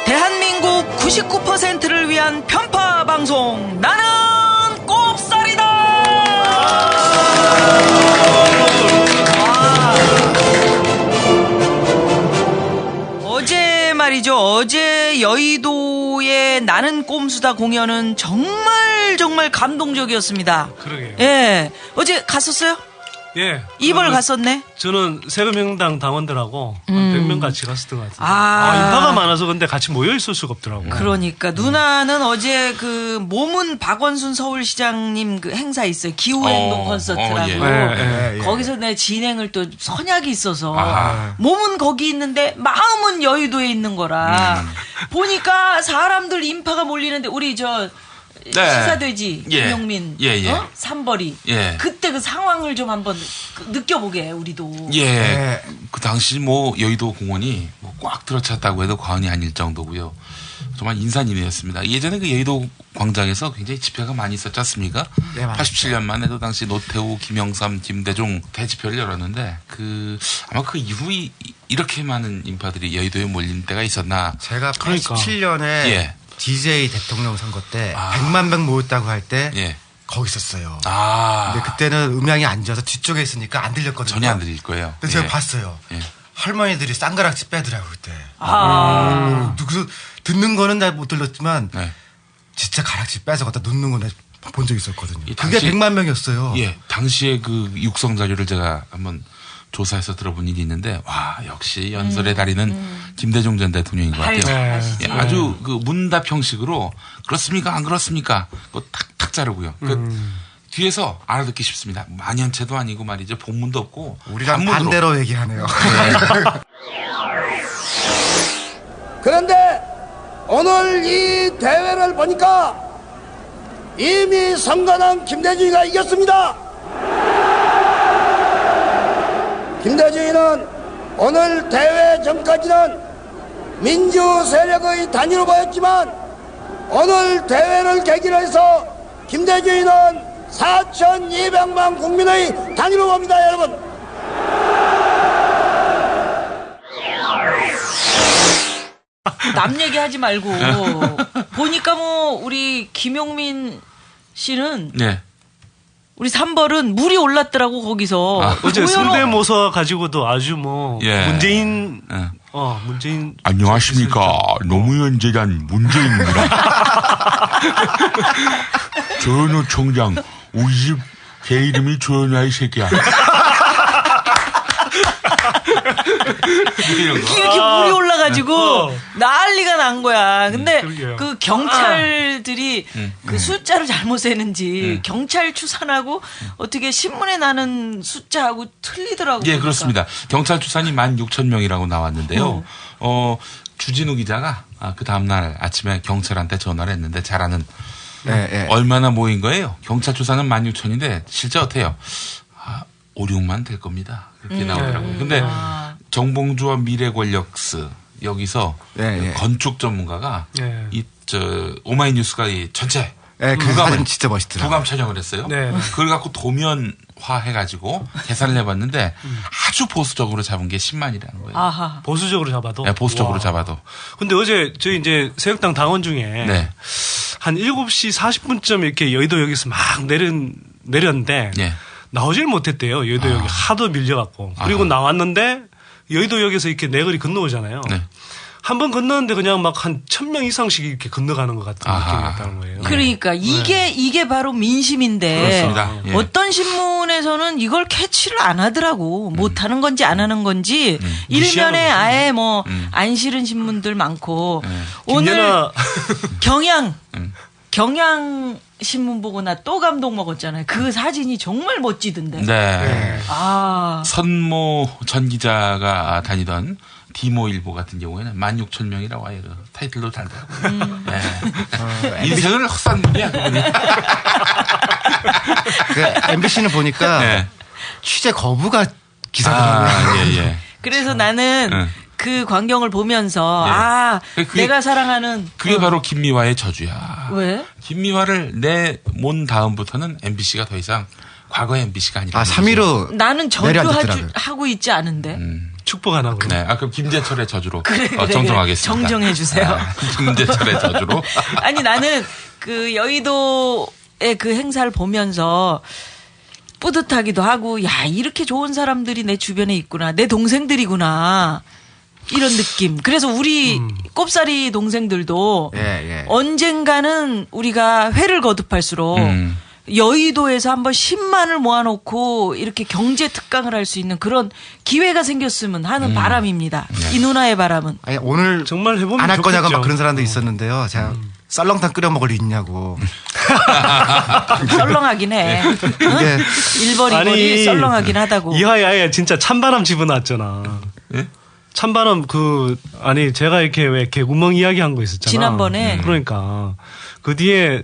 대한민국 99%를 위한 편파 방송 나는 꼽살이다. 어제 말이죠. 어제 여의도의 나는 꼼수다 공연은 정말 감동적이었습니다. 그러게요. 예, 어제 갔었어요? 예. 이벌 갔었네. 저는 세금명당 당원들하고 한 100명 같이 갔었던 것 같아요. 아, 인파가 많아서 근데 같이 모여 있을 수가 없더라고요. 그러니까 누나는 어제 그 몸은 박원순 서울시장님 그 행사 있어요. 기후행동 콘서트라고. 예. 거기서 내 진행을 또 선약이 있어서 아하. 몸은 거기 있는데 마음은 여의도에 있는 거라 보니까 사람들 인파가 몰리는데 우리 저 네. 시사돼지 예. 김용민 예. 어? 삼벌이 예. 그때 그 상황을 좀 한번 느껴보게 우리도. 예. 그 당시 뭐 여의도 공원이 뭐 꽉 들어찼다고 해도 과언이 아닐 정도고요. 정말 인산인해였습니다. 예전에 그 여의도 광장에서 굉장히 집회가 많이 있었지 않습니까? 네, 맞습니다. 87년만 해도 당시 노태우, 김영삼, 김대중 대집회를 열었는데 아마 그 이후 이렇게 많은 인파들이 여의도에 몰린 때가 있었나? 제가 그러니까. 87년에 예. DJ 대통령 선거 때 100만 명 모였다고 할 때 예. 거기 있었어요. 아. 근데 그때는 음향이 안 좋아서 뒤쪽에 있으니까 안 들렸거든요. 전혀 안 들릴 거예요. 근데 예. 제가 봤어요. 예. 할머니들이 쌍가락지 빼더라고 그때. 아. 그래서 듣는 거는 잘 못 들렸지만 네. 진짜 가락지 빼서 갖다 놓는 건 본 적 있었거든요. 이 그게 당시- 100만 명이었어요. 예. 당시에 그 육성 자료를 제가 한번 조사해서 들어본 일이 있는데 와 역시 연설의 달인은 김대중 전 대통령인 것 같아요. 네. 예, 아주 그 문답 형식으로 그렇습니까 안 그렇습니까? 그거 탁탁 자르고요. 그 뒤에서 알아듣기 쉽습니다. 만연체도 아니고 말이죠. 본문도 없고 우리랑 한문으로. 반대로 얘기하네요. 그런데 오늘 이 대회를 보니까 이미 선거는 김대중이가 이겼습니다. 김대중이는 오늘 대회 전까지는 민주 세력의 단위로 보였지만 오늘 대회를 계기로 해서 김대중이는 4,200만 국민의 단위로 봅니다, 여러분. 남 얘기하지 말고 보니까 뭐 우리 김용민 씨는 네. 우리 삼벌은 물이 올랐더라고 거기서. 어제 조현호- 성대모사 가지고도 아주 뭐 예. 문재인 예. 문재인 안녕하십니까. 노무현 재단 문재인입니다. 조현우 총장 우리 집 개 이름이 조현우야 이 새끼야. 이렇게 물이 올라가지고 난리가 난 거야. 근데 그러게요. 그 경찰들이 그 숫자를 잘못 세는지 경찰 추산하고 어떻게 신문에 나는 숫자하고 틀리더라고. 예, 보니까. 그렇습니다. 경찰 추산이 16,000명이라고 나왔는데요. 주진우 기자가 그 다음날 아침에 경찰한테 전화를 했는데 잘 아는 네. 얼마나 모인 거예요? 경찰 추산은 16,000인데 실제 어때요? 5, 6만 될 겁니다. 그렇게 나오더라고요. 근데 정봉주와 미래권력스 여기서 예. 건축 전문가가 예. 오마이뉴스가 이 전체 네, 그 부감을 사진 진짜 멋있더라고요. 부감 촬영을 했어요. 네. 그걸 갖고 도면화 해가지고 계산을 해봤는데 아주 보수적으로 잡은 게 10만이라는 거예요. 아하. 보수적으로 잡아도. 네, 보수적으로 와. 잡아도. 근데 어제 저희 이제 새벽당 당원 중에 네. 한 7시 40분쯤 이렇게 여의도역에서 막 내렸는데 예. 나오질 못했대요. 여의도역이 하도 밀려갖고. 그리고 아하. 나왔는데 여의도역에서 이렇게 내거리 건너오잖아요. 네. 한 번 건너는데 그냥 막 한 1,000명 이상씩 이렇게 건너가는 것 같은 아하. 느낌이었다는 거예요. 그러니까 이게 바로 민심인데 그렇습니다. 예. 어떤 신문에서는 이걸 캐치를 안 하더라고. 못 하는 건지 안 하는 건지 무시하는 일면에 거죠. 아예 뭐 안 싫은 신문들 많고 오늘 김연아 경향 신문 보고 나 또 감동 먹었잖아요. 그 사진이 정말 멋지던데. 네. 아. 선모 전 기자가 다니던 디모일보 같은 경우에는 16,000명이라고 아예 그 타이틀도 달더라고요. 네. 인생을 헛산 분이야, 그분이. 그 MBC는 보니까 네. 취재 거부가 기사더라고요. 예. 그래서 나는 응. 그 광경을 보면서 네. 내가 사랑하는 그게 바로 김미화의 저주야. 왜? 김미화를 내몬 다음부터는 MBC가 더 이상 과거의 MBC가 아니라. 3위로 나는 내려앉았더라고요. 저주하고 있지 않은데. 축복 안 하고. 네. 그럼 김재철의 저주로 그래, 정정하겠습니다. 정정해 주세요. 김재철의 저주로. 아니 나는 그 여의도의 그 행사를 보면서 뿌듯하기도 하고 야 이렇게 좋은 사람들이 내 주변에 있구나. 내 동생들이구나. 이런 느낌. 그래서 우리 꼽사리 동생들도 언젠가는 우리가 회를 거듭할수록 여의도에서 한번 10만을 모아놓고 이렇게 경제 특강을 할 수 있는 그런 기회가 생겼으면 하는 바람입니다. 이 누나의 바람은. 아니, 오늘 정말 해보면 안 할 거냐고 좋겠죠. 막 그런 사람도 있었는데요. 제가 썰렁탕 끓여 먹을 일 있냐고. 썰렁하긴 해. 이게 일거리 썰렁하긴 하다고. 이하야에 진짜 찬바람 집어놨잖아. 예? 찬바람 제가 이렇게 왜 개구멍 이야기한 거 있었잖아. 지난번에. 그러니까 그 뒤에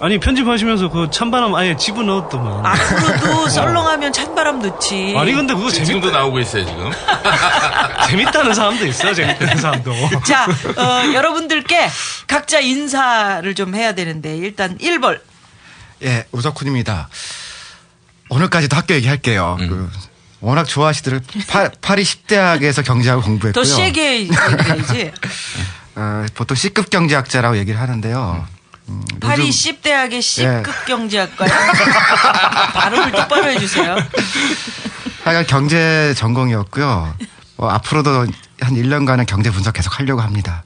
아니 편집하시면서 그 찬바람 아예 집어넣었더만. 앞으로도 썰렁하면 찬바람 넣지. 아니 근데 그거 지금도 나오고 있어요 지금. 재밌다는 사람도 있어요. 재밌다는 사람도. 자, 여러분들께 각자 인사를 좀 해야 되는데 일단 1벌. 예, 우석훈입니다. 오늘까지도 학교 얘기할게요. 워낙 좋아하시더라고요. 파리 10대학에서 경제학을 공부했고요. 더 세게 얘기해야지. 보통 C급 경제학자라고 얘기를 하는데요. 파리 요즘- 10대학의 C급 경제학과요. 발음을 똑바로 해주세요. 하여간 경제 전공이었고요. 앞으로도 한 1년간은 경제 분석 계속 하려고 합니다.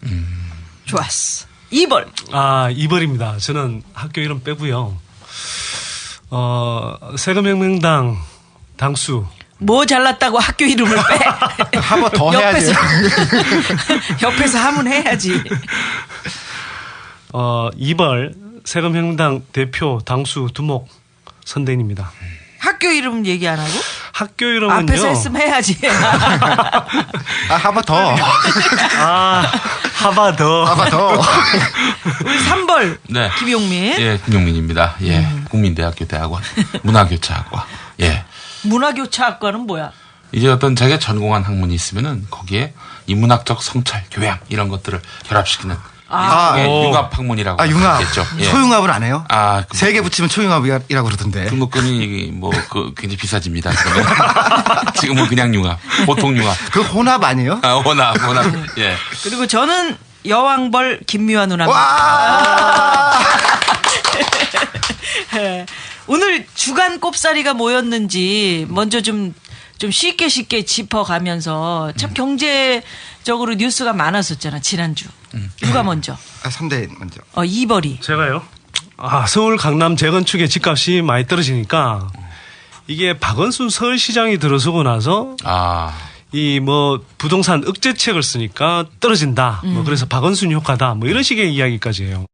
좋았어. 2벌. 2벌입니다. 저는 학교 이름 빼고요. 세금혁명당 당수. 뭐 잘났다고 학교 이름을 빼. 한 번 더 해야지. 옆에서 하면 해야지. 2벌 세금혁명당 대표 당수 두목 선대인입니다. 학교 이름 얘기 안 하고? 학교 이름은요. 앞에서 했으면 해야지. 한 번 더. 하바더. 우리 3벌. 네. 김용민. 예, 김용민입니다. 예, 국민대학교 대학원 문화교차학과. 예. 문화교차학과는 뭐야? 이제 어떤 자기가 전공한 학문이 있으면은 거기에 인문학적 성찰, 교양 이런 것들을 결합시키는 일종의 융합 학문이라고 융합. 하겠죠. 예. 초융합은 안 해요? 그 세 개 붙이면 초융합이라고 그러던데. 등록금이 굉장히 비싸집니다. 지금은 그냥 융합, 보통 융합. 그 혼합 아니에요? 혼합. 예. 그리고 저는 여왕벌 김미화 누나입니다. 와! 오늘 주간 꼽사리가 뭐였는지 먼저 좀 쉽게 짚어가면서 참 경제적으로 뉴스가 많았었잖아 지난주. 누가 먼저? 3대 먼저. 2벌이. 제가요. 서울 강남 재건축의 집값이 많이 떨어지니까 이게 박원순 서울시장이 들어서고 나서 이 부동산 억제책을 쓰니까 떨어진다. 그래서 박원순 효과다. 이런 식의 이야기까지 해요.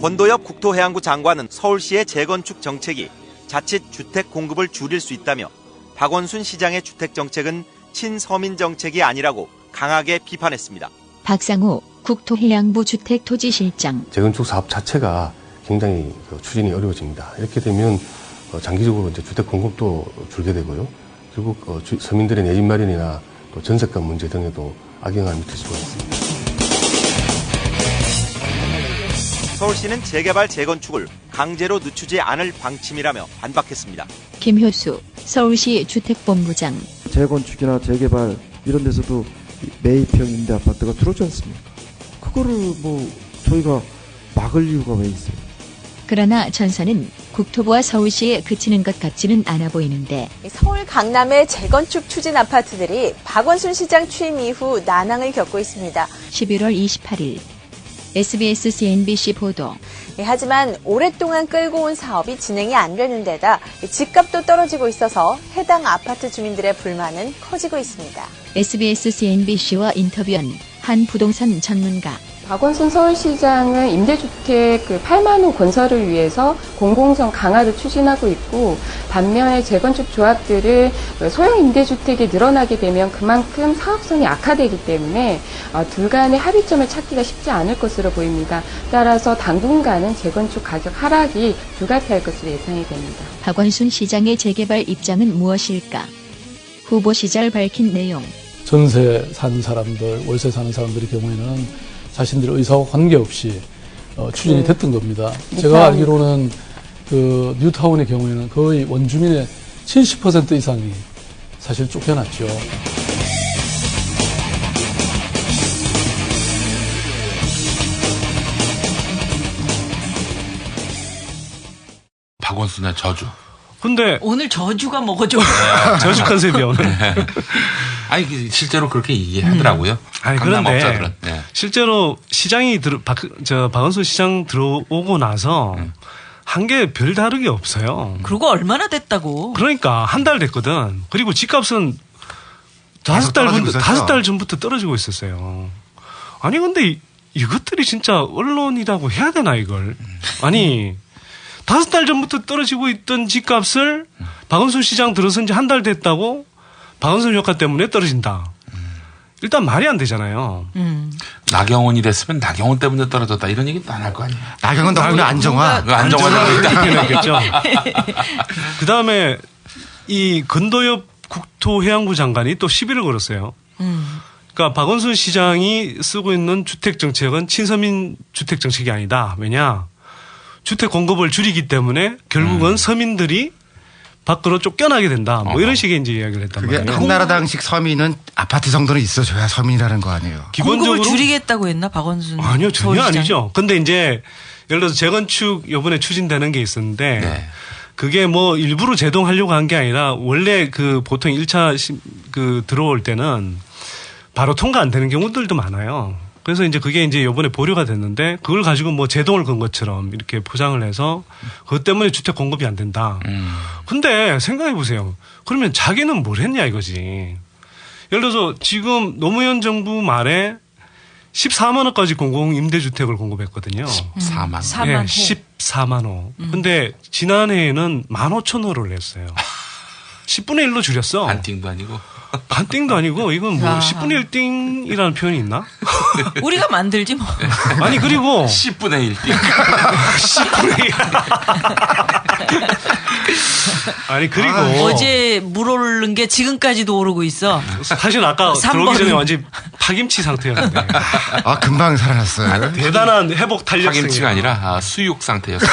권도엽 국토해양부 장관은 서울시의 재건축 정책이 자칫 주택 공급을 줄일 수 있다며 박원순 시장의 주택 정책은 친서민 정책이 아니라고 강하게 비판했습니다. 박상호 국토해양부 주택토지실장. 재건축 사업 자체가 굉장히 추진이 어려워집니다. 이렇게 되면 장기적으로 이제 주택 공급도 줄게 되고요. 결국 서민들의 내 집 마련이나 또 전세값 문제 등에도 악영향을 미칠 수가 있습니다. 서울시는 재개발 재건축을 강제로 늦추지 않을 방침이라며 반박했습니다. 김효수 서울시 주택본부장. 재건축이나 재개발 이런 데서도 매입형 임대 아파트가 들어오지 않습니까? 그거를 저희가 막을 이유가 왜 있어요? 그러나 전선은 국토부와 서울시에 그치는 것 같지는 않아 보이는데 서울 강남의 재건축 추진 아파트들이 박원순 시장 취임 이후 난항을 겪고 있습니다. 11월 28일 SBS CNBC 보도. 하지만 오랫동안 끌고 온 사업이 진행이 안 되는 데다 집값도 떨어지고 있어서 해당 아파트 주민들의 불만은 커지고 있습니다. SBS CNBC와 인터뷰한 한 부동산 전문가. 박원순 서울시장은 임대주택 8만 호 건설을 위해서 공공성 강화를 추진하고 있고 반면에 재건축 조합들을 소형 임대주택이 늘어나게 되면 그만큼 사업성이 악화되기 때문에 둘 간의 합의점을 찾기가 쉽지 않을 것으로 보입니다. 따라서 당분간은 재건축 가격 하락이 불가피할 것으로 예상이 됩니다. 박원순 시장의 재개발 입장은 무엇일까? 후보 시절 밝힌 내용. 전세 사는 사람들, 월세 사는 사람들의 경우에는 자신들의 의사와 관계없이 추진이 됐던 겁니다. 제가 알기로는 그 뉴타운의 경우에는 거의 원주민의 70% 이상이 사실 쫓겨났죠. 박원순의 저주. 근데 오늘 저주가 뭐죠? 저주 컨셉이야 오늘. 아니 실제로 그렇게 얘기하더라고요. 아니 강남업자들은. 그런데 실제로 시장이 박원순 시장 들어오고 나서 한 게 별 다르게 없어요. 그리고 얼마나 됐다고? 그러니까 한 달 됐거든. 그리고 집값은 5달 전부터 떨어지고 있었어요. 아니 근데 이것들이 진짜 언론이라고 해야 되나 이걸? 아니 5달 전부터 떨어지고 있던 집값을 박원순 시장 들어선 지 한 달 됐다고 박원순 효과 때문에 떨어진다. 일단 말이 안 되잖아요. 나경원이 됐으면 나경원 때문에 떨어졌다 이런 얘기도 안 할 거 아니에요. 나경원 덕분에 안정화. 안정화겠죠. 그 다음에 이 근도엽 국토해양부 장관이 또 시비를 걸었어요. 그러니까 박원순 시장이 쓰고 있는 주택 정책은 친서민 주택 정책이 아니다. 왜냐? 주택 공급을 줄이기 때문에 결국은 서민들이 밖으로 쫓겨나게 된다. 뭐 이런 식의 이제 이야기를 했단 말이에요. 그게 한나라당식 서민은 아파트 정도는 있어줘야 서민이라는 거 아니에요. 기본적으로 공급을 줄이겠다고 했나 박원순? 아니요, 전혀 아니죠. 근데 이제 예를 들어서 재건축 이번에 추진되는 게 있었는데 네. 그게 뭐 일부러 제동하려고 한 게 아니라 원래 그 보통 1차 그 들어올 때는 바로 통과 안 되는 경우들도 많아요. 그래서 이제 그게 이제 요번에 보류가 됐는데 그걸 가지고 뭐 제동을 건 것처럼 이렇게 포장을 해서 그것 때문에 주택 공급이 안 된다. 근데 생각해 보세요. 그러면 자기는 뭘 했냐 이거지. 예를 들어서 지금 노무현 정부 말에 14만 호까지 공공 임대주택을 공급했거든요. 14만. 4만 호. 14만 호. 근데 지난해에는 15,000호를 냈어요. 10분의 1로 줄였어. 반띵도 아니고. 반띵도 아니고 이건 뭐 10분의 1띵이라는 표현이 있나? 우리가 만들지 뭐. 아니 그리고 10분의 1띵. 10분의 1. 아니 그리고 어제 물 오른 게 지금까지도 오르고 있어. 사실 아까 들어오기 전에 완전 파김치 상태였는데. 아 금방 살아났어요. 대단한 회복 탄력성이. 파김치가 아니라 수육 상태였어요.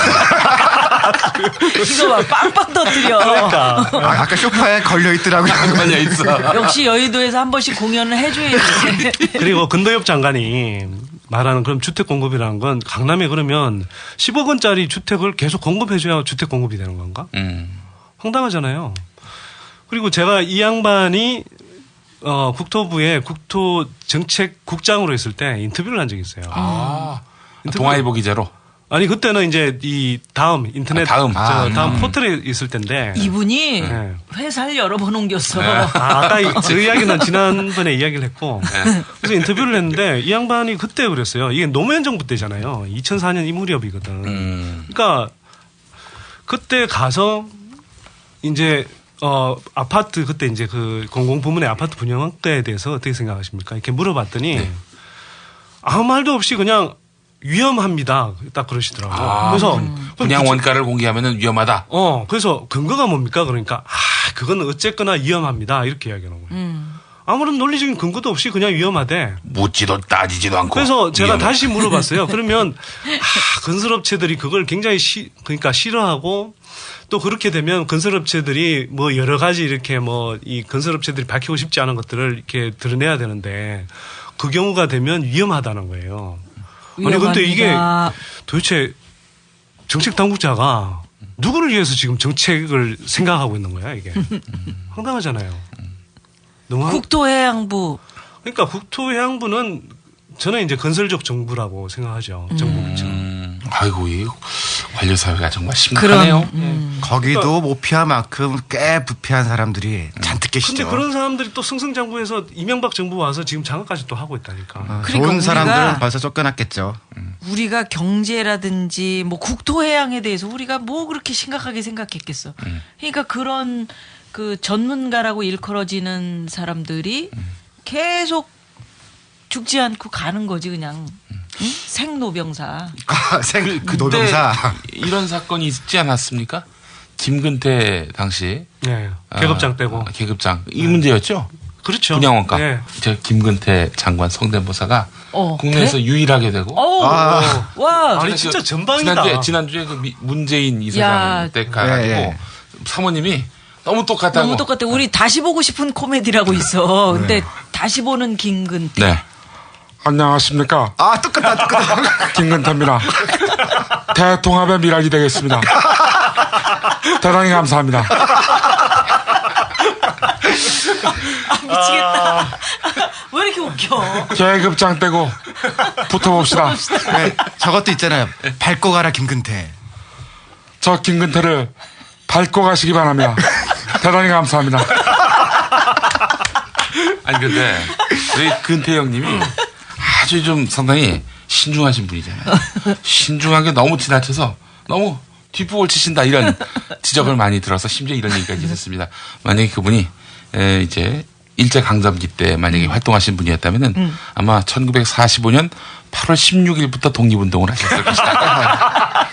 이거 봐 빵빵 터뜨려. 그러니까. 아까 소파에 걸려 있더라고요. 걸려 있어. 역시 여의도에서 한 번씩 공연을 해줘야지. 그리고 근도엽 장관이 말하는 그럼 주택 공급이라는 건 강남에 그러면 10억 원짜리 주택을 계속 공급해줘야 주택 공급이 되는 건가? 황당하잖아요. 그리고 제가 이 양반이 국토부의 국토정책국장으로 있을 때 인터뷰를 한 적이 있어요. 동아일보 기자로. 아니 그때는 이제 이 다음 인터넷 다음 포털에 있을 때인데 이분이 회사를 여러 번 옮겼어. 아까 저 이야기는 지난번에 이야기를 했고 그래서 인터뷰를 했는데 이 양반이 그때 그랬어요. 이게 노무현 정부 때잖아요. 2004년 이 무렵이거든. 그러니까 그때 가서 이제 아파트 그때 이제 그 공공부문의 아파트 분양가에 대해서 어떻게 생각하십니까? 이렇게 물어봤더니 아무 말도 없이 그냥 위험합니다. 딱 그러시더라고요. 그래서 분양 원가를 공개하면 위험하다. 그래서 근거가 뭡니까? 그러니까 그건 어쨌거나 위험합니다. 이렇게 이야기하는 거예요. 아무런 논리적인 근거도 없이 그냥 위험하대. 묻지도 따지지도 않고. 그래서 제가 다시 물어봤어요. 그러면 건설업체들이 그걸 굉장히 그러니까 싫어하고 또 그렇게 되면 건설업체들이 뭐 여러 가지 이렇게 뭐 이 건설업체들이 밝히고 싶지 않은 것들을 이렇게 드러내야 되는데 그 경우가 되면 위험하다는 거예요. 아니 근데 이게 도대체 정책 당국자가 누구를 위해서 지금 정책을 생각하고 있는 거야 이게. 황당하잖아요. 국토해양부. 그러니까 국토해양부는 저는 이제 건설적 정부라고 생각하죠. 정부부처. 아이고 이 관료 사회가 정말 심각하네요. 거기도 모피아만큼 꽤 부패한 사람들이 잔뜩 계시죠. 근데 그런 사람들이 또 승승장구해서 이명박 정부 와서 지금 장악까지 또 하고 있다니까. 그러니까 좋은 사람들은 벌써 쫓겨났겠죠. 우리가 경제라든지 뭐 국토해양에 대해서 우리가 뭐 그렇게 심각하게 생각했겠어. 그러니까 그런 그 전문가라고 일컬어지는 사람들이 계속 죽지 않고 가는 거지 그냥. 응? 생로병사. 그 노동사. 이런 사건이 있지 않았습니까? 김근태 당시. 네. 계급장 떼고. 계급장. 이 문제였죠? 그렇죠. 분양원가. 네. 저 김근태 장관 성대모사가 국내에서 돼? 유일하게 되고. 와. 아니 진짜 전방이다. 지난주에 그 문재인 이사장 때 가가지고 사모님이 너무 똑같다고. 너무 똑같아. 우리 다시 보고 싶은 코미디라고 있어. 근데 다시 보는 김근태. 네. 안녕하십니까. 똑같다. 김근태입니다. 대통합의 미랄이 되겠습니다. 대단히 감사합니다. 미치겠다. 왜 이렇게 웃겨? 계급장 떼고 붙어봅시다. 네, 저것도 있잖아요. 밟고 가라 김근태. 저 김근태를 밟고 가시기 바랍니다. 대단히 감사합니다. 아니 근데 우리 근태 형님이 아주 좀 상당히 신중하신 분이잖아요. 신중한 게 너무 지나쳐서 너무 뒷북을 치신다 이런 지적을 많이 들어서 심지어 이런 얘기까지 있었습니다. 만약에 그분이 이제 일제강점기 때 만약에 활동하신 분이었다면은 아마 1945년 8월 16일부터 독립운동을 하셨을 것이다.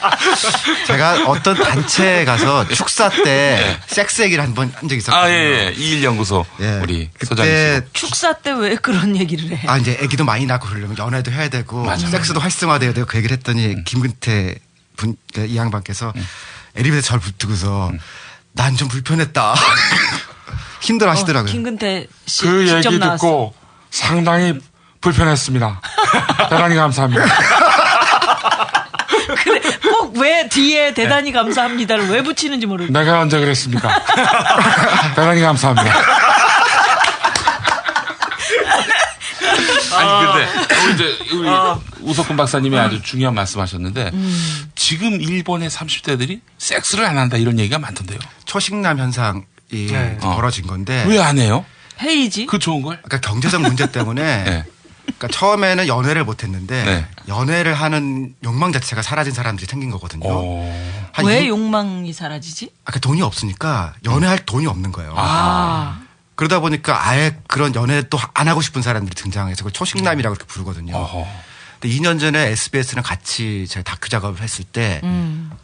제가 어떤 단체에 가서 축사 때 섹스 얘기를 한 적이 있었거든요. 예. 이일연구소 우리 소장님. 축사 때 왜 그런 얘기를 해? 이제 아기도 많이 낳고 그러려면 연애도 해야 되고 섹스도 활성화돼야 되고 그 얘기를 했더니 김근태 이 양반께서 에리베이터 절 붙들고서 난 좀 불편했다. 힘들어 하시더라고요. 김근태 씨 그 직접 얘기 나왔어. 듣고 상당히 불편했습니다. 대단히 감사합니다. 그래, 꼭 왜 뒤에 대단히 감사합니다를 왜 붙이는지 모르겠어. 내가 언제 그랬습니까? 대단히 감사합니다. 아니 근데 이제 우리 우석훈 박사님이 아주 중요한 말씀하셨는데 지금 일본의 30대들이 섹스를 안 한다 이런 얘기가 많던데요. 초식남 현상이 벌어진 건데 왜 안 해요? 해이지. 그 좋은 걸? 그러니까 경제적 문제 때문에 그러니까 처음에는 연애를 못 했는데 연애를 하는 욕망 자체가 사라진 사람들이 생긴 거거든요. 왜 욕망이 사라지지? 아까 돈이 없으니까 연애할 돈이 없는 거예요. 그러다 보니까 아예 그런 연애 또 안 하고 싶은 사람들이 등장해서 그걸 초식남이라고 그렇게 부르거든요. 근데 2년 전에 SBS랑 같이 제가 다큐 작업을 했을 때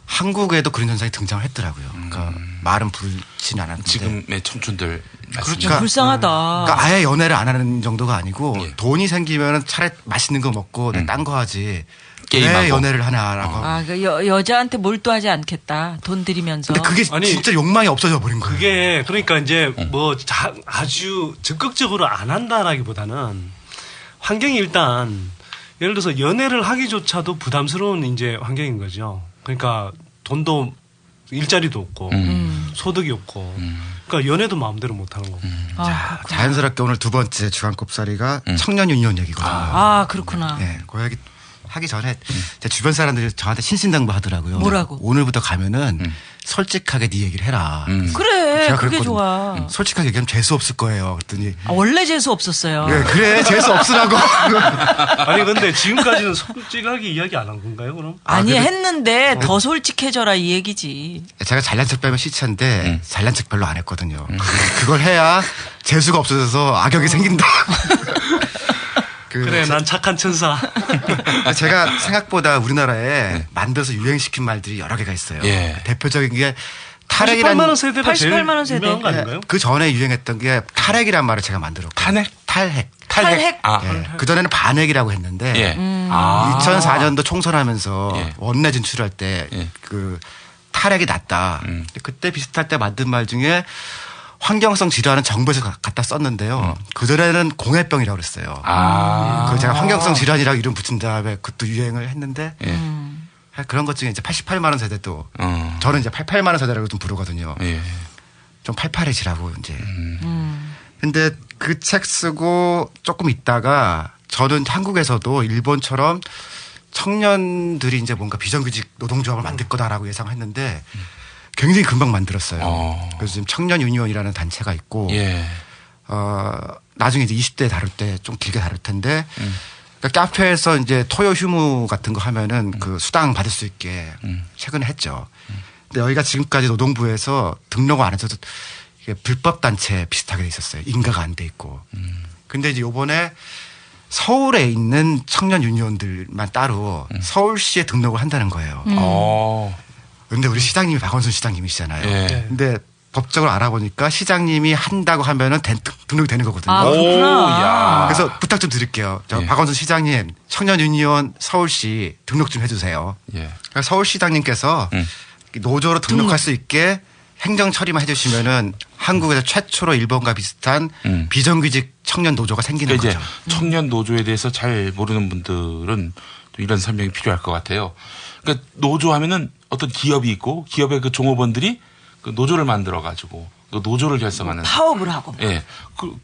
한국에도 그런 현상이 등장을 했더라고요. 그러니까 말은 부르진 않았는데 지금의 청춘들 그러니까 불쌍하다. 그러니까 아예 연애를 안 하는 정도가 아니고 돈이 생기면 차라리 맛있는 거 먹고 딴 거 하지. 게임하고. 왜 연애를 하나라고. 그러니까 여자한테 몰두하지 않겠다. 돈 들이면서. 근데 그게 진짜 욕망이 없어져 버린 거예요. 그게 그러니까 이제 뭐 아주 적극적으로 안 한다라기보다는 환경이 일단 예를 들어서 연애를 하기조차도 부담스러운 이제 환경인 거죠. 그러니까 돈도 일자리도 없고 소득이 없고 그러니까 연애도 마음대로 못 하는 거고. 자, 자연스럽게 오늘 두 번째 주간꼽사리가 청년 유니온 얘기거든요. 그렇구나. 네, 그 얘기 하기 전에 제 주변 사람들이 저한테 신신당부하더라고요. 뭐라고? 오늘부터 가면은 솔직하게 네 얘기를 해라. 그래, 제가 그게 그랬거든요. 좋아. 솔직하게 얘기하면 재수 없을 거예요. 그랬더니 원래 재수 없었어요. 그래 재수 없으라고. 아니 근데 지금까지는 솔직하게 이야기 안 한 건가요, 그럼? 아니 했는데 더 솔직해져라 이 얘기지. 제가 잘난 척 빼면 시체인데 잘난 척 별로 안 했거든요. 그걸 해야 재수가 없어져서 악역이 생긴다. 그래, 난 착한 천사. 제가 생각보다 우리나라에 만들어서 유행시킨 말들이 여러 개가 있어요. 대표적인 게 탈핵이라는 88만 원 세대가 제일 88만 원 세대. 유명한 거 아닌가요? 그 전에 유행했던 게 탈핵이란 말을 제가 만들었고. 탈핵. 그 전에는 반핵이라고 했는데 2004년도 총선하면서 원내 진출할 때 그 탈핵이 났다. 그때 비슷할 때 만든 말 중에 환경성 질환은 정부에서 갖다 썼는데요. 그전에는 공해병이라고 그랬어요. 그 제가 환경성 질환이라고 이름 붙인 다음에 그것도 유행을 했는데 그런 것 중에 이제 88만 원 세대도 저는 이제 88만 원 세대라고 좀 부르거든요. 좀 팔팔해지라고 이제. 근데 그 책 쓰고 조금 있다가 저는 한국에서도 일본처럼 청년들이 이제 뭔가 비정규직 노동조합을 만들 거다라고 예상했는데 굉장히 금방 만들었어요. 그래서 지금 청년 유니온이라는 단체가 있고, 나중에 이제 20대 다룰 때 좀 길게 다룰 텐데, 그러니까 카페에서 이제 토요 휴무 같은 거 하면은 그 수당 받을 수 있게 최근에 했죠. 근데 여기가 지금까지 노동부에서 등록을 안 해서도 이게 불법 단체 비슷하게 돼 있었어요. 인가가 안 돼 있고. 근데 이제 요번에 서울에 있는 청년 유니온들만 따로 서울시에 등록을 한다는 거예요. 근데 우리 시장님이 박원순 시장님이시잖아요. 근데 법적으로 알아보니까 시장님이 한다고 하면은 등록이 되는 거거든요. 아, 그렇구나. 그래서 부탁 좀 드릴게요. 박원순 시장님, 청년유니온 서울시 등록 좀 해주세요. 그러니까 서울시장님께서 노조로 등록할 수 있게 행정 처리만 해주시면은 한국에서 최초로 일본과 비슷한 비정규직 청년 노조가 생기는 그러니까 거죠. 이제 청년 노조에 대해서 잘 모르는 분들은 또 이런 설명이 필요할 것 같아요. 그러니까 노조하면은 어떤 기업이 있고 기업의 그 종업원들이 그 노조를 만들어 가지고 그 노조를 결성하는 파업을 하고. 예.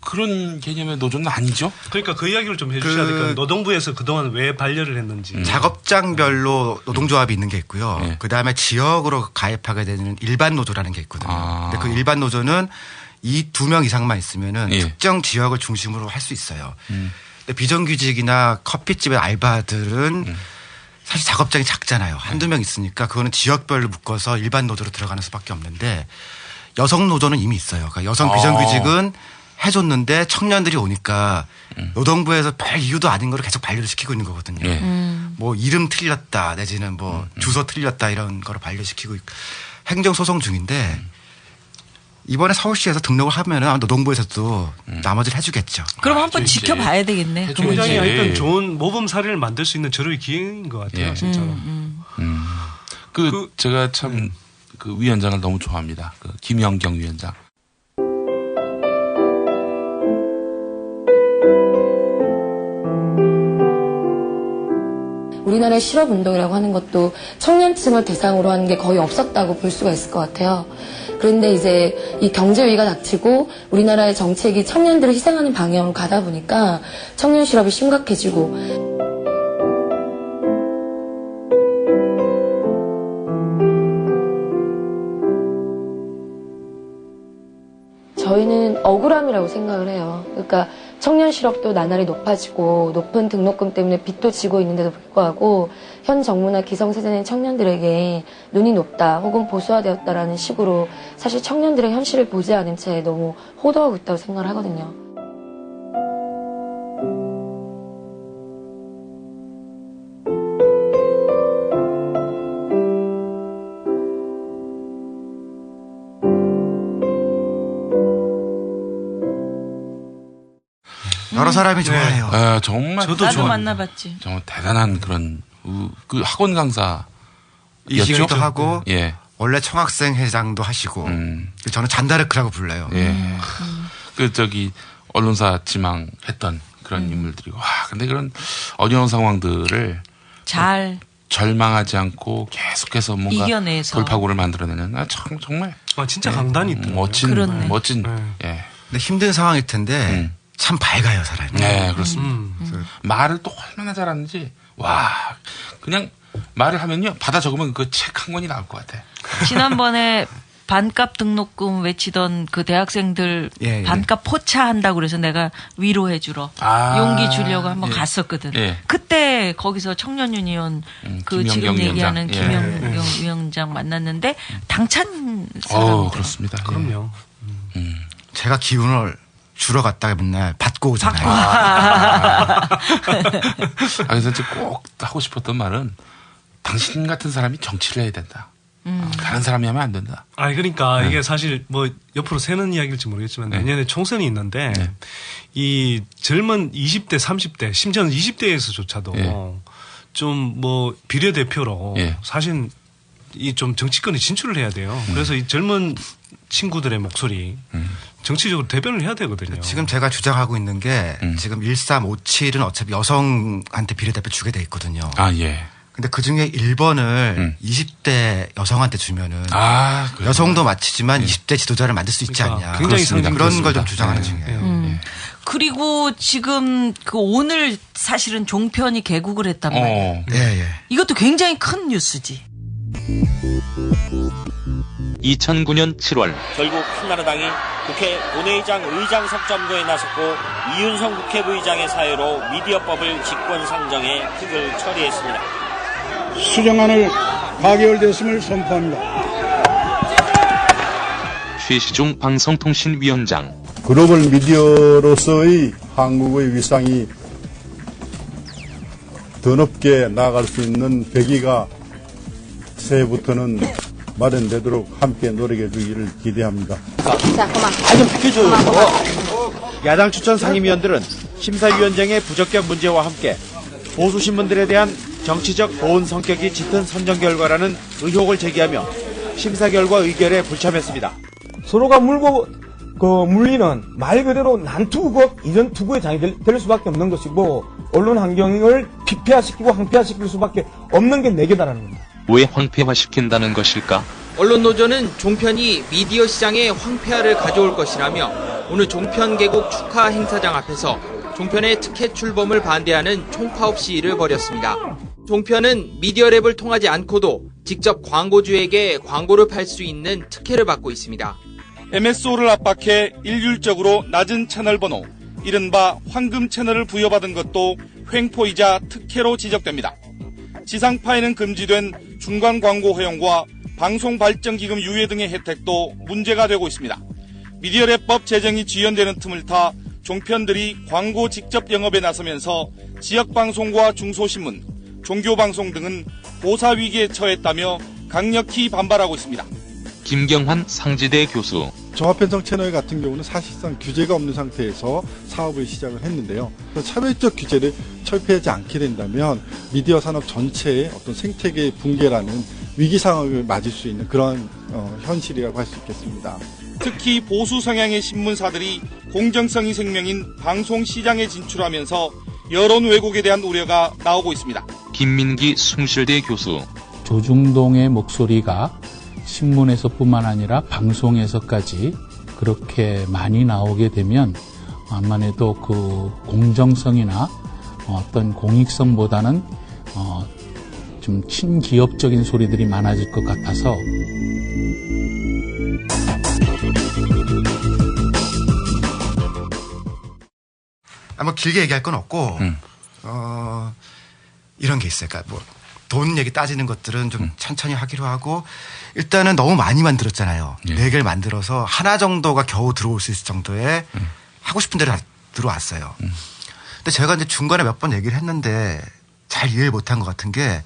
그런 개념의 노조는 아니죠. 그러니까 그 이야기를 좀 해주셔야 될 것 같아요. 노동부에서 그동안 왜 반려를 했는지. 작업장별로 노동조합이 있는 게 있고요. 그다음에 지역으로 가입하게 되는 일반 노조라는 게 있거든요. 근데 그 일반 노조는 이 2명 이상만 있으면은 특정 지역을 중심으로 할 수 있어요. 근데 비정규직이나 커피집의 알바들은 사실 작업장이 작잖아요. 한두 명 있으니까 그거는 지역별로 묶어서 일반 노조로 들어가는 수밖에 없는데 여성 노조는 이미 있어요. 그러니까 여성 비정규직은 해줬는데 청년들이 오니까 노동부에서 별 이유도 아닌 거를 계속 반려를 시키고 있는 거거든요. 뭐 이름 틀렸다 내지는 뭐 주소 틀렸다 이런 거를 반려시키고 있고 행정소송 중인데 이번에 서울시에서 등록을 하면은 노동부에서도 나머지를 해주겠죠. 그럼 한번 지켜봐야 되겠네. 굉장히 하여튼 좋은 모범 사례를 만들 수 있는 저의 기회인 것 같아요. 진짜로. 제가 참 그 위원장을 너무 좋아합니다. 그 김영경 위원장. 우리나라의 실업운동이라고 하는 것도 청년층을 대상으로 하는 게 거의 없었다고 볼 수가 있을 것 같아요. 그런데 이제 이 경제위기가 닥치고 우리나라의 정책이 청년들을 희생하는 방향으로 가다 보니까 청년 실업이 심각해지고 저희는 억울함이라고 생각을 해요. 그러니까 청년 실업도 나날이 높아지고 높은 등록금 때문에 빚도 지고 있는데도 불구하고 현 정부나 기성세대인 청년들에게 눈이 높다 혹은 보수화되었다라는 식으로 사실 청년들의 현실을 보지 않은 채 너무 호도하고 있다고 생각을 하거든요. 여러 사람이 좋아해요. 네, 정말 나도 만나봤지. 정말 대단한 그런 그 학원 강사 이시기도 하고 원래 청학생 회장도 하시고 저는 잔다르크라고 불러요. 그 저기 언론사 지망했던 그런 인물들이고 근데 그런 어려운 상황들을 잘 절망하지 않고 계속해서 뭔가 이겨내서 돌파구를 만들어내는 정말 진짜 강단이 있다. 멋진 근데 힘든 상황일 텐데 참 밝아요, 사람이. 네, 그렇습니다. 말을 또 얼마나 잘하는지, 그냥 말을 하면요, 받아 적으면 그 책 한 권이 나올 것 같아. 지난번에 반값 등록금 외치던 그 대학생들 반값 포차한다고 그래서 내가 위로해주러 용기 주려고 한번 갔었거든. 그때 거기서 청년유니온 그 지금 얘기하는 김영경 위원장 만났는데 당찬 사람이더라고요. 그렇습니다. 그럼요. 제가 기운을 주러 갔다가 맨날 받고 오잖아요. 그래서 이제 꼭 하고 싶었던 말은 당신 같은 사람이 정치를 해야 된다. 다른 사람이 하면 안 된다. 그러니까 이게 사실 뭐 옆으로 새는 이야기일지 모르겠지만 내년에 총선이 있는데 이 젊은 20대, 30대, 심지어는 20대에서조차도 좀 뭐 비례대표로 사실 이 좀 정치권에 진출을 해야 돼요. 그래서 이 젊은 친구들의 목소리 정치적으로 대변을 해야 되거든요. 지금 제가 주장하고 있는 게 지금 1357은 어차피 여성한테 비례대표 주게 돼 있거든요. 근데 그 중에 1번을 20대 여성한테 주면은 여성도 마치지만 20대 지도자를 만들 수 있지 않냐. 굉장히 그런 걸 좀 주장하는 중이에요. 그리고 지금 그 오늘 사실은 종편이 개국을 했단 말이에요. 이것도 굉장히 큰 뉴스지. 2009년 7월 결국 한나라당이 국회 본회의장 의장석 점거에 나섰고 이윤성 국회부의장의 사유로 미디어법을 직권 상정해 획을 처리했습니다. 수정안을 가결됐음을 선포합니다. 최시중 방송통신위원장. 글로벌 미디어로서의 한국의 위상이 더 높게 나아갈 수 있는 계기가 새해부터는 마련되도록 함께 노력해 주기를 기대합니다. 자, 그만. 좀 비켜줘요. 야당 추천 상임위원들은 심사위원장의 부적격 문제와 함께 보수 신문들에 대한 정치적 보온 성격이 짙은 선정 결과라는 의혹을 제기하며 심사 결과 의결에 불참했습니다. 서로가 물리는 말 그대로 난투국 이전 투구의 장이 될 수밖에 없는 것이고 언론 환경을 피폐화시키고 황폐화시킬 수밖에 없는 게 내게다라는 겁니다. 왜 황폐화시킨다는 것일까? 언론노조는 종편이 미디어 시장의 황폐화를 가져올 것이라며 오늘 종편 개국 축하 행사장 앞에서 종편의 특혜 출범을 반대하는 총파업 시위를 벌였습니다. 종편은 미디어랩을 통하지 않고도 직접 광고주에게 광고를 팔 수 있는 특혜를 받고 있습니다. MSO를 압박해 일률적으로 낮은 채널 번호, 이른바 황금 채널을 부여받은 것도 횡포이자 특혜로 지적됩니다. 지상파에는 금지된 중간 광고 허용과 방송발전기금 유예 등의 혜택도 문제가 되고 있습니다. 미디어랩법 제정이 지연되는 틈을 타 종편들이 광고 직접 영업에 나서면서 지역방송과 중소신문, 종교방송 등은 보사위기에 처했다며 강력히 반발하고 있습니다. 김경환 상지대 교수. 종합편성 채널 같은 경우는 사실상 규제가 없는 상태에서 사업을 시작을 했는데요. 차별적 규제를 철폐하지 않게 된다면 미디어 산업 전체의 어떤 생태계의 붕괴라는 위기 상황을 맞을 수 있는 그런 현실이라고 할 수 있겠습니다. 특히 보수 성향의 신문사들이 공정성이 생명인 방송 시장에 진출하면서 여론 왜곡에 대한 우려가 나오고 있습니다. 김민기 숭실대 교수. 조중동의 목소리가 신문에서뿐만 아니라 방송에서까지 그렇게 많이 나오게 되면 아무래도 그 공정성이나 어떤 공익성보다는 좀 친기업적인 소리들이 많아질 것 같아서 뭐 길게 얘기할 건 없고 이런 게 있어요. 그러니까 뭐 돈 얘기 따지는 것들은 좀 천천히 하기로 하고 일단은 너무 많이 만들었잖아요. 4개를 만들어서 하나 정도가 겨우 들어올 수 있을 정도의 하고 싶은 대로 들어왔어요. 근데 제가 이제 중간에 몇 번 얘기를 했는데 잘 이해를 못한 것 같은 게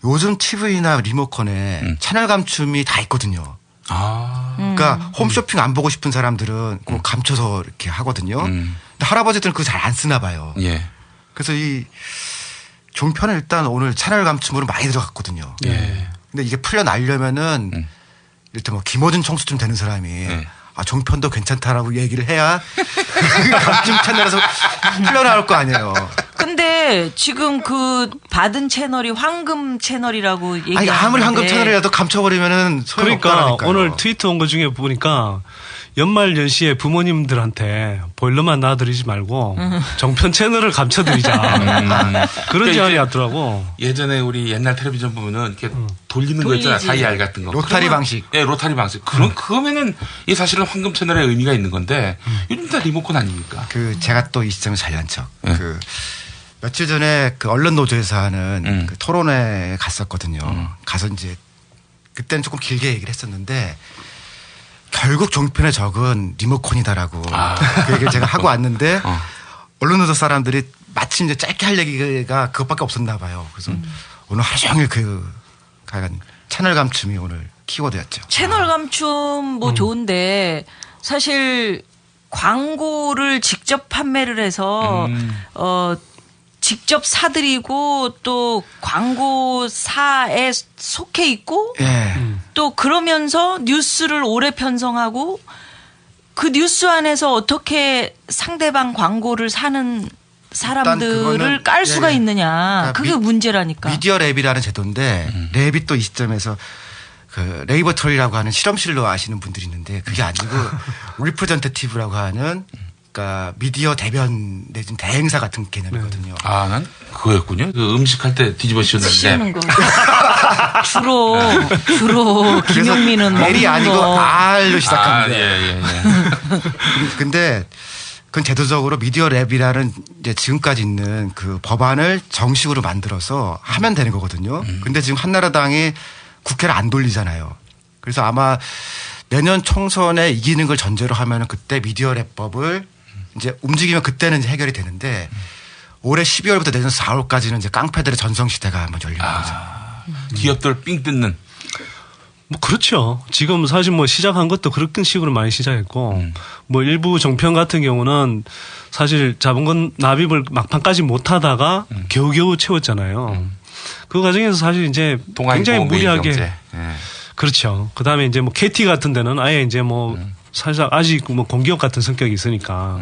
요즘 TV나 리모컨에 채널 감춤이 다 있거든요. 그러니까 홈쇼핑 안 보고 싶은 사람들은 그거 감춰서 이렇게 하거든요. 근데 할아버지들은 그거 잘 안 쓰나 봐요. 예. 그래서 이 종편은 일단 오늘 채널 감춤으로 많이 들어갔거든요. 예. 근데 이게 풀려나려면은 일단 뭐 김어준 총수쯤 되는 사람이 아, 종편도 괜찮다라고 얘기를 해야 감춤 채널에서 풀려나올 거 아니에요. 근데 지금 그 받은 채널이 황금 채널이라고 얘기하는데 아니 아무리 황금 채널이라도 감춰버리면은 그러니까 오늘 트위터 온 거 중에 보니까 연말 연시에 부모님들한테 보일러만 놔드리지 말고 정편 채널을 감춰드리자. 그런 제안이 왔더라고. 예전에 우리 옛날 텔레비전 보면은 이렇게 돌리는 거 있잖아요. 다이알 같은 거. 로타리 방식. 네, 로타리 방식. 그러면은 이 사실은 황금 채널의 의미가 있는 건데 요즘 다 리모컨 아닙니까? 그 제가 또 이 시점에 잘난 척. 그 며칠 전에 그 언론 노조에서 하는 그 토론회에 갔었거든요. 가서 이제 그때는 조금 길게 얘기를 했었는데 결국 종편의 적은 리모컨이다라고 그 얘기를 제가 하고 왔는데 언론 노조 사람들이 마침 이제 짧게 할 얘기가 그것밖에 없었나 봐요. 그래서 오늘 하루 종일 그 약간 채널 감춤이 오늘 키워드였죠. 채널 감춤 뭐 좋은데 사실 광고를 직접 판매를 해서 직접 사들이고 또 광고사에 속해 있고 또 그러면서 뉴스를 오래 편성하고 그 뉴스 안에서 어떻게 상대방 광고를 사는 사람들을 깔 수가 있느냐. 그게 문제라니까. 미디어 랩이라는 제도인데 랩이 또 이 시점에서 그 레이버터리라고 하는 실험실로 아시는 분들이 있는데 그게 아니고 리프레젠테티브라고 하는 그러니까 미디어 대변 내지는 대행사 같은 개념이거든요. 아, 난 그거였군요. 그 음식할 때 뒤집어 씌우는 거. 주로 김용민은 랩이 아니고 R로 시작합니다. 예. 근데 그건 제도적으로 미디어 랩이라는 이제 지금까지 있는 그 법안을 정식으로 만들어서 하면 되는 거거든요. 근데 지금 한나라당이 국회를 안 돌리잖아요. 그래서 아마 내년 총선에 이기는 걸 전제로 하면은 그때 미디어 랩법을 이제 움직이면 그때는 이제 해결이 되는데 올해 12월부터 내년 4월까지는 이제 깡패들의 전성시대가 한번 열리는 거죠. 기업들 삥 뜯는. 뭐 그렇죠. 지금 사실 뭐 시작한 것도 그런 식으로 많이 시작했고 뭐 일부 종편 같은 경우는 사실 자본금 납입을 막판까지 못 하다가 겨우겨우 채웠잖아요. 그 과정에서 사실 이제 굉장히 무리하게 그렇죠. 그다음에 이제 뭐 KT 같은 데는 아예 이제 뭐 사실상 아직 뭐 공기업 같은 성격이 있으니까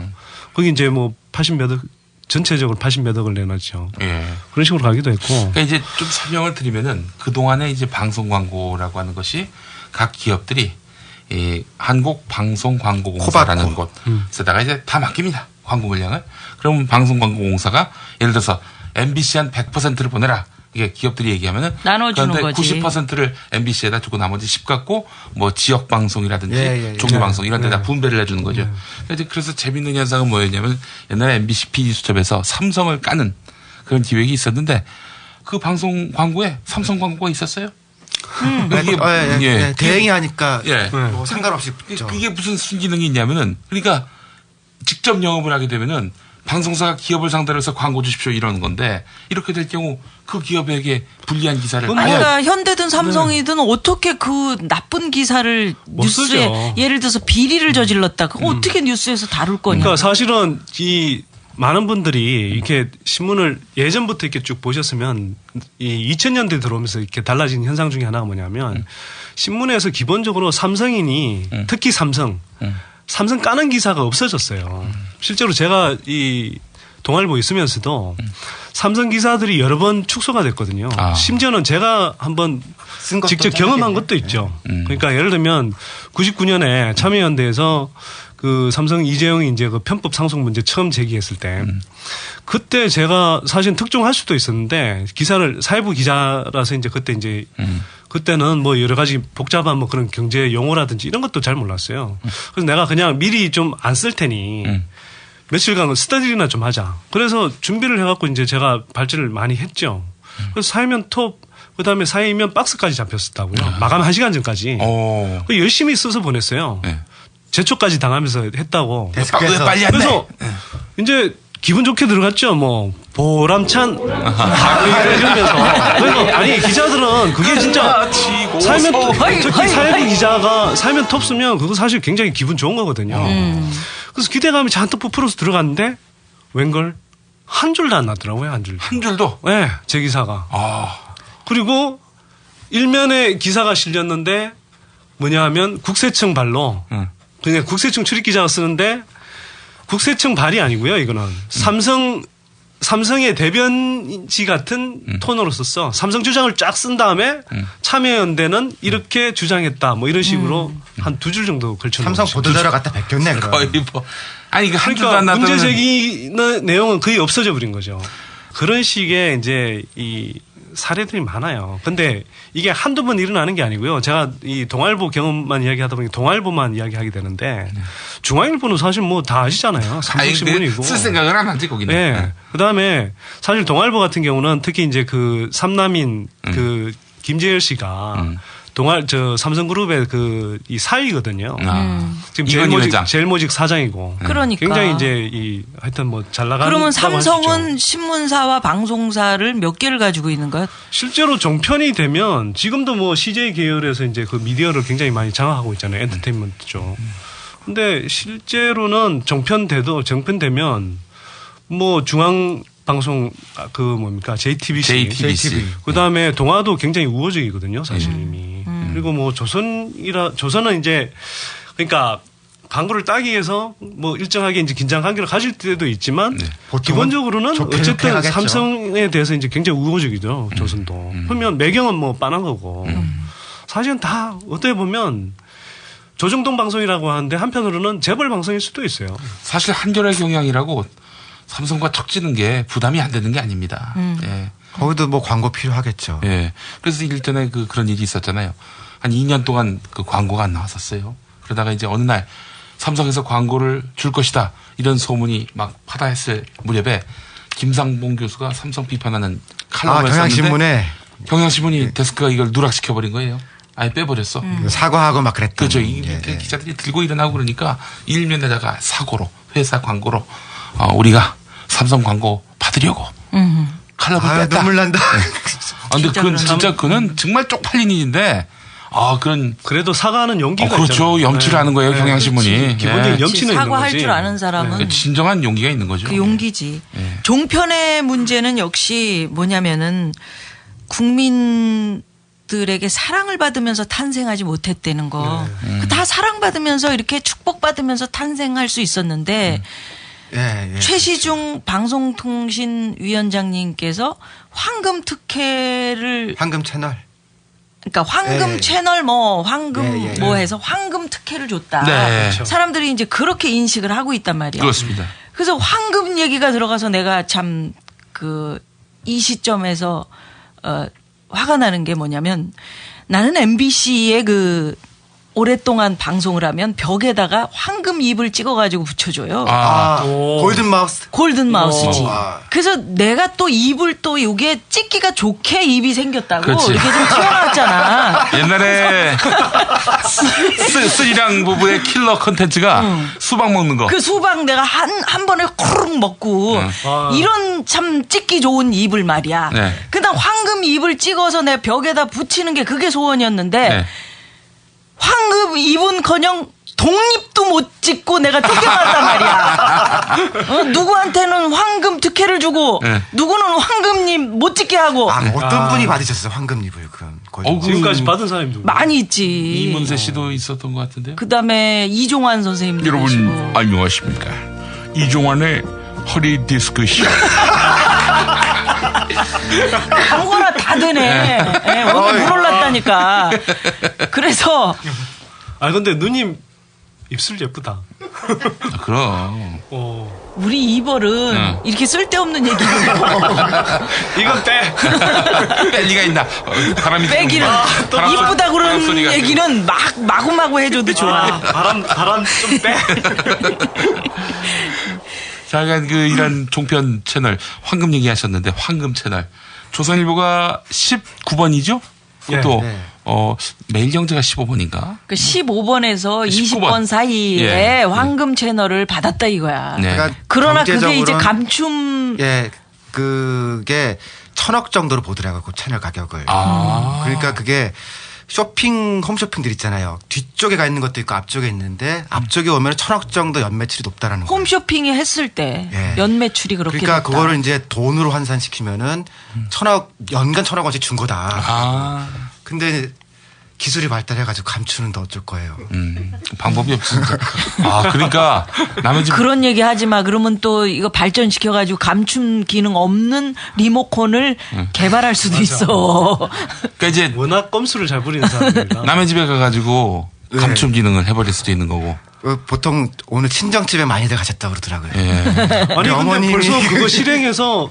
거기 이제 뭐 80몇 억 전체적으로 80몇 억을 내놨죠. 예. 그런 식으로 가기도 했고. 그러니까 이제 좀 설명을 드리면은 그동안에 이제 방송 광고라고 하는 것이 각 기업들이 이 한국방송광고공사라는 곳에다가 이제 다 맡깁니다. 광고 물량을. 그러면 방송광고공사가 예를 들어서 MBC 한 100%를 보내라. 이게 기업들이 얘기하면은 나눠주는 거지. 90%를 MBC에다 주고 나머지 10 갖고 뭐 지역 방송이라든지 종교 방송 이런 데다 분배를 해주는 거죠. 그래서 재밌는 현상은 뭐였냐면 옛날에 MBC PD 수첩에서 삼성을 까는 그런 기획이 있었는데 그 방송 광고에 삼성 광고가 있었어요. 이게 대행이 하니까 뭐 상관없이 그게 무슨 순기능이 있냐면은 그러니까 직접 영업을 하게 되면은 방송사가 기업을 상대로 해서 광고 주십시오 이러는 건데 이렇게 될 경우 그 기업에게 불리한 기사를 그러니까 현대든 삼성이든 어떻게 그 나쁜 기사를 뉴스에 쓰죠. 예를 들어서 비리를 저질렀다. 그거 어떻게 뉴스에서 다룰 거냐. 그러니까 사실은 이 많은 분들이 이렇게 신문을 예전부터 이렇게 쭉 보셨으면 이 2000년대 들어오면서 이렇게 달라진 현상 중에 하나가 뭐냐면 신문에서 기본적으로 삼성인이 특히 삼성 까는 기사가 없어졌어요. 실제로 제가 이 동아일보 있으면서도 삼성 기사들이 여러 번 축소가 됐거든요. 심지어는 제가 한번 직접 경험한 것도 있죠. 그러니까 예를 들면 99년에 참여연대에서 그 삼성 이재용이 이제 그 편법 상속 문제 처음 제기했을 때 그때 제가 사실 특종할 수도 있었는데 기사를 사회부 기자라서 이제 그때 이제 그때는 뭐 여러 가지 복잡한 뭐 그런 경제 용어라든지 이런 것도 잘 몰랐어요. 그래서 내가 그냥 미리 좀 안 쓸 테니 며칠간 스터디나 좀 하자. 그래서 준비를 해갖고 이제 제가 발제를 많이 했죠. 그래서 사회면 톱, 그 다음에 사회면 박스까지 잡혔었다고요. 마감 1시간 전까지. 열심히 써서 보냈어요. 제초까지 당하면서 했다고. 빨리 안 그래서 이제 기분 좋게 들어갔죠. 뭐 보람찬 이러면서. 그래서 아니 기자들은 그게 진짜 사회면 특히 사회부 기자가 사회면 톱 쓰면 그거 사실 굉장히 기분 좋은 거거든요. 그래서 기대감이 잔뜩 부풀어서 들어갔는데 웬걸 한 줄도 안 나더라고요. 한 줄. 한 줄도? 네, 제 기사가. 그리고 일면에 기사가 실렸는데 뭐냐 하면 국세청 발로 그냥 국세청 출입 기자가 쓰는데 국세청 발이 아니고요. 이거는 삼성의 대변지 같은 톤으로 썼어. 삼성 주장을 쫙 쓴 다음에 참여연대는 이렇게 주장했다. 뭐 이런 식으로 한 2줄 정도 걸쳐놓은 삼성 보도자료 갖다 베꼈네. 그럼. 거의 뭐 아니 이거 한 줄도 안 그러니까 나더니 문제 제기 내용은 거의 없어져 버린 거죠. 그런 식의 이제 이 사례들이 많아요. 근데 이게 한두 번 일어나는 게 아니고요. 제가 이 동아일보 경험만 이야기하다 보니 동아일보만 이야기하게 되는데 중앙일보는 사실 뭐 다 아시잖아요. 삼성신문이고. 쓸 생각을 안 하지 거기는. 네. 그다음에 사실 동아일보 같은 경우는 특히 이제 그 삼남인 그 김재열 씨가 삼성그룹의 이 사위거든요. 지금 제일모직 사장이고. 그러니까. 굉장히 이제 하여튼 뭐 잘 나가는. 그러면 삼성은 신문사와 방송사를 몇 개를 가지고 있는 거야? 실제로 종편이 되면 지금도 뭐 CJ 계열에서 이제 그 미디어를 굉장히 많이 장악하고 있잖아요. 엔터테인먼트 쪽. 근데 실제로는 정편되면 뭐 중앙방송 JTBC. 그다음에 동아도 굉장히 우호적이거든요, 사실 이미. 그리고 뭐 조선은 이제 그러니까 광고를 따기 위해서 뭐 일정하게 이제 긴장 관계를 가질 때도 있지만 기본적으로는 어쨌든 삼성에 대해서 이제 굉장히 우호적이죠, 조선도. 그러면 매경은 뭐 빤한 거고. 사실은 다 어떻게 보면 조정동 방송이라고 하는데 한편으로는 재벌 방송일 수도 있어요. 사실 한겨레 경향이라고 삼성과 척지는 게 부담이 안 되는 게 아닙니다. 예. 거기도 뭐 광고 필요하겠죠. 예. 그래서 일전에 그런 일이 있었잖아요. 한 2년 동안 그 광고가 안 나왔었어요. 그러다가 이제 어느 날 삼성에서 광고를 줄 것이다 이런 소문이 막 파다했을 무렵에 김상봉 교수가 삼성 비판하는 칼럼을 경향신문에 경향신문이 데스크가 이걸 누락시켜버린 거예요. 아예 빼버렸어. 사과하고 막 그랬다. 그렇죠. 기자들이 들고 일어나고 그러니까 일면에다가 사고로 회사 광고로 우리가 삼성 광고 받으려고 칼럼을 뺐다. 눈물 난다. 근데 그건 진짜 그는 정말 쪽팔린 일인데 그래도 사과하는 용기가 그렇죠. 있잖아요. 염치를 하는 거예요. 경향신문이. 기본적인 염치는 사과할 있는 거지. 줄 아는 사람은 진정한 용기가 있는 거죠. 그 용기지. 종편의 문제는 역시 뭐냐면은 국민들에게 사랑을 받으면서 탄생하지 못했다는 거. 다 사랑받으면서 이렇게 축복받으면서 탄생할 수 있었는데 최시중 방송통신위원장님께서 황금 특혜를 황금 채널. 그러니까 황금 채널 황금 해서 황금 특혜를 줬다. 그렇죠. 사람들이 이제 그렇게 인식을 하고 있단 말이에요. 그렇습니다. 그래서 황금 얘기가 들어가서 내가 참 이 시점에서 화가 나는 게 뭐냐면 나는 MBC의 오랫동안 방송을 하면 벽에다가 황금 잎을 찍어가지고 붙여줘요. 골든 마우스. 골든 마우스지. 그래서 내가 또 잎을 또 이게 찍기가 좋게 잎이 생겼다고 그렇지. 이렇게 좀 튀어나왔잖아. 옛날에 쓰리랑 부부의 킬러 컨텐츠가 수박 먹는 거. 그 수박 내가 한 번에 코르륵 먹고 이런 참 찍기 좋은 잎을 말이야. 네. 그다음 황금 잎을 찍어서 내 벽에다 붙이는 게 그게 소원이었는데 네. 황금 잎은커녕 독립도 못 찍고 내가 쫓겨났단 말이야. 누구한테는 황금 특혜를 주고 누구는 황금잎 못 찍게 하고. 어떤 분이 받으셨어요 황금잎을 그럼? 지금까지 받은 사람이 누구? 많이 있지. 이문세 씨도 있었던 것 같은데요. 그다음에 이종환 선생님도 여러분 계시고. 안녕하십니까. 이종환의 허리 디스크 쇼. 아무거나 다 되네. 오늘 물 올랐다니까. 그래서. 근데 누님 입술 예쁘다. 그럼. 우리 이벌은 이렇게 쓸데없는 얘기고. 이건 빼. 뺄 리가 있나. 바람이 빼기는. 이쁘다 그런 얘기는 마구마구 해줘도 좋아. 바람 좀 빼. 잠깐 이런 종편 채널 황금 얘기하셨는데 황금 채널 조선일보가 19번이죠? 그것도 매일경제가 15번인가? 그 15번에서 19번. 20번 사이에 황금 채널을 받았다 이거야. 그러나 그게 이제 감춤. 그게 1,000억 정도로 보더라고요. 그 채널 가격을. 그러니까 그게 홈쇼핑들 있잖아요. 뒤쪽에 가 있는 것도 있고 앞쪽에 있는데 앞쪽에 오면 1,000억 정도 연매출이 높다라는 거예요. 홈쇼핑이 했을 때 연매출이 그렇게 그러니까 높다. 그거를 이제 돈으로 환산시키면은 연간 1,000억 원씩 준 거다. 근데 기술이 발달해가지고 감추는 더 어쩔 거예요. 방법이 없습니다. 그러니까 남의 집 그런 얘기 하지 마. 그러면 또 이거 발전시켜가지고 감춤 기능 없는 리모컨을 개발할 수도 있어. 그러니까 이제 워낙 꼼수를 잘 부리는 사람들이라. 남의 집에 가가지고 감춤 기능을 해버릴 수도 있는 거고. 보통 오늘 친정집에 많이들 가셨다고 그러더라고요. 아니 근데 어머님이 벌써 그거 실행해서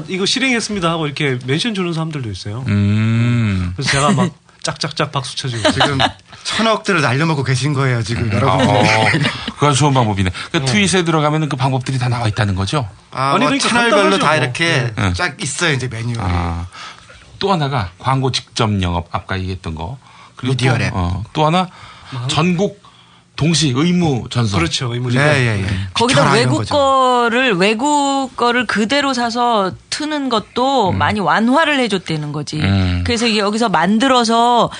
이거 실행했습니다 하고 이렇게 멘션 주는 사람들도 있어요. 그래서 제가 막 짝짝짝 박수 쳐주고 지금 1,000억들을 날려먹고 계신 거예요 지금 여러분들. 그건 좋은 방법이네. 그러니까 트윗에 들어가면은 그 방법들이 다 나와 있다는 거죠. 그러니까 채널별로 다 이렇게 쫙 있어요 이제 매뉴얼이. 또 하나가 광고 직접 영업 아까 얘기했던 거. 그리고 미디어랩. 또 하나 전국 동시 의무 전송. 그렇죠. 의무 전송. 거기다 외국 거를 그대로 사서 트는 것도 많이 완화를 해줬다는 거지. 그래서 이게 여기서 만들어서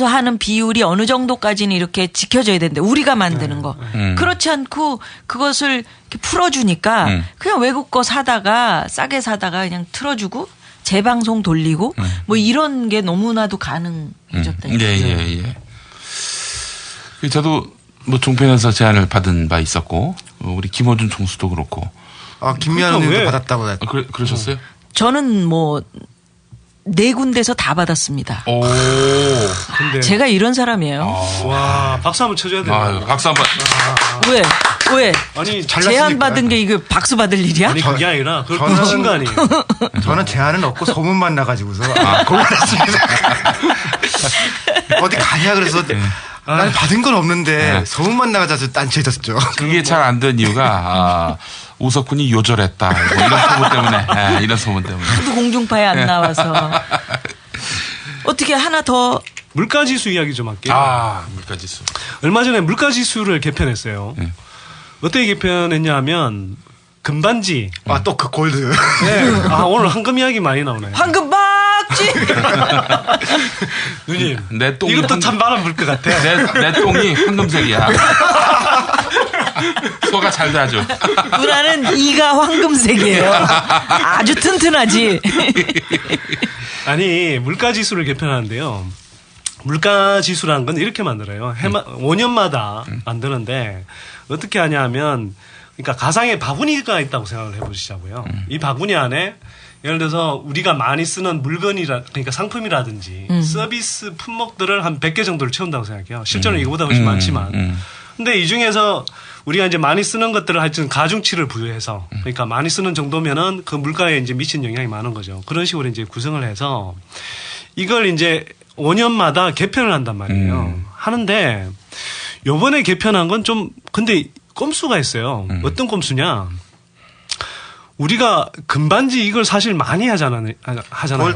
하는 비율이 어느 정도까지는 이렇게 지켜져야 되는데 우리가 만드는 거. 그렇지 않고 그것을 이렇게 풀어주니까 그냥 외국 거 사다가 싸게 사다가 그냥 틀어주고 재방송 돌리고 뭐 이런 게 너무나도 가능해졌다. 예. 저도 뭐 종편에서 제안을 받은 바 있었고 우리 김어준 총수도 그렇고. 김미아님도 받았다고. 그러셨어요? 저는 뭐 4군데서 다 받았습니다. 근데 제가 이런 사람이에요. 와 박수 한번 쳐줘야 돼요. 박수 한번. 왜? 아니 제안 받은 게 이거 박수 받을 일이야? 아니 그게 아니라 그걸 붙인 거 아니에요. 저는 제안은 없고 소문만 나가지고서 곤란했습니다. 어디 가냐 그래서. 난 받은 건 없는데 소문만 나가서 딴치해졌죠. 그게 잘 안 된 이유가 우석군이 요절했다. 뭐 이런 소문 때문에. 이런 소문 때문에. 하도 공중파에 안 나와서. 어떻게 하나 더. 물가지수 이야기 좀 할게요. 물가지수. 얼마 전에 물가지수를 개편했어요. 어떻게 개편했냐 하면 금반지. 또 그 골드. 네. 오늘 황금 이야기 많이 나오네요. 황금 박지! 누님, 내 똥이 이것도 참 바람 불 것 같아. 내 똥이 황금색이야. 소가 잘 돼야죠. 누나는 이가 황금색이에요. 아주 튼튼하지. 아니, 물가지수를 개편하는데요. 물가지수라는 건 이렇게 만들어요. 5년마다 만드는데 어떻게 하냐 하면, 그러니까 가상의 바구니가 있다고 생각을 해보시자고요. 이 바구니 안에 예를 들어서 우리가 많이 쓰는 그러니까 상품이라든지 서비스 품목들을 한 100개 정도를 채운다고 생각해요. 실제로는 이거보다 훨씬 많지만. 근데 이 중에서 우리가 이제 많이 쓰는 것들을 하여튼 가중치를 부여해서, 그러니까 많이 쓰는 정도면은 그 물가에 이제 미친 영향이 많은 거죠. 그런 식으로 이제 구성을 해서 이걸 이제 5년마다 개편을 한단 말이에요. 하는데 요번에 개편한 건 좀 근데 꼼수가 있어요. 어떤 꼼수냐? 우리가 금반지 이걸 사실 많이 하잖아요.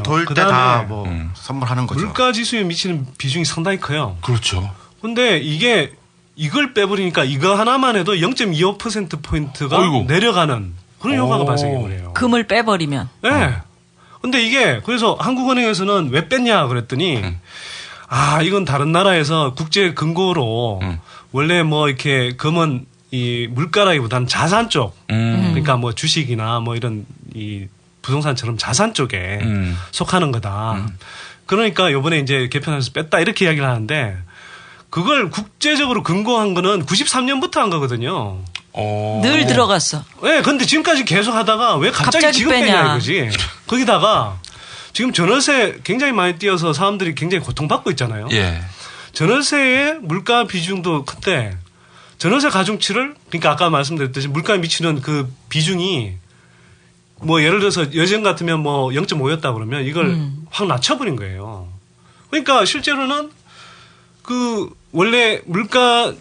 돌 때 다 뭐 선물하는 거죠. 물가 지수에 미치는 비중이 상당히 커요. 그렇죠. 근데 이걸 빼버리니까 이거 하나만 해도 0.25%포인트가 내려가는 그런 효과가 발생해버려요. 금을 빼버리면. 네. 근데 이게 그래서 한국은행에서는 왜 뺐냐 그랬더니 이건 다른 나라에서 국제 금고로 원래 뭐 이렇게 금은 이 물가라기보다는 자산 쪽, 그러니까 뭐 주식이나 뭐 이런 이 부동산처럼 자산 쪽에 속하는 거다. 그러니까 요번에 이제 개편해서 뺐다 이렇게 이야기를 하는데 그걸 국제적으로 근거한 거는 93년부터 한 거거든요. 늘 들어갔어. 네, 근데 지금까지 계속 하다가 왜 갑자기 지금 빼냐 이거지. 거기다가 지금 전월세 굉장히 많이 뛰어서 사람들이 굉장히 고통받고 있잖아요. 예. 전월세의 물가 비중도 큰데 전월세 가중치를 그러니까 아까 말씀드렸듯이 물가에 미치는 그 비중이 뭐 예를 들어서 예전 같으면 뭐 0.5였다 그러면 이걸 확 낮춰버린 거예요. 그러니까 실제로는 그 원래 물가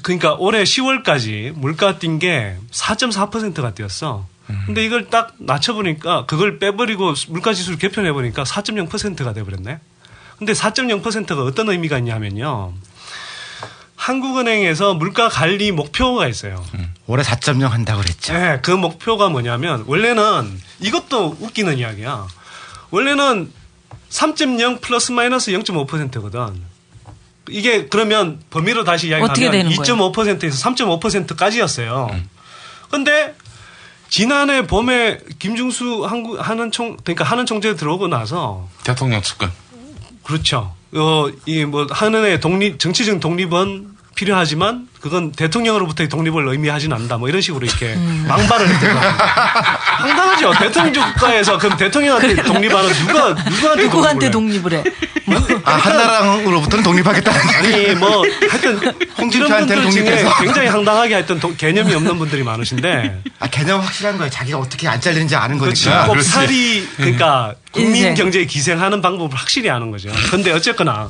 그러니까 올해 10월까지 물가 뛴 게 4.4%가 뛰었어. 근데 이걸 딱 낮춰보니까 그걸 빼버리고 물가 지수를 개편해보니까 4.0%가 돼버렸네. 근데 4.0%가 어떤 의미가 있냐면요. 한국은행에서 물가 관리 목표가 있어요. 올해 4.0 한다고 그랬죠. 네, 그 목표가 뭐냐면 원래는 이것도 웃기는 이야기야. 원래는 3.0 플러스 마이너스 0.5%거든. 이게 그러면 범위로 다시 이야기하면 2.5%에서 3.5%까지였어요. 근데 지난해 봄에 김중수 하는 총재 들어오고 나서 대통령 측근. 그렇죠. 이 뭐 하는의 정치적 독립은 필요하지만 그건 대통령으로부터의 독립을 의미하진 않는다. 뭐 이런 식으로 이렇게 망발을 했대요. 황당하죠. 대통령 국가에서 그럼 대통령한테 그래. 독립하는 누구한테 독립을 해? 한나라로부터는 독립하겠다는 아니 뭐 하여튼 홍준표한테는 독립해서 굉장히 황당하게 하여튼 개념이 없는 분들이 많으신데 개념 확실한 거예요. 자기가 어떻게 안 잘리는지 아는 거니까. 꼽살이 그러니까 국민 경제에 기생하는 방법을 확실히 아는 거죠. 그런데 어쨌거나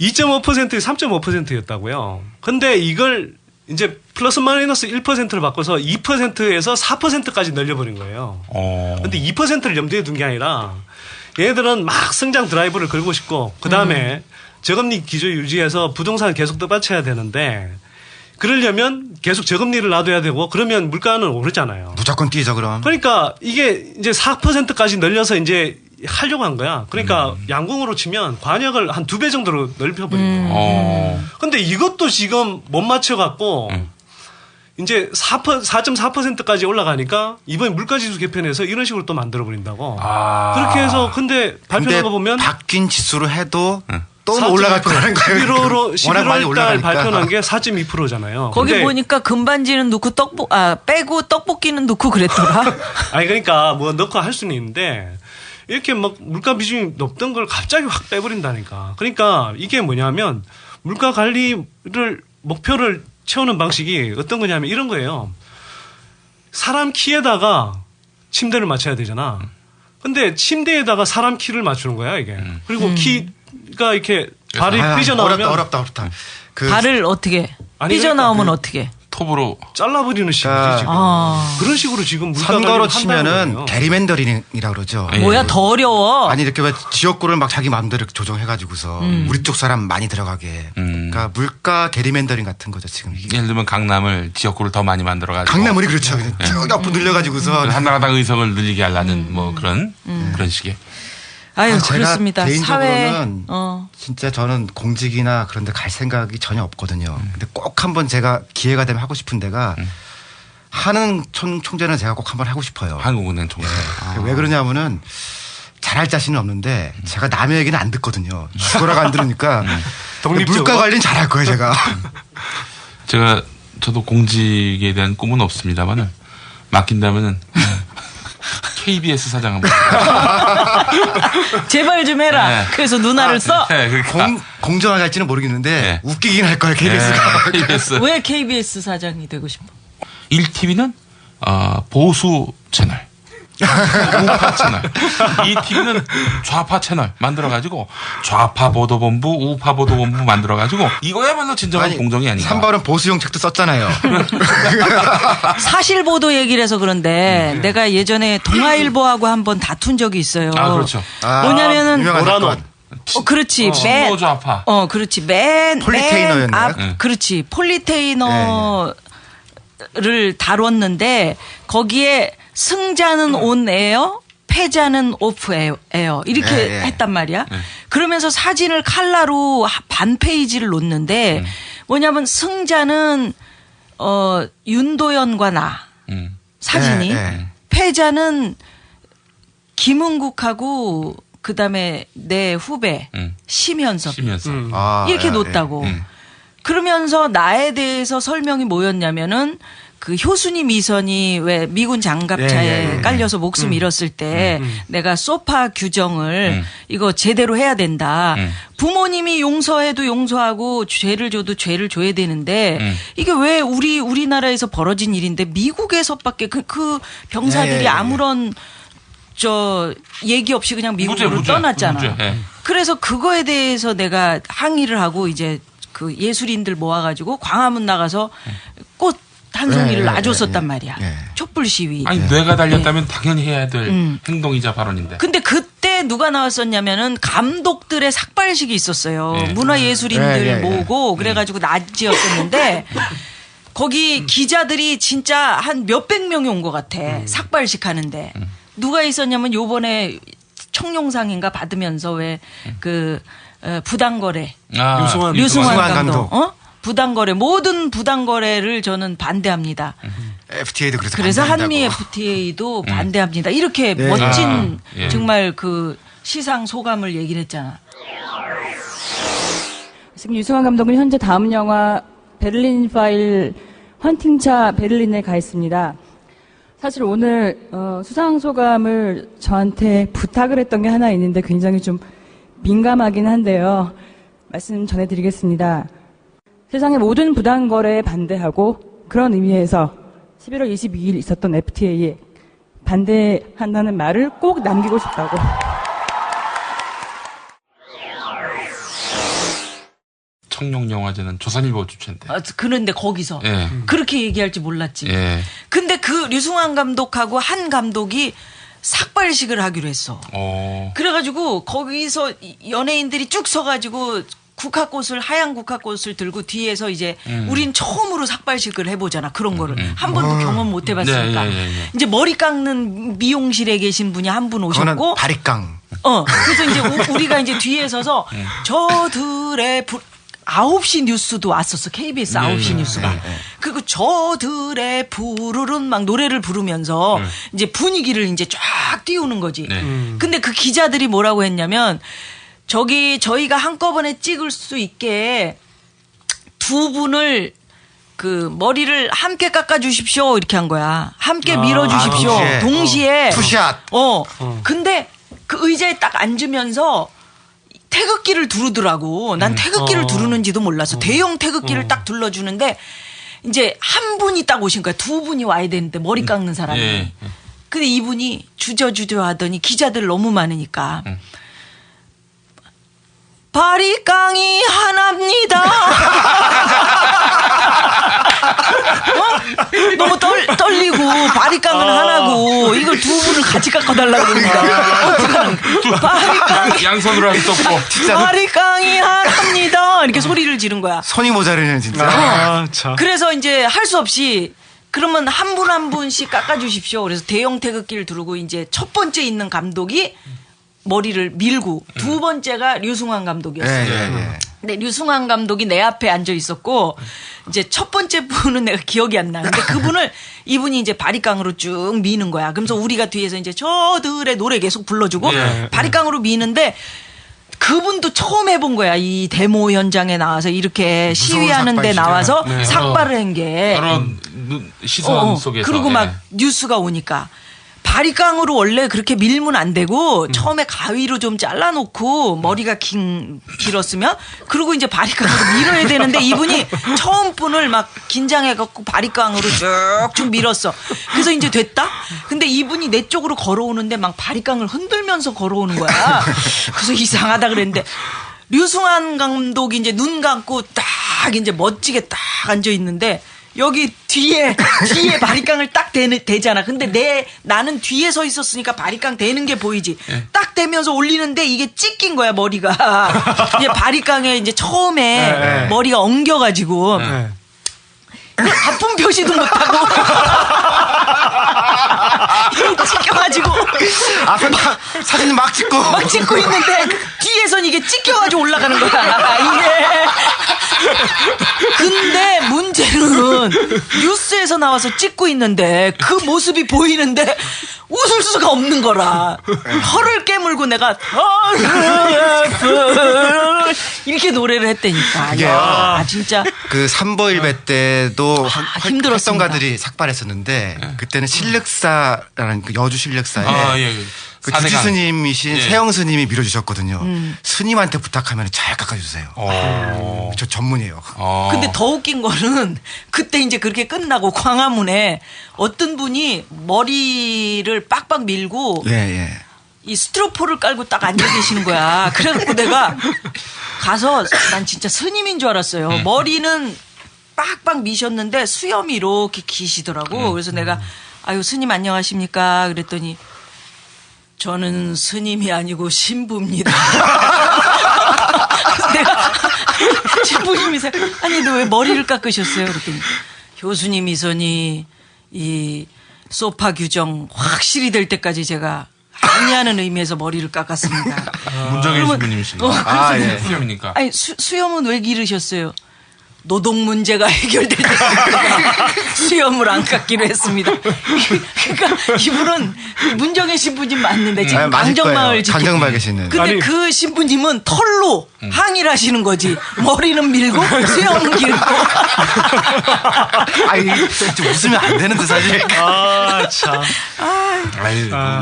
2.5%에서 3.5%였다고요. 근데 이걸 이제 플러스 마이너스 1%를 바꿔서 2%에서 4%까지 늘려버린 거예요. 근데 2%를 염두에 둔 게 아니라 얘들은 막 성장 드라이브를 걸고 싶고 그다음에 저금리 기조 유지해서 부동산을 계속 떠받쳐야 되는데 그러려면 계속 저금리를 놔둬야 되고 그러면 물가는 오르잖아요. 무조건 뛰죠 그럼. 그러니까 이게 이제 4%까지 늘려서 이제 하려고 한 거야. 그러니까 양궁으로 치면 관역을 한 2배 정도로 넓혀버린 거예요. 근데 이것도 지금 못 맞춰갖고 이제 4.4%까지 올라가니까 이번에 물가지수 개편해서 이런 식으로 또 만들어버린다고. 그렇게 해서 근데 발표한 거 보면 바뀐 지수로 해도 또 올라갈 거라는 거예요. 11월 달 발표한 게 4.2%잖아요. 거기 보니까 금반지는 넣고 빼고 떡볶이는 넣고 그랬더라. 아니 그러니까 뭐 넣고 할 수는 있는데 이렇게 막 물가 비중이 높던 걸 갑자기 확 빼버린다니까. 그러니까 이게 뭐냐면 물가 관리를 목표를 채우는 방식이 어떤 거냐면 이런 거예요. 사람 키에다가 침대를 맞춰야 되잖아. 근데 침대에다가 사람 키를 맞추는 거야 이게. 그리고 키가 이렇게 발이 삐져나오면 어렵다. 발을 어떻게 삐져나오면 어떻게? 톱으로 잘라버리는 식이지 지금. 그런 식으로 지금 선거로 치면은 게리맨더링이라고 그러죠. 뭐야 더 어려워. 아니 이렇게 왜 지역구를 막 자기 마음대로 조정해가지고서 우리 쪽 사람 많이 들어가게. 그러니까 물가 게리맨더링 같은 거죠 지금. 예를 들면 강남을 지역구를 더 많이 만들어가지고. 강남을이 그렇죠. 쭉 앞으로 늘려가지고서 한나라당 의석을 늘리게 하려는 뭐 그런 식의. 아유, 제가 그렇습니다. 개인적으로는 사회, 진짜 저는 공직이나 그런 데 갈 생각이 전혀 없거든요. 근데 꼭 한번 제가 기회가 되면 하고 싶은 데가 한은 총재는 제가 꼭 한번 하고 싶어요. 한국은행 총재. 왜 그러냐면은 잘할 자신은 없는데 제가 남의 얘기는 안 듣거든요. 죽어라고 안 들으니까 물가 관리는 잘할 거예요, 제가. 저도 공직에 대한 꿈은 없습니다만은 맡긴다면은 KBS 사장 한번. 제발 좀 해라. 네. 그래서 누나를 써. 네, 그러니까. 공정하게 할지는 모르겠는데 웃기긴 할 거예요, KBS가. 네, KBS. 왜 KBS 사장이 되고 싶어? 1TV는 보수 채널. 우파 채널. 2TV는 좌파 채널 만들어가지고 좌파 보도본부, 우파 보도본부 만들어가지고 이거야말로 진정한 공정이 아닌가. 3번은 보수용 책도 썼잖아요. 사실 보도 얘기를 해서 그런데 내가 예전에 동아일보하고 한번 다툰 적이 있어요. 그렇죠. 뭐냐면은 노란옷. 그렇지. 친보 좌파. 그렇지. 맨 폴리테이너였나요? 그렇지. 폴리테이너를 다뤘는데 거기에 승자는 온 에어, 패자는 오프 에어 이렇게 했단 말이야. 그러면서 사진을 칼라로 반 페이지를 놓는데 뭐냐면 승자는 윤도현과 나 사진이 패자는 김은국하고 그다음에 내 후배 심현섭 이렇게 놓았다고. 그러면서 나에 대해서 설명이 뭐였냐면은 그 효순이 미선이 왜 미군 장갑차에 깔려서 목숨 잃었을 때 내가 소파 규정을 이거 제대로 해야 된다. 부모님이 용서해도 용서하고 죄를 줘도 죄를 줘야 되는데 이게 왜 우리나라에서 벌어진 일인데 미국에서밖에 그 병사들이 아무런 얘기 없이 그냥 미국으로 떠났잖아. 그래서 그거에 대해서 내가 항의를 하고 이제 그 예술인들 모아가지고 광화문 나가서 꽃 한 송이를 놔줬었단 말이야. 촛불 시위. 아니 뇌가 달렸다면 당연히 해야 될 행동이자 발언인데. 근데 그때 누가 나왔었냐면은 감독들의 삭발식이 있었어요. 문화예술인들 모으고 그래가지고 낮이었었는데 거기 기자들이 진짜 한 몇백 명이 온 것 같아. 삭발식 하는데. 누가 있었냐면 요번에 청룡상인가 받으면서 왜 그 부당거래. 류승환 감독. 부당거래 모든 부당거래를 저는 반대합니다. FTA도 그래서 한미 FTA도 반대합니다. 이렇게 멋진 정말 그 시상 소감을 얘기를 했잖아. 지금 유승환 감독은 현재 다음 영화 베를린 파일 헌팅차 베를린에 가 있습니다. 사실 오늘 수상 소감을 저한테 부탁을 했던 게 하나 있는데 굉장히 좀 민감하긴 한데요. 말씀 전해드리겠습니다. 세상의 모든 부당거래에 반대하고 그런 의미에서 11월 22일 있었던 FTA에 반대한다는 말을 꼭 남기고 싶다고. 청룡영화제는 조선일보 주최인데. 그런데 거기서 그렇게 얘기할지 몰랐지. 근데 그 류승환 감독하고 한 감독이 삭발식을 하기로 했어. 그래가지고 거기서 연예인들이 쭉 서가지고 국화꽃을 하얀 국화꽃을 들고 뒤에서 이제 우린 처음으로 삭발식을 해보잖아. 그런 거를 한 번도 경험 못 해봤으니까. 이제 머리 깎는 미용실에 계신 분이 한 분 오셨고. 바리깡. 그래서 이제 우리가 이제 뒤에 서서 저들의 9시 뉴스도 왔었어. KBS 9시 뉴스가. 그리고 저들의 부르른 막 노래를 부르면서 이제 분위기를 이제 쫙 띄우는 거지. 근데 그 기자들이 뭐라고 했냐면 저희가 한꺼번에 찍을 수 있게 두 분을 그 머리를 함께 깎아주십시오 이렇게 한 거야. 함께 밀어주십시오. 동시에. 투샷. 근데 그 의자에 딱 앉으면서 태극기를 두르더라고. 난 태극기를 두르는지도 몰랐어. 대형 태극기를 딱 둘러주는데 이제 한 분이 딱 오신 거야. 두 분이 와야 되는데 머리 깎는 사람이. 근데 이분이 주저주저 하더니 기자들 너무 많으니까 바리깡이 하나입니다. 너무 떨리고 바리깡은 하나고 이걸 두 분을 같이 깎아달라고 그러니까 어떡하나. 양손으로 할 수 없고 바리깡이 하나입니다. 이렇게 소리를 지른 거야. 손이 모자르네 진짜. 그래서 이제 할 수 없이 그러면 한 분 한 분씩 깎아주십시오. 그래서 대형 태극기를 두르고 이제 첫 번째 있는 감독이 머리를 밀고 두 번째가 류승환 감독이었어요. 근데 류승환 감독이 내 앞에 앉아 있었고 이제 첫 번째 분은 내가 기억이 안 나. 근데 이분이 이제 바리깡으로 쭉 미는 거야. 그러면서 우리가 뒤에서 이제 저들의 노래 계속 불러주고 바리깡으로 미는데 그분도 처음 해본 거야. 이 데모 현장에 나와서 이렇게 시위하는 데 나와서 삭발을 한 게. 그런 시선 속에서. 그리고 막 뉴스가 오니까. 바리깡으로 원래 그렇게 밀면 안 되고 처음에 가위로 좀 잘라놓고 머리가 길었으면 그리고 이제 바리깡으로 밀어야 되는데 이분이 처음 분을 막 긴장해갖고 바리깡으로 쭉쭉 밀었어. 그래서 이제 됐다? 근데 이분이 내 쪽으로 걸어오는데 막 바리깡을 흔들면서 걸어오는 거야. 그래서 이상하다 그랬는데 류승환 감독이 이제 눈 감고 딱 이제 멋지게 딱 앉아 있는데 여기 뒤에 바리깡을 딱 대잖아. 근데 나는 뒤에 서 있었으니까 바리깡 대는 게 보이지. 딱 대면서 올리는데 이게 찢긴 거야, 머리가. 이제 바리깡에 이제 처음에 머리가 엉겨가지고. 아픈 표시도 못하고. 찢겨가지고. 앞에 사진 막 찍고 있는데 뒤에선 이게 찢겨가지고 올라가는 거야. 이게. 근데 문제는 뉴스에서 나와서 찍고 있는데 그 모습이 보이는데 웃을 수가 없는 거라. 혀를 깨물고 내가 이렇게 노래를 했다니까. 진짜. 그 삼보일배 때도 힘들었습니다. 활동가들이 삭발했었는데 그때는 실력사라는 그 여주 실력사에 그 주지 스님이신 세영 스님이 밀어주셨거든요. 스님한테 부탁하면 잘 깎아주세요. 저 전문이에요. 근데 더 웃긴 거는 그때 이제 그렇게 끝나고 광화문에 어떤 분이 머리를 빡빡 밀고 이 스티로포를 깔고 딱 앉아 계시는 거야. 그래갖고 내가 가서 난 진짜 스님인 줄 알았어요. 머리는 빡빡 미셨는데 수염이 이렇게 기시더라고. 그래서 내가 아유 스님 안녕하십니까 그랬더니 저는 스님이 아니고 신부입니다. 그래서 내가 신부님이세요? 아니 너 왜 머리를 깎으셨어요? 그랬더니 교수님 이선이 이 소파 규정 확실히 될 때까지 제가 항의하는 의미에서 머리를 깎았습니다. 문정일 신부님이시니까. 수염이니까. 아니 수염은 왜 기르셨어요? 노동 문제가 해결될 때 수염을 안 깎기로 했습니다. 그러니까 이분은 문정혜 신부님 맞는데 지금 강정마을 지키고. 강정마을 계시는. 근데 그 신부님은 털로 항의를 하시는 거지. 머리는 밀고 수염은 길고. 아니 좀 웃으면 안 되는데 사실. 참.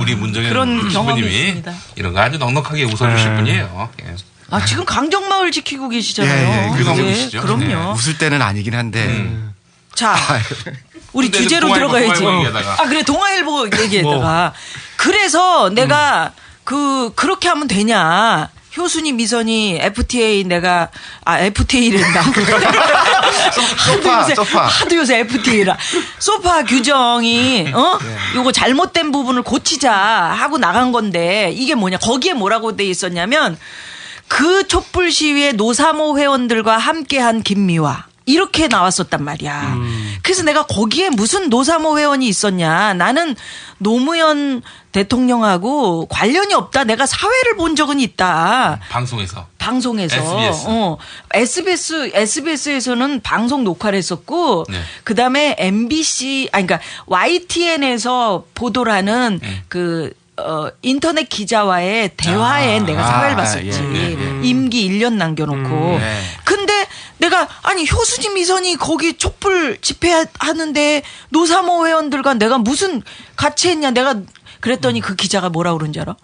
우리 문정혜 그런 경험이 신부님이 있습니다. 이런 거 아주 넉넉하게 웃어주실 분이에요. 지금 강정마을 지키고 계시잖아요. 그럼요. 웃을 때는 아니긴 한데. 자, 우리 주제로 들어가야지. 그래, 동아일보 얘기에다가. 그래서 내가 그렇게 하면 되냐. 효순이 미선이 FTA 내가 FTA랜다. 하도 요새 FTA라. 소파 규정이 요거 잘못된 부분을 고치자 하고 나간 건데 이게 뭐냐. 거기에 뭐라고 돼 있었냐면 그 촛불 시위에 노사모 회원들과 함께한 김미화 이렇게 나왔었단 말이야. 그래서 내가 거기에 무슨 노사모 회원이 있었냐. 나는 노무현 대통령하고 관련이 없다. 내가 사회를 본 적은 있다. 방송에서. SBS에서는 방송 녹화를 했었고 그다음에 MBC 그러니까 YTN에서 보도를 하는 인터넷 기자와의 대화에 내가 사회를 봤었지. 임기 1년 남겨놓고. 근데 내가 효수진 미선이 거기 촛불 집회하는데 노사모 회원들과 내가 무슨 같이 했냐. 내가 그랬더니 그 기자가 뭐라 그런 줄 알아?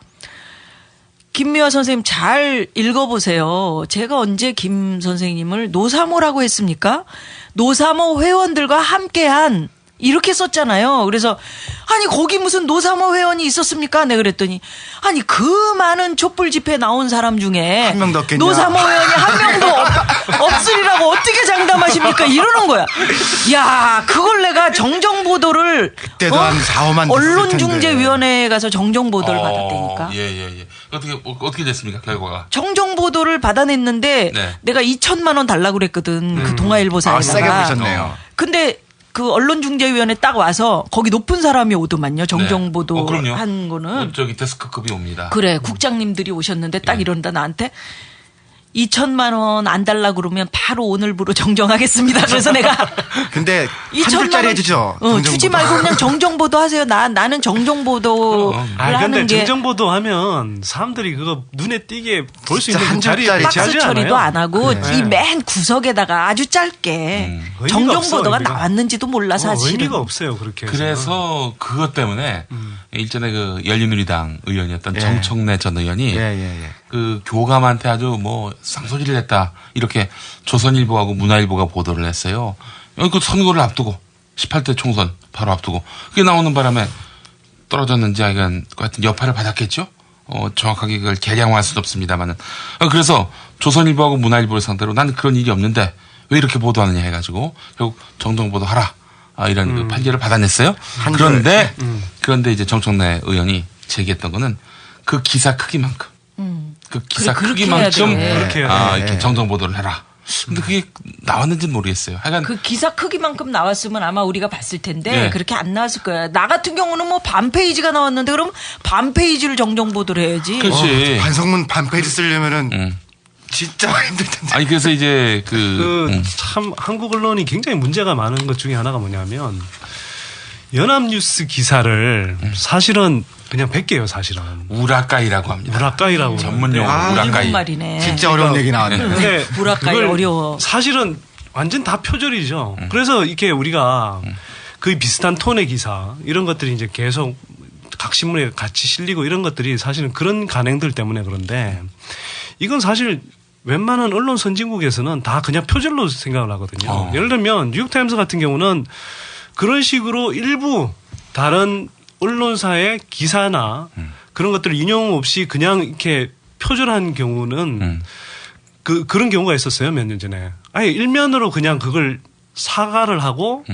김미화 선생님 잘 읽어보세요. 제가 언제 김 선생님을 노사모라고 했습니까? 노사모 회원들과 함께한 이렇게 썼잖아요. 그래서 거기 무슨 노사모 회원이 있었습니까? 내가 그랬더니 그 많은 촛불 집회 나온 사람 중에 한 명도 없겠냐? 노사모 회원이 한 명도 없으리라고 어떻게 장담하십니까? 이러는 거야. 야, 그걸 내가 정정 보도를 그때도 한 4, 5만 언론중재위원회에 가서 정정 보도를 받았다니까. 예. 어떻게 됐습니까? 결과가? 정정 보도를 받아냈는데 내가 2천만 원 달라고 그랬거든. 그 동아일보사에다가. 세게 보셨네요. 근데 그 언론중재위원회 딱 와서 거기 높은 사람이 오더만요. 정정보도 그럼요. 한 거는. 저기 데스크급이 옵니다. 그래. 국장님들이 오셨는데 딱 이런다 나한테. 2천만 원 안 달라 그러면 바로 오늘부로 정정하겠습니다. 그래서 내가 근데 한 줄짜리 해주죠. 주지 말고 그냥 정정보도 하세요. 나는 정정보도를 하는 근데 게 정정보도 하면 사람들이 그거 눈에 띄게 볼 수 있는 한 자리에 줄짜리 박스 처리도 안 하고 네. 이 맨 구석에다가 아주 짧게 정정보도가 나왔는지도 몰라 사실은. 의미가 없어요. 그렇게. 그래서 그것 때문에 일전에 그 열린우리당 의원이었던 정청래 전 의원이 그 교감한테 아주 뭐 쌍소리를 했다 이렇게 조선일보하고 문화일보가 보도를 했어요. 그 선거를 앞두고 18대 총선 바로 앞두고 그게 나오는 바람에 떨어졌는지 하여튼 여파를 받았겠죠. 정확하게 그걸 계량할 수는 없습니다만은. 그래서 조선일보하고 문화일보를 상대로 나는 그런 일이 없는데 왜 이렇게 보도하느냐 해가지고 결국 정정보도 하라 이런 그 판결을 받아냈어요. 그런데 이제 정청래 의원이 제기했던 거는 그 기사 크기만큼. 그 기사 크기만큼 이렇게 정정 보도를 해라. 근데 그게 나왔는지는 모르겠어요. 하여간 그 기사 크기만큼 나왔으면 아마 우리가 봤을 텐데 그렇게 안 나왔을 거야. 나 같은 경우는 뭐 반 페이지가 나왔는데 그럼 반 페이지를 정정 보도를 해야지. 그렇지. 반성문 반 페이지 쓰려면은 진짜 힘들 텐데. 아니 그래서 이제 참 한국 언론이 굉장히 문제가 많은 것 중에 하나가 뭐냐면 연합뉴스 기사를 사실은 그냥 100개예요, 사실은. 우라카이라고 합니다. 우라카이라고. 전문용어로 우라카이. 일본 말이네. 진짜 어려운 얘기 나왔네. 근데 우라카이 어려워. 사실은 완전 다 표절이죠. 그래서 이렇게 우리가 거의 비슷한 톤의 기사 이런 것들이 이제 계속 각 신문에 같이 실리고 이런 것들이 사실은 그런 간행들 때문에 그런데 이건 사실 웬만한 언론 선진국에서는 다 그냥 표절로 생각을 하거든요. 예를 들면 뉴욕타임스 같은 경우는 그런 식으로 일부 다른 언론사의 기사나 그런 것들을 인용 없이 그냥 이렇게 표절한 경우는 그런 경우가 있었어요. 몇 년 전에. 아예 일면으로 그냥 그걸 사과를 하고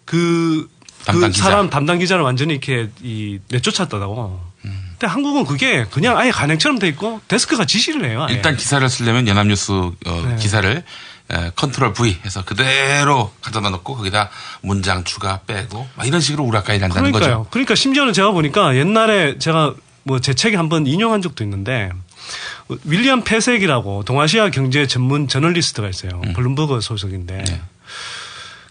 그 사람 담당 기자를 완전히 이렇게 내쫓았다고. 근데 한국은 그게 그냥 아예 간행처럼 돼 있고 데스크가 지시를 해요. 아예. 일단 기사를 쓰려면 연합뉴스 기사를 컨트롤 V 해서 그대로 가져다 놓고 거기다 문장 추가 빼고 막 이런 식으로 우라카이를 한다는 거죠. 그러니까 심지어는 제가 보니까 옛날에 제가 뭐 제 책에 한번 인용한 적도 있는데 윌리엄 패색이라고 동아시아 경제 전문 저널리스트가 있어요. 블룸버그 소속인데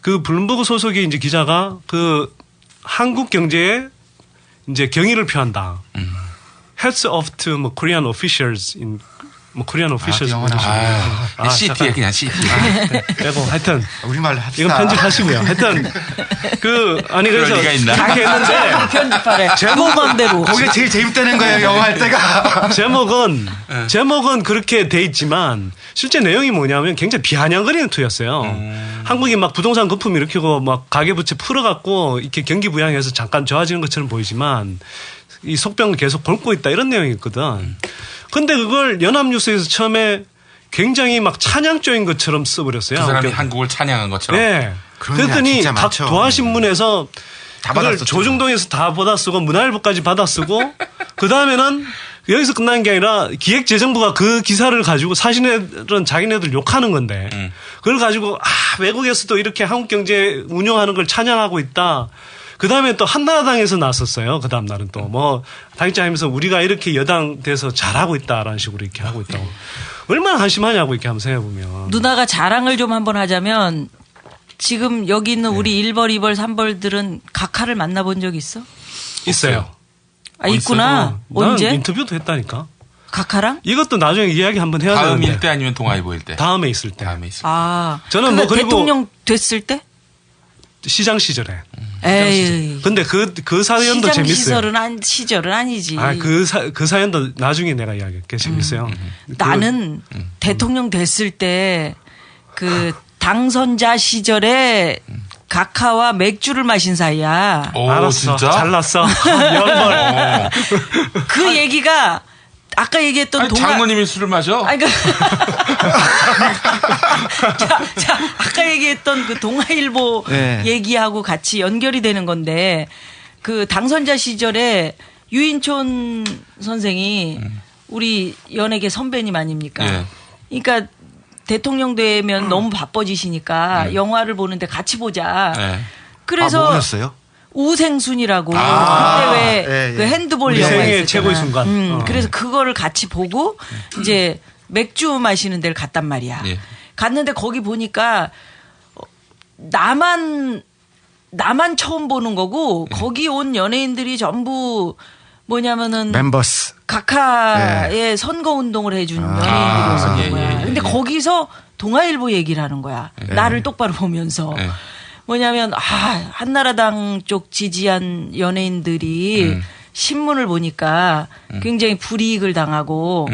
그 블룸버그 소속의 이제 기자가 그 한국 경제에 이제 경의를 표한다. Hats off to 뭐 Korean officials in 뭐 코리안 오피셜 CT에 그냥 CT. 빼고 하여튼 우리말로 합시다. 이건 편집하시고요. 하여튼 그래서 리가 있나? 그렇게 했는데 편집하래. 제목만대로. 거기가 제일 재밌다는 거예요. 영어 할 때가. 제목은 그렇게 돼 있지만 실제 내용이 뭐냐면 굉장히 비아냥거리는 투였어요. 한국이 막 부동산 거품 일으키고 막 가계부채 풀어갖고 이렇게 경기 부양해서 잠깐 좋아지는 것처럼 보이지만 이 속병을 계속 밟고 있다 이런 내용이 있거든. 근데 그걸 연합뉴스에서 처음에 굉장히 막 찬양적인 것처럼 써버렸어요. 그 사람이 한국을 찬양한 것처럼. 네. 그랬더니 각 동아신문에서 그걸 조중동에서 다 받아쓰고 문화일보까지 받아쓰고 그 다음에는 여기서 끝난 게 아니라 기획재정부가 그 기사를 가지고 사실은 자기네들 욕하는 건데 그걸 가지고 외국에서도 이렇게 한국 경제 운영하는 걸 찬양하고 있다. 그 다음에 또 한나라당에서 나섰어요. 그 다음 날은 또 뭐 당장하면서 우리가 이렇게 여당 돼서 잘하고 있다라는 식으로 이렇게 하고 있다고. 얼마나 한심하냐고 이렇게 한번 생각해보면. 누나가 자랑을 좀 한번 하자면 지금 여기 있는 우리 1벌, 2벌, 3벌들은 각하를 만나본 적 있어? 있어요. 있구나. 언제? 인터뷰도 했다니까. 각하랑? 이것도 나중에 이야기 한번 해야 되는데. 다음 일 때 아니면 동아일보일 때? 다음에 있을 때. 저는 뭐 그리고 대통령 됐을 때? 시장 시절에. 에이. 근데 그 사연도 재밌어요. 시절은 아니지. 그 사연도 나중에 내가 이야기할게. 재밌어요. 나는 대통령 됐을 때 그 당선자 시절에 각하와 맥주를 마신 사이야. 알았어. 진짜? 잘났어. 연벌. 그 얘기가 아까 얘기했던 장모님이 술을 마셔? 아까 얘기했던 그 동아일보 얘기하고 같이 연결이 되는 건데 그 당선자 시절에 유인촌 선생이 우리 연예계 선배님 아닙니까? 그러니까 대통령 되면 너무 바빠지시니까 영화를 보는데 같이 보자. 네. 그래서 뭐 보셨어요? 우생순이라고 그때 왜 그 핸드볼 영화 있었잖아. 최고의 순간. 그래서 그거를 같이 보고 이제 맥주 마시는 데를 갔단 말이야. 예. 갔는데 거기 보니까 나만 처음 보는 거고 거기 온 연예인들이 전부 뭐냐면은 멤버스 각하의 선거 운동을 해준 연예인들이었던 거야. 근데 거기서 동아일보 얘기를 하는 거야. 나를 똑바로 보면서. 뭐냐면 한나라당 쪽 지지한 연예인들이 신문을 보니까 굉장히 불이익을 당하고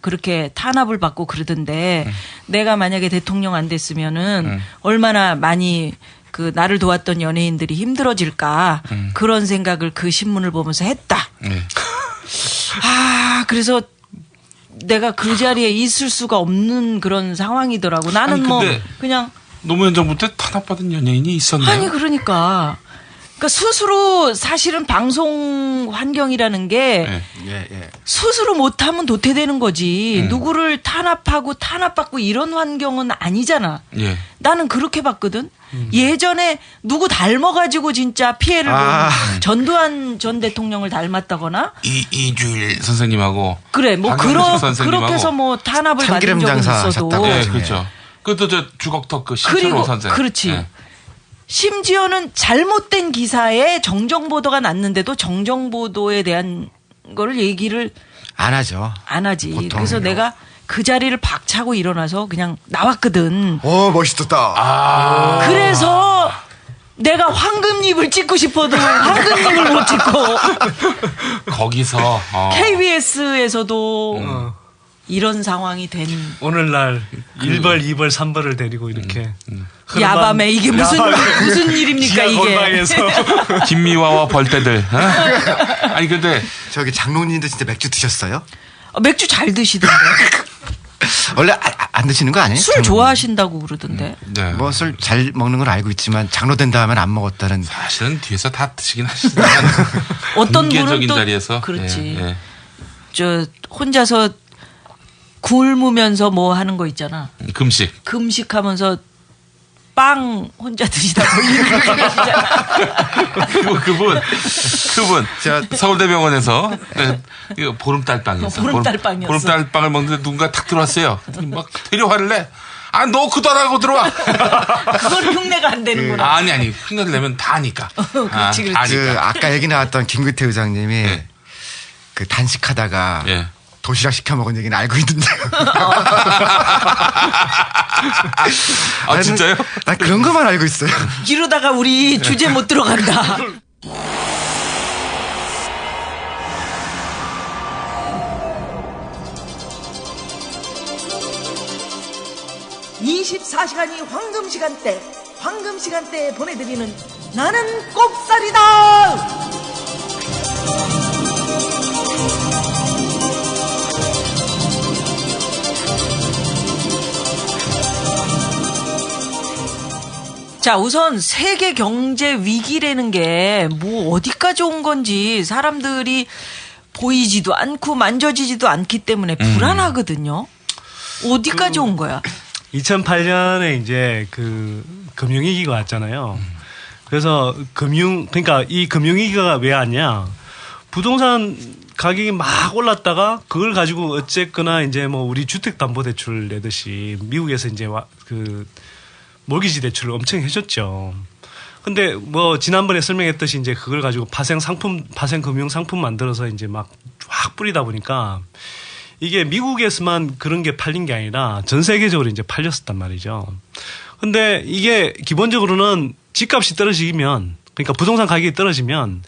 그렇게 탄압을 받고 그러던데 내가 만약에 대통령 안 됐으면은 얼마나 많이 그 나를 도왔던 연예인들이 힘들어질까 그런 생각을 그 신문을 보면서 했다. 그래서 내가 그 자리에 있을 수가 없는 그런 상황이더라고. 나는 아니, 뭐 그냥 노무현 정부 때 탄압받은 연예인이 있었나요? 아니 그러니까 스스로 사실은 방송 환경이라는 게 스스로 못하면 도태되는 거지. 누구를 탄압받고 이런 환경은 아니잖아. 나는 그렇게 봤거든. 예전에 누구 닮아가지고 진짜 피해를 본 전두환 전 대통령을 닮았다거나 이주일 선생님하고 그래 뭐 그렇게 해서 뭐 탄압을 받은 적은 있어도 그렇죠. 그것도 저 주걱턱 그 신철호 선생. 그렇지. 심지어는 잘못된 기사에 정정보도가 났는데도 정정보도에 대한 거를 얘기를 안 하죠. 안 하지. 그래서 내가 그 자리를 박차고 일어나서 그냥 나왔거든. 멋있었다. 그래서 내가 황금잎을 찍고 싶어도 황금잎을 못 찍고 거기서 KBS에서도 이런 상황이 된 오늘날 1벌, 2벌, 3벌을 데리고 이렇게 야밤에 이게 무슨 일입니까 이게. 김미화와 벌떼들. 아니 근데 저기 장로님도 진짜 맥주 드셨어요? 맥주 잘 드시던데. 원래 안 드시는 거 아니에요? 술 좋아하신다고 그러던데. 네. 뭐 술 잘 먹는 걸 알고 있지만 장로 된 다음엔 안 먹었다는. 사실은 뒤에서 다 드시긴 하시지만 어떤 분은 또 자리에서 그렇지. 저 혼자서 굶으면서 뭐 하는 거 있잖아. 금식하면서 빵 혼자 드시다 보이는 그분 서울대병원에서 보름달빵이었어. 보름달빵이었어. 보름달빵을 먹는데 누군가 탁 들어왔어요. 막 되려 화를 내. 너 그다라고 들어와. 그건 흉내가 안 되는구나. 아니 흉내를 내면 다 아니까. 그렇지. 아까 얘기 나왔던 김근태 의장님이 그 단식하다가 도시락 시켜 먹은 얘기는 알고 있는데. 진짜요? 나 그런 것만 알고 있어요. 이러다가 우리 주제 못 들어간다. (24시간이) 황금 시간대에 보내드리는 나는 꼽살이다. 자, 우선 세계 경제 위기라는 게 뭐 어디까지 온 건지 사람들이 보이지도 않고 만져지지도 않기 때문에 불안하거든요. 어디까지 온 거야? 2008년에 이제 그 금융위기가 왔잖아요. 그래서 그러니까 이 금융위기가 왜 왔냐? 부동산 가격이 막 올랐다가 그걸 가지고 어쨌거나 이제 뭐 우리 주택담보대출 내듯이 미국에서 이제 그 모기지 대출을 엄청 해줬죠. 근데 뭐 지난번에 설명했듯이 이제 그걸 가지고 파생 금융 상품 만들어서 이제 막 확 뿌리다 보니까 이게 미국에서만 그런 게 팔린 게 아니라 전 세계적으로 이제 팔렸었단 말이죠. 근데 이게 기본적으로는 집값이 떨어지면, 그러니까 부동산 가격이 떨어지면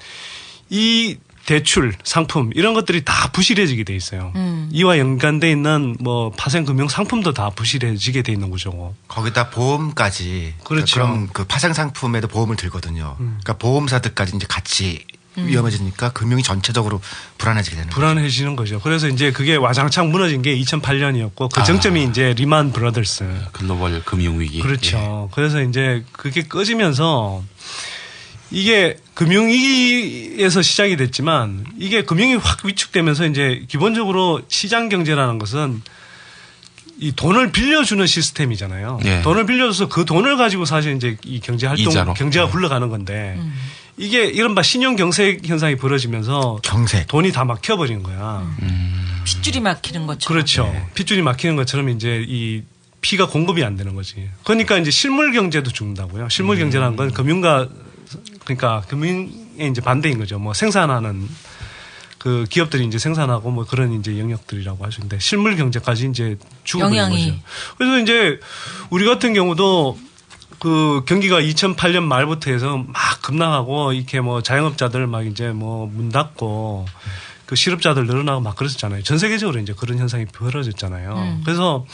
이 대출, 상품 이런 것들이 다 부실해지게 돼 있어요. 이와 연관돼 있는 뭐 파생 금융 상품도 다 부실해지게 돼 있는 거죠. 거기다 보험까지. 그렇죠. 그럼 그 파생 상품에도 보험을 들거든요. 그러니까 보험사들까지 이제 같이 위험해지니까 금융이 전체적으로 불안해지게 되는 불안해지는 거죠. 그래서 이제 그게 와장창 무너진 게 2008년이었고 그 정점이 이제 리만 브라더스. 글로벌 금융위기. 그렇죠. 그래서 이제 그게 꺼지면서 이게 금융위기에서 시작이 됐지만 이게 금융이 확 위축되면서 이제 기본적으로 시장 경제라는 것은 이 돈을 빌려주는 시스템이잖아요. 예. 돈을 빌려줘서 그 돈을 가지고 사실 이제 이 경제 활동, 이자로. 경제가 굴러가는 건데 이게 이른바 신용 경색 현상이 벌어지면서 돈이 다 막혀버린 거야. 핏줄이 막히는 것처럼. 그렇죠. 네. 핏줄이 막히는 것처럼 이제 이 피가 공급이 안 되는 거지. 그러니까 이제 실물 경제도 죽는다고요. 실물 경제라는 건 금융과 그러니까 금융의 이제 반대인 거죠. 뭐 생산하는 그 기업들이 이제 생산하고 뭐 그런 이제 영역들이라고 할 수 있는데 실물 경제까지 이제 죽어버린 거죠. 그래서 이제 우리 같은 경우도 그 경기가 2008년 말부터 해서 막 급락하고 이렇게 뭐 자영업자들 막 이제 뭐 문 닫고 그 실업자들 늘어나고 막 그랬었잖아요. 전 세계적으로 이제 그런 현상이 벌어졌잖아요. 그래서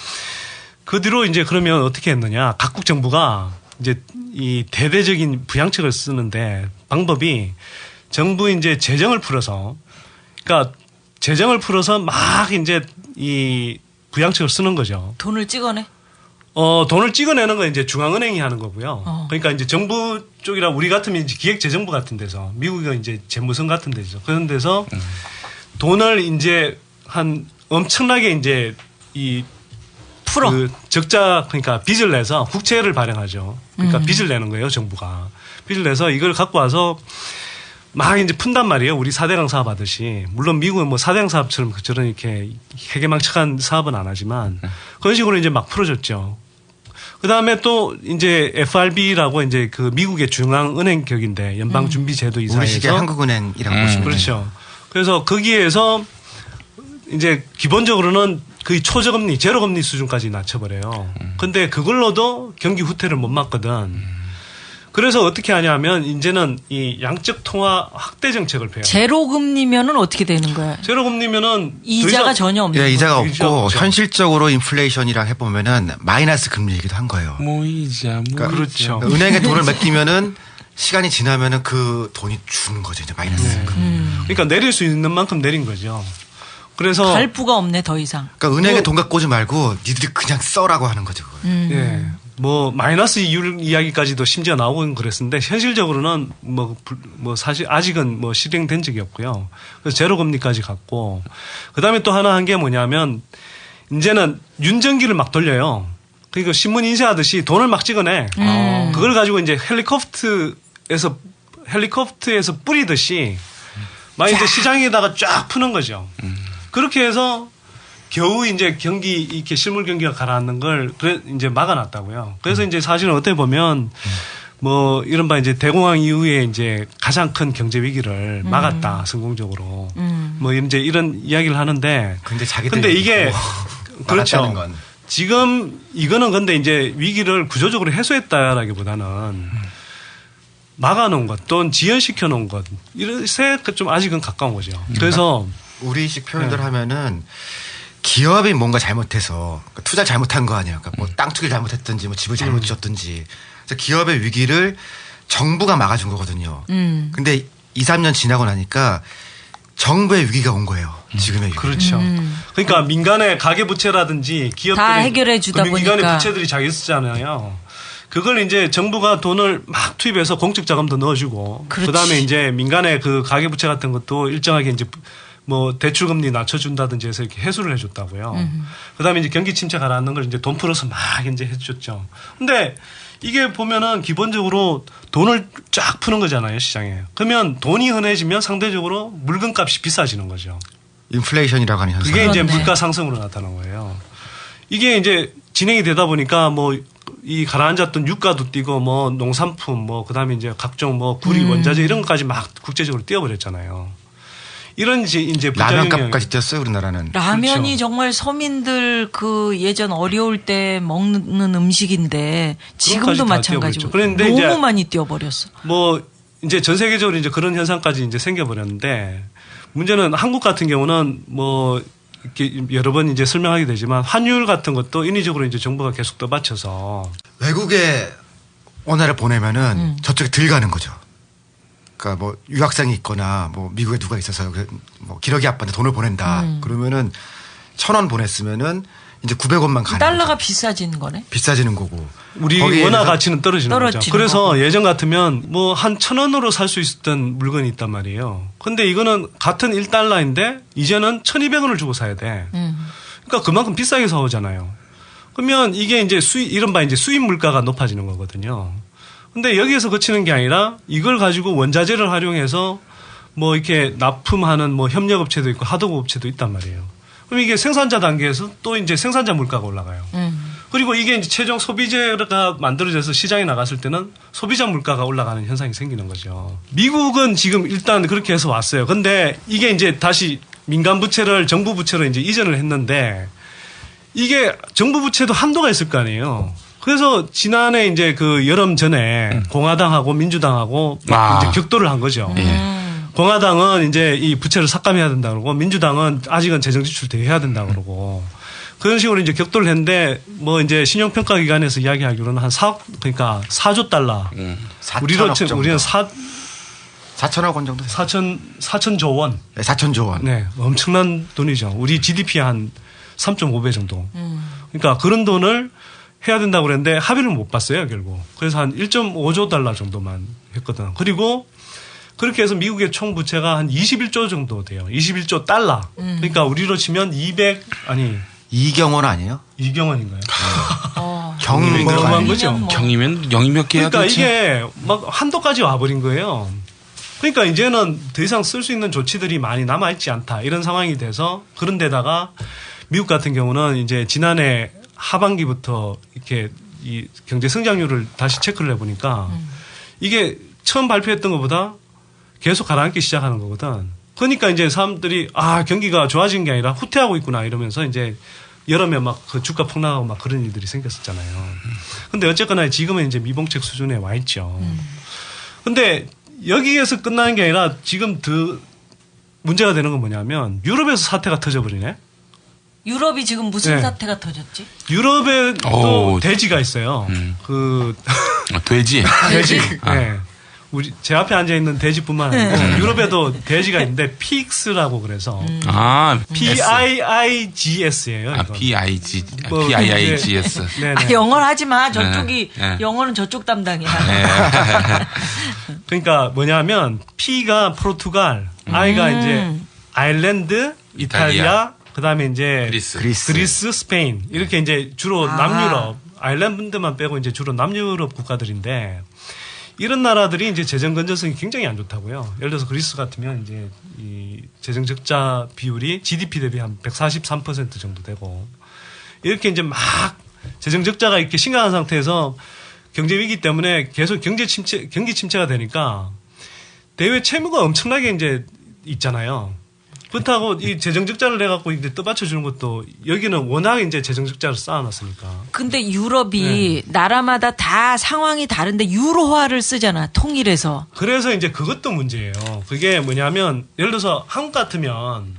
그 뒤로 이제 그러면 어떻게 했느냐. 각국 정부가 이제 이 대대적인 부양책을 쓰는데 방법이 정부 이제 재정을 풀어서 그러니까 재정을 풀어서 막 이제 이 부양책을 쓰는 거죠. 돈을 찍어내? 돈을 찍어내는 건 이제 중앙은행이 하는 거고요. 그러니까 이제 정부 쪽이라 우리 같으면 이제 기획재정부 같은 데서 미국은 이제 재무성 같은 데죠. 그런 데서 돈을 이제 한 엄청나게 이제 이 풀어. 그 적자 그러니까 빚을 내서 국채를 발행하죠. 그러니까 빚을 내는 거예요, 정부가. 빚을 내서 이걸 갖고 와서 막 이제 푼단 말이에요. 우리 4대강 사업 하듯이. 물론 미국은 뭐 4대강 사업처럼 저런 이렇게 해괴망측한 사업은 안 하지만 그런 식으로 이제 막 풀어줬죠. 그 다음에 또 이제 FRB라고 이제 그 미국의 중앙은행 격인데 연방준비제도 이사에서. 우리식의 한국은행이라고 보시면 그렇죠. 그래서 거기에서 이제 기본적으로는 거의 초저금리, 제로금리 수준까지 낮춰버려요. 근데 그걸로도 경기 후퇴를 못 막거든. 그래서 어떻게 하냐면 이제는 이 양적 통화 확대 정책을 펴요. 제로금리면은 어떻게 되는 거야? 제로금리면은 이자가 전혀 없는 거예요. 이자가 없고 없죠. 현실적으로 인플레이션이랑 해보면은 마이너스 금리이기도 한 거예요. 모이자. 그렇죠. 은행에 돈을 맡기면은 시간이 지나면은 그 돈이 주는 거죠. 이제 마이너스. 그러니까 내릴 수 있는 만큼 내린 거죠. 그래서 갈부가 없네 더 이상. 그러니까 은행에 돈 갖고 오지 말고 니들이 그냥 써라고 하는 거죠. 예. 뭐 마이너스 이율 이야기까지도 심지어 나오곤 그랬는데 현실적으로는 뭐 사실 아직은 뭐 실행된 적이 없고요. 그래서 제로 금리까지 갔고 그다음에 또 하나 한 게 뭐냐면 이제는 윤전기를 막 돌려요. 그러니까 신문 인쇄하듯이 돈을 막 찍어내. 그걸 가지고 이제 헬리콥터에서 뿌리듯이 막 이제 시장에다가 쫙 푸는 거죠. 그렇게 해서 겨우 이제 경기 이렇게 실물 경기가 가라앉는 걸 이제 막아놨다고요. 그래서 이제 사실은 어떻게 보면 뭐 이른바 이제 대공황 이후에 이제 가장 큰 경제 위기를 막았다 성공적으로. 뭐 이제 이런 이야기를 하는데. 근데 이게 그렇죠. 건. 지금 이거는 근데 이제 위기를 구조적으로 해소했다라기보다는 막아놓은 것 또는 지연시켜 놓은 것 이것에 좀 아직은 가까운 거죠. 그래서 우리식 표현들 하면은. 기업이 뭔가 잘못해서 투자 잘못한 거 아니에요. 그러니까 뭐 땅 투기를 잘못했든지 뭐 집을 잘못 지었든지. 그래서 기업의 위기를 정부가 막아준 거거든요. 근데 2, 3년 지나고 나니까 정부의 위기가 온 거예요. 지금의 위기. 그렇죠. 그러니까 민간의 가계부채라든지 기업들이 다 해결해 주다 보니까 민간의 부채들이 자기 쓰잖아요. 그걸 이제 정부가 돈을 막 투입해서 공적 자금도 넣어주고 그다음에 이제 민간의 그 가계부채 같은 것도 일정하게 이제 뭐 대출금리 낮춰준다든지 해서 이렇게 해소를 해줬다고요. 그다음에 이제 경기 침체 가라앉는 걸 이제 돈 풀어서 막 이제 해줬죠. 근데 이게 보면은 기본적으로 돈을 쫙 푸는 거잖아요 시장에. 그러면 돈이 흔해지면 상대적으로 물건값이 비싸지는 거죠. 인플레이션이라고 하는 현상. 그게 이제 물가 상승으로 나타난 거예요. 이게 이제 진행이 되다 보니까 뭐 이 가라앉았던 유가도 뛰고 뭐 농산품 뭐 그다음에 이제 각종 뭐 구리 원자재 이런 것까지 막 국제적으로 뛰어버렸잖아요. 이런 이제 라면값까지 뛰었어요 우리나라는. 라면이 그렇죠. 정말 서민들 그 예전 어려울 때 먹는 음식인데 지금도 마찬가지고 그런데 너무 이제 많이 뛰어버렸어. 뭐 이제 전 세계적으로 이제 그런 현상까지 이제 생겨버렸는데 문제는 한국 같은 경우는 뭐 이렇게 여러 번 이제 설명하게 되지만 환율 같은 것도 인위적으로 이제 정부가 계속 떠받쳐서 외국에 원화를 보내면은 저쪽에 들 가는 거죠. 그러니까 뭐 유학생이 있거나 뭐 미국에 누가 있어서 뭐 기러기 아빠한테 돈을 보낸다. 그러면은 1,000원 보냈으면은 이제 900원만 가는 달러가 거죠. 비싸지는 거네. 비싸지는 거고. 우리 원화 가치는 떨어지는 거죠. 그래서 예전 같으면 뭐 한 1,000원으로 살 수 있었던 물건이 있단 말이에요. 근데 이거는 같은 1달러인데 이제는 1,200원을 주고 사야 돼. 그러니까 그만큼 비싸게 사오잖아요. 그러면 이게 이제 이른바 이제 수입 물가가 높아지는 거거든요. 근데 여기에서 그치는 게 아니라 이걸 가지고 원자재를 활용해서 뭐 이렇게 납품하는 뭐 협력업체도 있고 하도급 업체도 있단 말이에요. 그럼 이게 생산자 단계에서 또 이제 생산자 물가가 올라가요. 그리고 이게 이제 최종 소비재가 만들어져서 시장에 나갔을 때는 소비자 물가가 올라가는 현상이 생기는 거죠. 미국은 지금 일단 그렇게 해서 왔어요. 근데 이게 이제 다시 민간 부채를 정부 부채로 이제 이전을 했는데 이게 정부 부채도 한도가 있을 거 아니에요. 그래서 지난해 이제 그 여름 전에 공화당하고 민주당하고 이제 격돌을 한 거죠. 공화당은 이제 이 부채를 삭감해야 된다 그러고 민주당은 아직은 재정 지출 대해야 된다 그러고 그런 식으로 이제 격돌을 했는데 뭐 이제 신용평가기관에서 이야기하기로는 한 4억 그러니까 4조 달러. 우리로 치면 우리는 4천억 원 정도. 4천조 원. 네, 4천조 원. 네, 엄청난 돈이죠. 우리 GDP의 한 3.5배 정도. 그러니까 그런 돈을 해야 된다고 그랬는데 합의를 못 봤어요, 결국. 그래서 한 1.5조 달러 정도만 했거든. 그리고 그렇게 해서 미국의 총 부채가 한 21조 정도 돼요. 21조 달러. 그러니까 우리로 치면 이경원 아니에요? 이경원인가요? 경이면 거죠. 경이면 영이 몇 개야? 그러니까 이게 막 한도까지 와버린 거예요. 그러니까 이제는 더 이상 쓸 수 있는 조치들이 많이 남아있지 않다. 이런 상황이 돼서 그런데다가 미국 같은 경우는 이제 지난해 하반기부터 이렇게 이 경제 성장률을 다시 체크를 해보니까 이게 처음 발표했던 것보다 계속 가라앉기 시작하는 거거든. 그러니까 이제 사람들이 경기가 좋아진 게 아니라 후퇴하고 있구나 이러면서 이제 여름에 막 그 주가 폭락하고 막 그런 일들이 생겼었잖아요. 근데 어쨌거나 지금은 이제 미봉책 수준에 와 있죠. 근데 여기에서 끝나는 게 아니라 지금 더 문제가 되는 건 뭐냐면 유럽에서 사태가 터져버리네. 유럽이 지금 무슨 사태가 터졌지? 유럽에 또 돼지가 있어요. 돼지? 돼지. 네. 제 앞에 앉아 있는 돼지뿐만 아니고 유럽에도 돼지가 있는데 피익스라고 그래서 PIIGS예요. PIIGS. 영어를 하지 마. 저쪽이 영어는 저쪽 담당이야. 그러니까 뭐냐면 P가 포르투갈, I가 이제 아일랜드, 이탈리아, 그다음에 이제 그리스, 스페인 이렇게 이제 주로 남유럽, 아일랜드만 빼고 이제 주로 남유럽 국가들인데. 이런 나라들이 이제 재정 건전성이 굉장히 안 좋다고요. 예를 들어서 그리스 같으면 이제 이 재정 적자 비율이 GDP 대비 한 143% 정도 되고 이렇게 이제 막 재정 적자가 이렇게 심각한 상태에서 경제 위기 때문에 계속 경기 침체가 되니까 대외 채무가 엄청나게 이제 있잖아요. 그렇다고 이 재정 적자를 내 갖고 이제 떠받쳐 주는 것도 여기는 워낙 이제 재정 적자를 쌓아놨으니까. 근데 유럽이 나라마다 다 상황이 다른데 유로화를 쓰잖아. 통일해서. 그래서 이제 그것도 문제예요. 그게 뭐냐면 예를 들어서 한국 같으면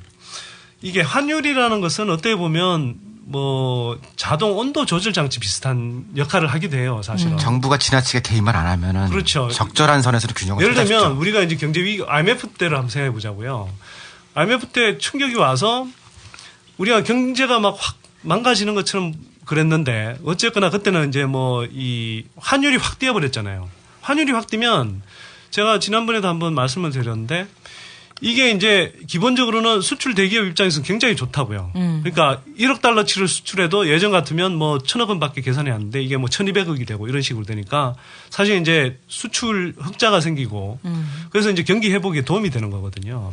이게 환율이라는 것은 어떻게 보면 뭐 자동 온도 조절 장치 비슷한 역할을 하기도 해요, 사실은. 정부가 지나치게 개입만 안 하면은 그렇죠. 적절한 선에서는 균형을 예를 들면 찾아주죠. 우리가 이제 경제 위기 IMF 때를 한번 생각해 보자고요. IMF 때 충격이 와서 우리가 경제가 막 확 망가지는 것처럼 그랬는데 어쨌거나 그때는 이제 뭐 이 환율이 확 뛰어버렸잖아요. 환율이 확 뛰면 제가 지난번에도 한번 말씀을 드렸는데 이게 이제 기본적으로는 수출 대기업 입장에서는 굉장히 좋다고요. 그러니까 1억 달러치를 수출해도 예전 같으면 뭐 1,000억 원밖에 계산이 안 돼. 이게 뭐 1,200억이 되고 이런 식으로 되니까 사실 이제 수출 흑자가 생기고 그래서 이제 경기 회복에 도움이 되는 거거든요.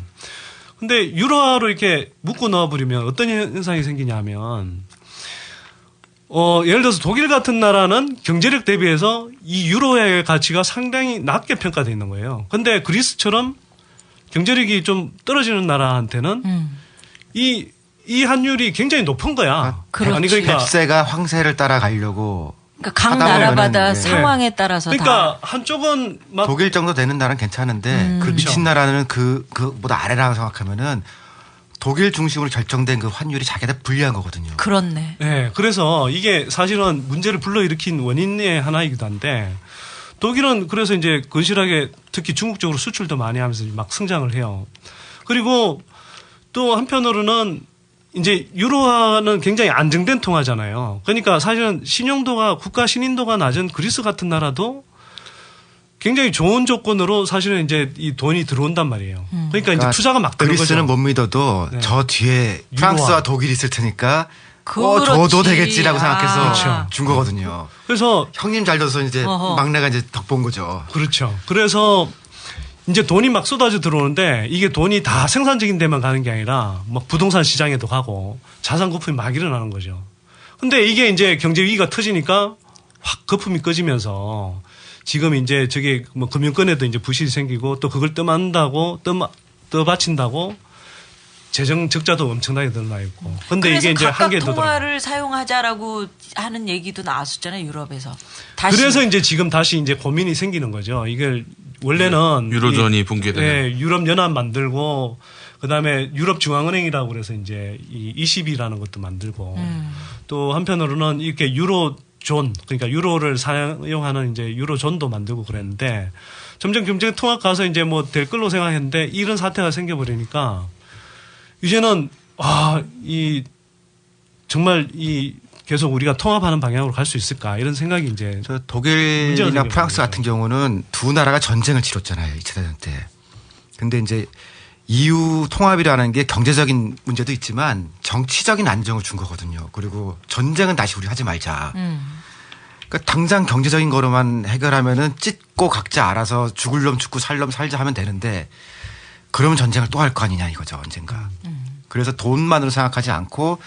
근데 유로화로 이렇게 묶어 넣어버리면 어떤 현상이 생기냐면 예를 들어서 독일 같은 나라는 경제력 대비해서 이 유로화의 가치가 상당히 낮게 평가되어 있는 거예요. 근데 그리스처럼 경제력이 좀 떨어지는 나라한테는 이 환율이 굉장히 높은 거야. 아니 그러니까 값세가 황세를 따라가려고. 그러니까 각 나라마다 상황에 따라서 그러니까 한쪽은 막 독일 정도 되는 나라는 괜찮은데 그 미친 나라는 그보다 아래라고 생각하면은 독일 중심으로 결정된 그 환율이 자기한테 불리한 거거든요. 그렇네. 네, 그래서 이게 사실은 문제를 불러일으킨 원인의 하나이기도 한데 독일은 그래서 이제 건실하게 특히 중국 쪽으로 수출도 많이 하면서 막 성장을 해요. 그리고 또 한편으로는 이제 유로화는 굉장히 안정된 통화잖아요. 그러니까 사실은 신용도가 국가 신인도가 낮은 그리스 같은 나라도 굉장히 좋은 조건으로 사실은 이제 이 돈이 들어온단 말이에요. 그러니까 이제 투자가 막 되는 거죠. 그리스는 못 믿어도 저 뒤에 프랑스와 독일이 있을 테니까 저도 되겠지라고 생각해서 그렇죠. 준 거거든요. 그래서 형님 잘 둬서 이제 막내가 이제 덕본 거죠. 그렇죠. 그래서 이제 돈이 막 쏟아져 들어오는데 이게 돈이 다 생산적인 데만 가는 게 아니라 막 부동산 시장에도 가고 자산 거품이 막 일어나는 거죠. 근데 이게 이제 경제 위기가 터지니까 확 거품이 꺼지면서 지금 이제 저게 뭐 금융권에도 이제 부실이 생기고 또 그걸 떠받친다고 재정 적자도 엄청나게 늘어나 있고. 근데 이게 이제 한계도 통화를 사용하자라고 하는 얘기도 나왔었잖아요, 유럽에서. 다시. 그래서 이제 지금 다시 이제 고민이 생기는 거죠. 이걸 원래는 유로존이 붕괴되는. 네, 유럽 연합 만들고 그다음에 유럽 중앙은행이라고 그래서 이제 이 20이라는 것도 만들고 또 한편으로는 이렇게 유로존 그러니까 유로를 사용하는 이제 유로존도 만들고 그랬는데 점점 경제 통합 가서 이제 뭐 될 걸로 생각했는데 이런 사태가 생겨버리니까 이제는 정말 계속 우리가 통합하는 방향으로 갈 수 있을까 이런 생각이 이제 독일이나 프랑스 같은 경우는 두 나라가 전쟁을 치렀잖아요. 2차 대전 때. 근데 이제 EU 통합이라는 게 경제적인 문제도 있지만 정치적인 안정을 준 거거든요. 그리고 전쟁은 다시 우리 하지 말자. 그러니까 당장 경제적인 거로만 해결하면은 찢고 각자 알아서 죽을 놈 죽고 살 놈 살자 하면 되는데 그러면 전쟁을 또 할 거 아니냐 이거죠, 언젠가. 그래서 돈만으로 생각하지 않고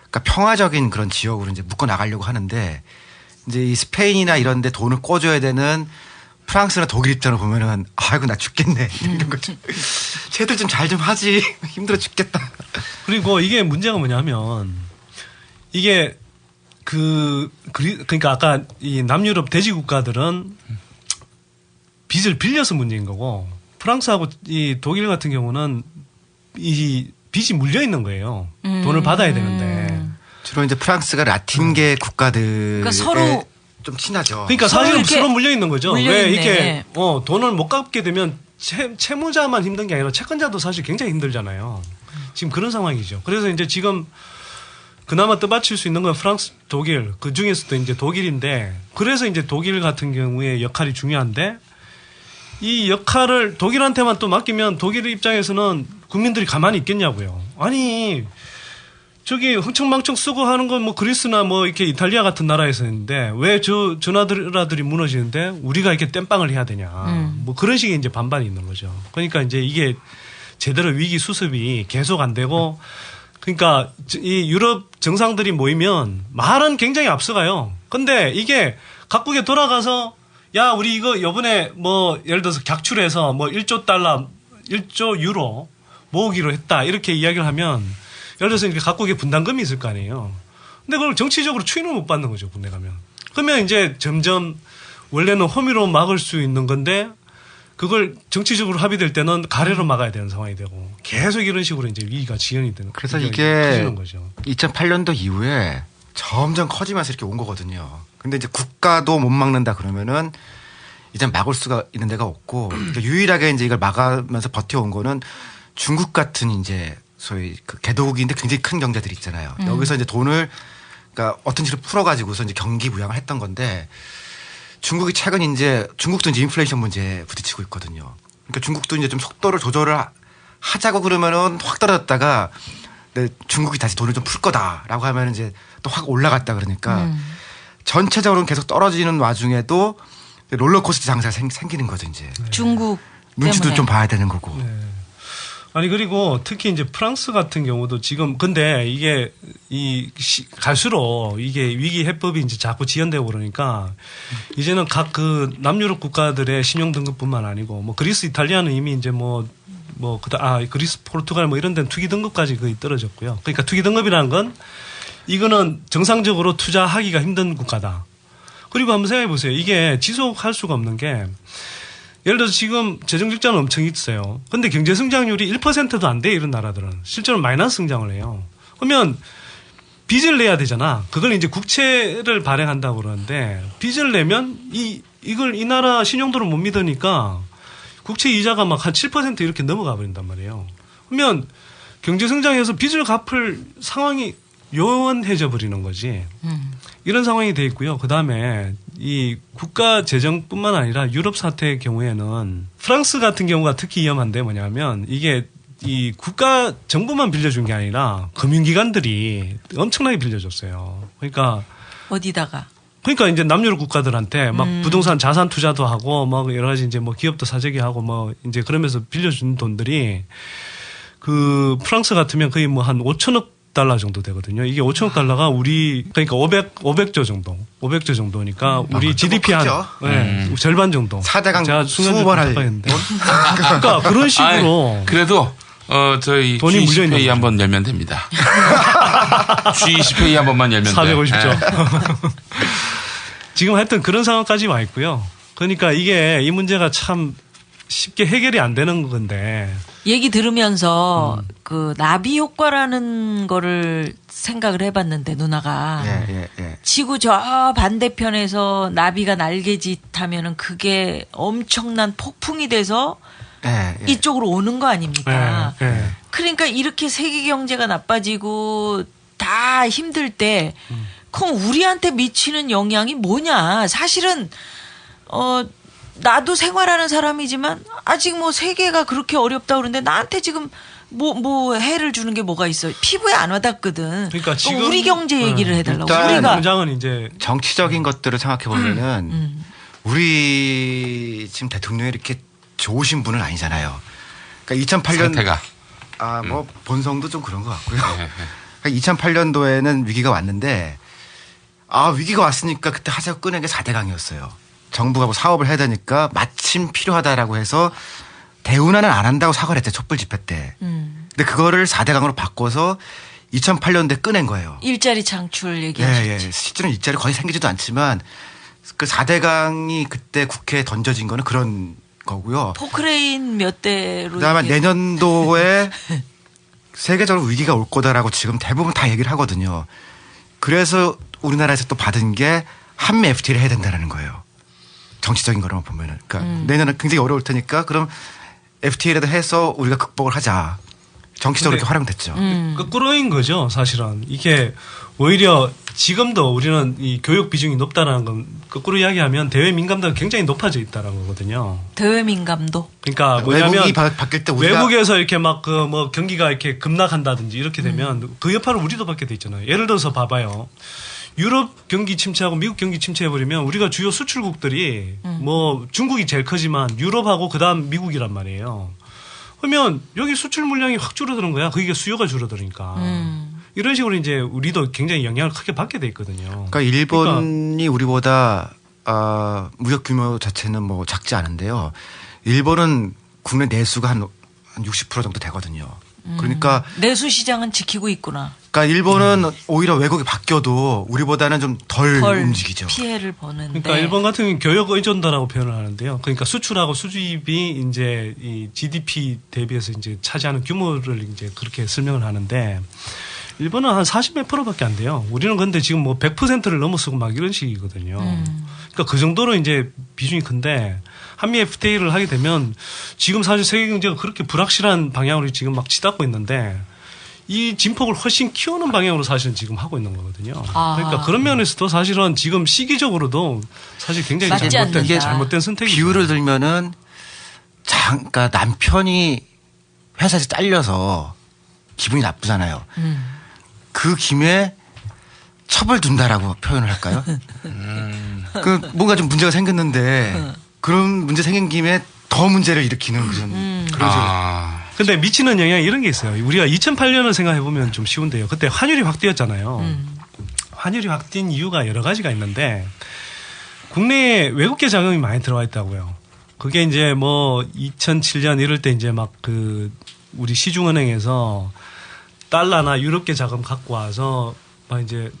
그러니까 평화적인 그런 지역으로 이제 묶어 나가려고 하는데 이제 이 스페인이나 이런 데 돈을 꿔줘야 되는 프랑스나 독일 입장을 보면은 아이고 나 죽겠네 이런 거죠. 쟤들 좀 잘 좀 하지 힘들어 죽겠다. 그리고 이게 문제가 뭐냐면 이게 그러니까 아까 이 남유럽 대지 국가들은 빚을 빌려서 문제인 거고 프랑스하고 이 독일 같은 경우는 이 빚이 물려 있는 거예요. 돈을 받아야 되는데 주로 이제 프랑스가 라틴계 국가들 그러니까 서로 좀 친하죠. 그러니까 사실은 서로 물려 있는 거죠. 왜 이렇게 돈을 못 갚게 되면 채무자만 힘든 게 아니라 채권자도 사실 굉장히 힘들잖아요. 지금 그런 상황이죠. 그래서 이제 지금 그나마 떠받칠 수 있는 건 프랑스, 독일 그 중에서도 이제 독일인데 그래서 이제 독일 같은 경우에 역할이 중요한데 이 역할을 독일한테만 또 맡기면 독일 입장에서는 국민들이 가만히 있겠냐고요. 아니 저기 흥청망청 쓰고 하는 건 뭐 그리스나 뭐 이렇게 이탈리아 같은 나라에서 했는데 왜 저 나라들이 무너지는데 우리가 이렇게 땜빵을 해야 되냐. 뭐 그런 식의 이제 반반이 있는 거죠. 그러니까 이제 이게 제대로 위기 수습이 계속 안 되고 그러니까 이 유럽 정상들이 모이면 말은 굉장히 앞서가요. 근데 이게 각국에 돌아가서 야 우리 이거 요번에 뭐 예를 들어서 객출해서 뭐 1조 달러 1조 유로 모으기로 했다 이렇게 이야기를 하면 예를 들어서 이렇게 각국에 분담금이 있을 거 아니에요. 근데 그걸 정치적으로 추인을 못 받는 거죠, 군대 가면. 그러면 이제 점점 원래는 허미로 막을 수 있는 건데 그걸 정치적으로 합의될 때는 가래로 막아야 되는 상황이 되고 계속 이런 식으로 이제 위기가 지연이 되는. 그래서 이게 2008년도 이후에 점점 커지면서 이렇게 온 거거든요. 근데 이제 국가도 못 막는다 그러면은 이제 막을 수가 있는 데가 없고 그러니까 유일하게 이제 이걸 막으면서 버텨온 거는 중국 같은 이제 소위 그 개도국인데 굉장히 큰 경제들이 있잖아요. 여기서 이제 돈을 그러니까 어떤 식으로 풀어가지고서 이제 경기 부양을 했던 건데 중국이 최근 이제 중국도 이제 인플레이션 문제에 부딪히고 있거든요. 그러니까 중국도 이제 좀 속도를 조절을 하자고 그러면은 확 떨어졌다가 근데 중국이 다시 돈을 좀 풀 거다라고 하면 이제 또 확 올라갔다 그러니까 전체적으로는 계속 떨어지는 와중에도 롤러코스터 장사가 생기는 거죠 이제. 중국 눈치도 때문에. 좀 봐야 되는 거고. 네. 아니 그리고 특히 이제 프랑스 같은 경우도 지금 근데 이게 갈수록 이게 위기 해법이 이제 자꾸 지연되고 그러니까 이제는 각 그 남유럽 국가들의 신용 등급뿐만 아니고 뭐 그리스, 이탈리아는 이미 이제 그리스, 포르투갈 뭐 이런 데는 투기 등급까지 거의 떨어졌고요. 그러니까 투기 등급이라는 건 이거는 정상적으로 투자하기가 힘든 국가다. 그리고 한번 생각해 보세요. 이게 지속할 수가 없는 게 예를 들어서 지금 재정 적자는 엄청 있어요. 근데 경제 성장률이 1%도 안 돼 이런 나라들은 실제로 마이너스 성장을 해요. 그러면 빚을 내야 되잖아. 그걸 이제 국채를 발행한다고 그러는데 빚을 내면 이 나라 신용도를 못 믿으니까 국채 이자가 막 한 7% 이렇게 넘어가 버린단 말이에요. 그러면 경제 성장해서 빚을 갚을 상황이 요원해져 버리는 거지. 이런 상황이 돼 있고요. 그다음에 이 국가 재정뿐만 아니라 유럽 사태의 경우에는 프랑스 같은 경우가 특히 위험한데 뭐냐면 이게 이 국가 정부만 빌려준 게 아니라 금융기관들이 엄청나게 빌려줬어요. 그러니까 이제 남유럽 국가들한테 막 부동산 자산 투자도 하고 막 여러 가지 이제 뭐 기업도 사재기 하고 뭐 이제 그러면서 빌려준 돈들이 그 프랑스 같으면 거의 뭐 한 5천억 달러 정도 되거든요. 이게 5천억 달러가 우리 그러니까 500조 정도니까 우리 GDP 한 절반 정도. 4대강 제가 20번 할 그러니까 그런 식으로 그래도 저희 돈이 G20회의 한번 열면 됩니다. G20회의 한 번만 열면 450조. 지금 하여튼 그런 상황까지 와 있고요. 그러니까 이 문제가 참 쉽게 해결이 안 되는 건데. 얘기 들으면서 그 나비 효과라는 거를 생각을 해봤는데 누나가 지구 저 반대편에서 나비가 날개짓하면은 그게 엄청난 폭풍이 돼서 이쪽으로 오는 거 아닙니까? 그러니까 이렇게 세계 경제가 나빠지고 다 힘들 때 그럼 우리한테 미치는 영향이 뭐냐? 사실은 나도 생활하는 사람이지만 아직 뭐 세계가 그렇게 어렵다 그러는데 나한테 지금 뭐 해를 주는 게 뭐가 있어? 피부에 안 와닿거든. 그러니까 지금 우리 경제 얘기를 해달라고. 일단 당장은 이제 정치적인 것들을 생각해 보면은 우리 지금 대통령이 이렇게 좋으신 분은 아니잖아요. 그러니까 2008년 상태가 뭐 본성도 좀 그런 것 같고요. 그러니까 2008년도에는 위기가 왔는데 위기가 왔으니까 그때 하자고 꺼낸 게 4대강이었어요. 정부가 뭐 사업을 해야 되니까 마침 필요하다라고 해서 대운하는 안 한다고 사과를 했대, 촛불 집회 때. 근데 그거를 4대강으로 바꿔서 2008년도에 꺼낸 거예요. 일자리 창출 얘기하셨지. 예. 실제로는 일자리 거의 생기지도 않지만 그 4대강이 그때 국회에 던져진 거는 그런 거고요. 포크레인 몇 대로. 그다음에 내년도에 세계적으로 위기가 올 거다라고 지금 대부분 다 얘기를 하거든요. 그래서 우리나라에서 또 받은 게 한미 FTA를 해야 된다는 거예요. 정치적인 거로만 보면은. 그러니까 내년은 굉장히 어려울 테니까 그럼 FTA라도 해서 우리가 극복을 하자. 정치적으로 이렇게 활용됐죠. 거꾸로인 거죠, 사실은. 이게 오히려 지금도 우리는 이 교육 비중이 높다라는 건 거꾸로 이야기하면 대외 민감도가 굉장히 높아져 있다라는 거거든요. 대외 민감도? 그러니까 뭐냐면 외국이 바뀔 때 우리가 외국에서 이렇게 막 그 뭐 경기가 이렇게 급락한다든지 이렇게 되면 그 여파를 우리도 받게 돼 있잖아요. 예를 들어서 봐봐요. 유럽 경기 침체하고 미국 경기 침체해버리면 우리가 주요 수출국들이 뭐 중국이 제일 크지만 유럽하고 그다음 미국이란 말이에요. 그러면 여기 수출 물량이 확 줄어드는 거야. 그게 수요가 줄어드니까. 이런 식으로 이제 우리도 굉장히 영향을 크게 받게 돼 있거든요. 그러니까 일본이 우리보다 무역 규모 자체는 뭐 작지 않은데요. 일본은 국내 내수가 한 60% 정도 되거든요. 그러니까 내수 시장은 지키고 있구나. 그러니까 일본은 오히려 외국이 바뀌어도 우리보다는 좀 덜 움직이죠. 피해를 보는데. 그러니까 일본 같은 경우는 교역 의존도라고 표현을 하는데요. 그러니까 수출하고 수입이 이제 이 GDP 대비해서 이제 차지하는 규모를 이제 그렇게 설명을 하는데 일본은 한 40몇 %밖에 안 돼요. 우리는 근데 지금 뭐 100%를 넘어서고 막 이런 식이거든요. 그러니까 그 정도로 이제 비중이 큰데 한미 FTA를 하게 되면 지금 사실 세계 경제가 그렇게 불확실한 방향으로 지금 막 치닫고 있는데 이 진폭을 훨씬 키우는 방향으로 사실은 지금 하고 있는 거거든요. 그러니까 그런 면에서도 사실은 지금 시기적으로도 사실 굉장히 잘못된 선택이죠. 비유를 들면은 그러니까 남편이 회사에서 잘려서 기분이 나쁘잖아요. 그 김에 첩을 둔다라고 표현을 할까요? 그 뭔가 좀 문제가 생겼는데 그런 문제 생긴 김에 더 문제를 일으키는 그런 식으로. 근데 미치는 영향이 이런 게 있어요. 우리가 2008년을 생각해 보면 좀 쉬운데요. 그때 환율이 확 뛰었잖아요. 환율이 확 뛴 이유가 여러 가지가 있는데 국내에 외국계 자금이 많이 들어와 있다고요. 그게 이제 뭐 2007년 이럴 때 이제 막 그 우리 시중은행에서 달러나 유럽계 자금 갖고 와서 막 이제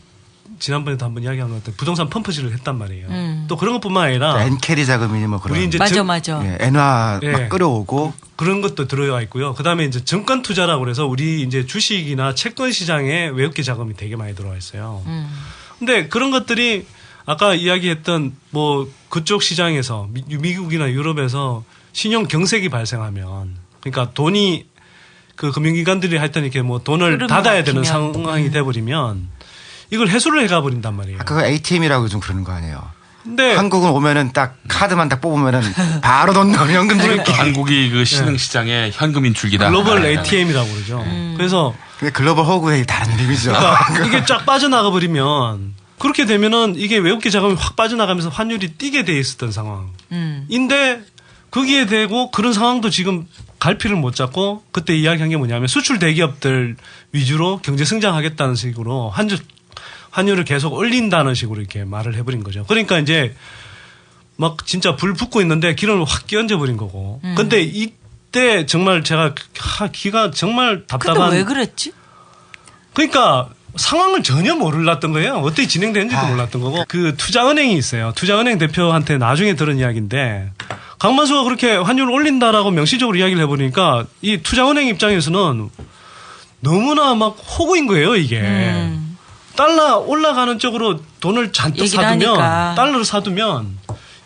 지난번에도 한번 이야기한 것 같은 부동산 펌프질을 했단 말이에요. 또 그런 것뿐만 아니라 엔캐리 자금이니 뭐 그런. 우리 이제 맞아. 엔화 막 끌어오고 그런 것도 들어와 있고요. 그다음에 이제 증권 투자라고 그래서 우리 이제 주식이나 채권 시장에 외국계 자금이 되게 많이 들어와 있어요. 근데 그런 것들이 아까 이야기했던 뭐 그쪽 시장에서 미국이나 유럽에서 신용 경색이 발생하면 그러니까 돈이 그 금융기관들이 하여튼 이렇게 뭐 돈을 닫아야 되는 상황이 돼버리면 이걸 해소를 해가 버린단 말이에요. 그거 ATM이라고 좀 그러는 거 아니에요? 근데 한국은 오면은 딱 카드만 딱 뽑으면은 바로 돈 넣으면 현금 지급기. 한국이 그 신흥시장의 현금 인출기다. 글로벌 ATM이라고 그러죠. 그래서 근데 글로벌 허구의 다른 의미죠. 그러니까 이게 쫙 빠져나가 버리면 그렇게 되면은 이게 외국계 자금이 확 빠져나가면서 환율이 뛰게 돼 있었던 상황인데 거기에 대고 그런 상황도 지금 갈피를 못 잡고 그때 이야기한 게 뭐냐면 수출 대기업들 위주로 경제 성장하겠다는 식으로 환율을 계속 올린다는 식으로 이렇게 말을 해버린 거죠. 그러니까 이제 막 진짜 불 붙고 있는데 기름을 확 끼얹어 버린 거고. 근데 이때 정말 제가 기가 정말 답답한. 근데 왜 그랬지? 그러니까 상황을 전혀 몰랐던 거예요. 어떻게 진행되는지도 몰랐던 거고. 그 투자은행이 있어요. 투자은행 대표한테 나중에 들은 이야기인데 강만수가 그렇게 환율을 올린다라고 명시적으로 이야기를 해보니까 이 투자은행 입장에서는 너무나 막 호구인 거예요, 이게. 달러 올라가는 쪽으로 돈을 잔뜩 사두면, 하니까. 달러를 사두면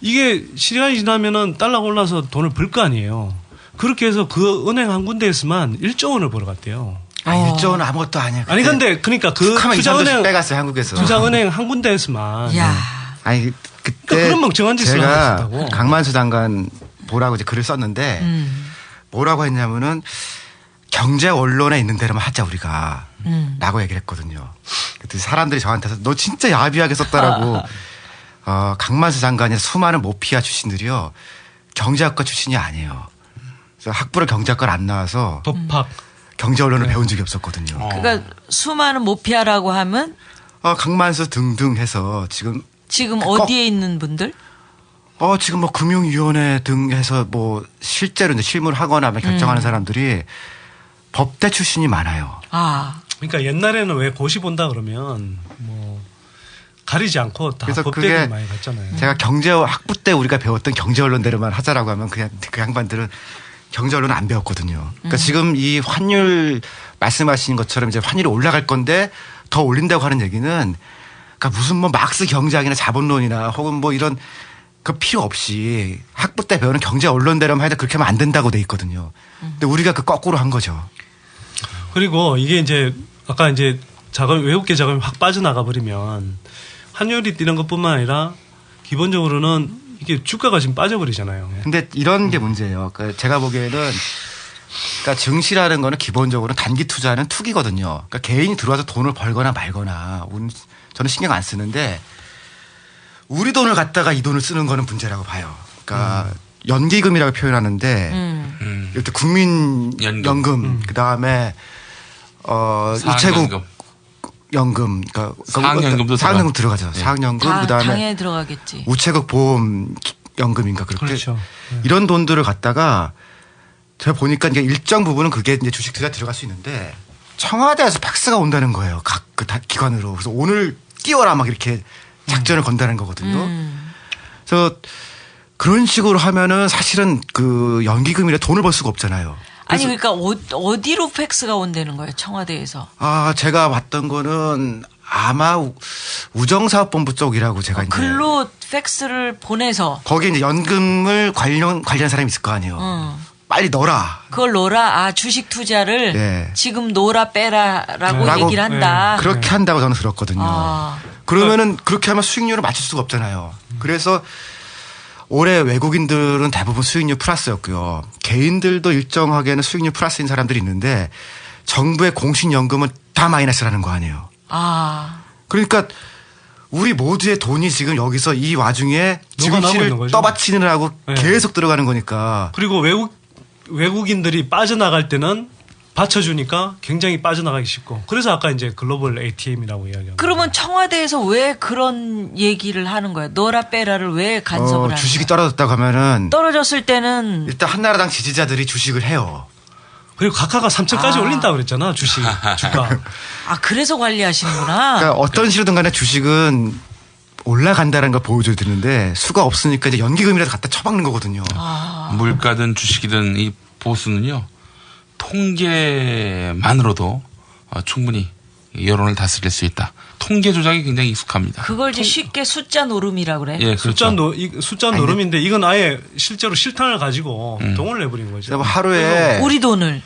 이게 시간이 지나면은 달러가 올라서 돈을 벌 거 아니에요. 그렇게 해서 그 은행 한 군데에서만 1조 원을 벌어갔대요. 1조 원은 아무것도 아니야. 아니 근데 그러니까 그 투자은행 빼갔어요, 한국에서. 투자은행 한 군데에서만. 아니 그때 그러니까 그런 멍청한 짓을 제가 하고 강만수 장관 보라고 이제 글을 썼는데 뭐라고 했냐면은 경제 언론에 있는 대로만 하자 우리가 라고 얘기를 했거든요. 그때 사람들이 저한테서 너 진짜 야비하게 썼다라고 강만수 장관이 수많은 모피아 출신들이요 경제학과 출신이 아니에요. 그래서 학부를 경제학과를 안 나와서 법학 경제 언론을 배운 적이 없었거든요. 그러니까 수많은 모피아라고 하면 강만수 등등 해서 지금 어디에 있는 분들? 지금 뭐 금융위원회 등 해서 뭐 실제로 이제 실무를 하거나 결정하는 사람들이 법대 출신이 많아요. 그러니까 옛날에는 왜 고시 본다 그러면 뭐 가리지 않고 다 그래서 법대를 그게 많이 갔잖아요. 제가 경제 학부 때 우리가 배웠던 경제 언론대로만 하자라고 하면 그냥 그 양반들은 경제 언론 안 배웠거든요. 그러니까 지금 이 환율 말씀하신 것처럼 이제 환율이 올라갈 건데 더 올린다고 하는 얘기는 그러니까 무슨 뭐 막스 경제학이나 자본론이나 혹은 뭐 이런 그 필요 없이 학부 때 배우는 경제 언론대로만 해도 그렇게 하면 안 된다고 돼 있거든요. 근데 우리가 그 거꾸로 한 거죠. 그리고 이게 이제 아까 이제 외국계 자금이 확 빠져나가 버리면 환율이 뛰는 것뿐만 아니라 기본적으로는 이게 주가가 지금 빠져버리잖아요. 근데 이런 게 문제예요. 그러니까 제가 보기에는 그러니까 증시라는 거는 기본적으로 단기 투자는 투기거든요. 그러니까 개인이 들어와서 돈을 벌거나 말거나 저는 신경 안 쓰는데 우리 돈을 갖다가 이 돈을 쓰는 거는 문제라고 봐요. 그러니까 연기금이라고 표현하는데 이때 국민연금 그다음에 우체국 연금, 그러니까 사학연금 들어가죠. 사학연금 그다음에 당연히 들어가겠지. 우체국 보험 연금인가 그렇게 그렇죠. 이런 돈들을 갖다가 제가 보니까 이제 일정 부분은 그게 이제 주식 투자에 들어갈 수 있는데 청와대에서 팩스가 온다는 거예요. 각 그 기관으로. 그래서 오늘 띄워라 막 이렇게 작전을 건다는 거거든요. 그래서 그런 식으로 하면은 사실은 그 연기금이라 돈을 벌 수가 없잖아요. 아니 그러니까 어디로 팩스가 온다는 거예요? 청와대에서. 제가 봤던 거는 아마 우정사업본부 쪽이라고 제가 이제 글로 팩스를 보내서 거기에 이제 연금을 관리하는 사람이 있을 거 아니에요. 빨리 넣어라. 그걸 넣어라. 주식 투자를 지금 넣어라 빼라라고 얘기를 한다. 그렇게 한다고 저는 들었거든요. 그러면은 그렇게 하면 수익률을 맞출 수가 없잖아요. 그래서 올해 외국인들은 대부분 수익률 플러스였고요. 개인들도 일정하게는 수익률 플러스인 사람들이 있는데 정부의 공식연금은 다 마이너스라는 거 아니에요. 그러니까 우리 모두의 돈이 지금 여기서 이 와중에 증시를 떠받치느라고 계속 들어가는 거니까. 그리고 외국인들이 빠져나갈 때는 받쳐주니까 굉장히 빠져나가기 쉽고. 그래서 아까 이제 글로벌 ATM이라고 이야기합니다. 그러면 청와대에서 왜 그런 얘기를 하는 거예요? 넣어라 빼라를 왜 간섭을 하는 주식이 떨어졌다고 하면은 떨어졌을 때는 일단 한나라당 지지자들이 주식을 해요. 그리고 각하가 3천까지 올린다고 그랬잖아. 주가. 그래서 관리하시는구나. 그러니까 어떤 식으로든 간에 주식은 올라간다는 걸 보여줘야 되는데 수가 없으니까 이제 연기금이라도 갖다 쳐박는 거거든요. 물가든 주식이든 이 보수는요. 통계만으로도 충분히 여론을 다스릴 수 있다. 통계 조작이 굉장히 익숙합니다. 그걸 이제 쉽게 숫자 노름이라고 그래. 예, 그렇죠. 숫자 노름인데 이건 아예 실제로 실탄을 가지고 돈을 내버린 거죠. 하루에 우리 돈을.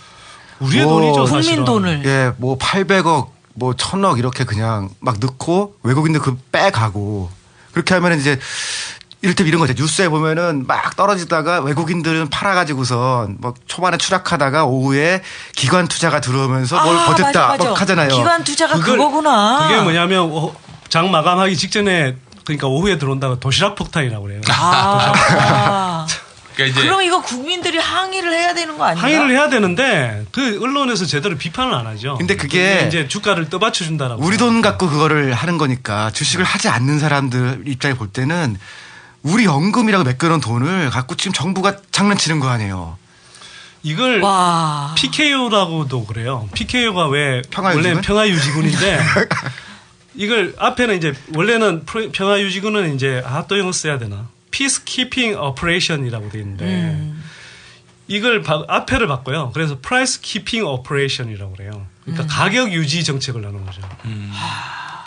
우리의 돈이죠, 사실은. 국민 돈을. 예, 뭐 800억, 뭐 1000억 이렇게 그냥 막 넣고 외국인들 그 빼가고 그렇게 하면 이제 이를테면 이런 거죠. 뉴스에 보면은 막 떨어지다가 외국인들은 팔아가지고선 뭐 초반에 추락하다가 오후에 기관 투자가 들어오면서 뭘 버텼다 막 하잖아요. 기관 투자가 그거구나. 그게 뭐냐면 장 마감하기 직전에 그러니까 오후에 들어온다고 도시락 폭탄이라고 그래요. 그러니까 그럼 이거 국민들이 항의를 해야 되는 거 아닌가? 항의를 해야 되는데 그 언론에서 제대로 비판을 안 하죠. 근데 그게 이제 주가를 떠받쳐준다라고. 우리 돈 갖고 그거를 하는 거니까 주식을 하지 않는 사람들 입장에 볼 때는 우리 연금이라고 맡겨놓은 돈을 갖고 지금 정부가 장난치는 거 아니에요. 이걸 PKO라고도 그래요. PKO가 왜 원래는 평화유지군인데 이걸 앞에는 이제 원래는 평화유지군은 이제 또 영어 써야 되나? Peacekeeping Operation이라고 돼 있는데 이걸 앞에를 바꿔요. 그래서 Price Keeping Operation이라고 그래요. 그러니까 가격 유지 정책을 하는 거죠.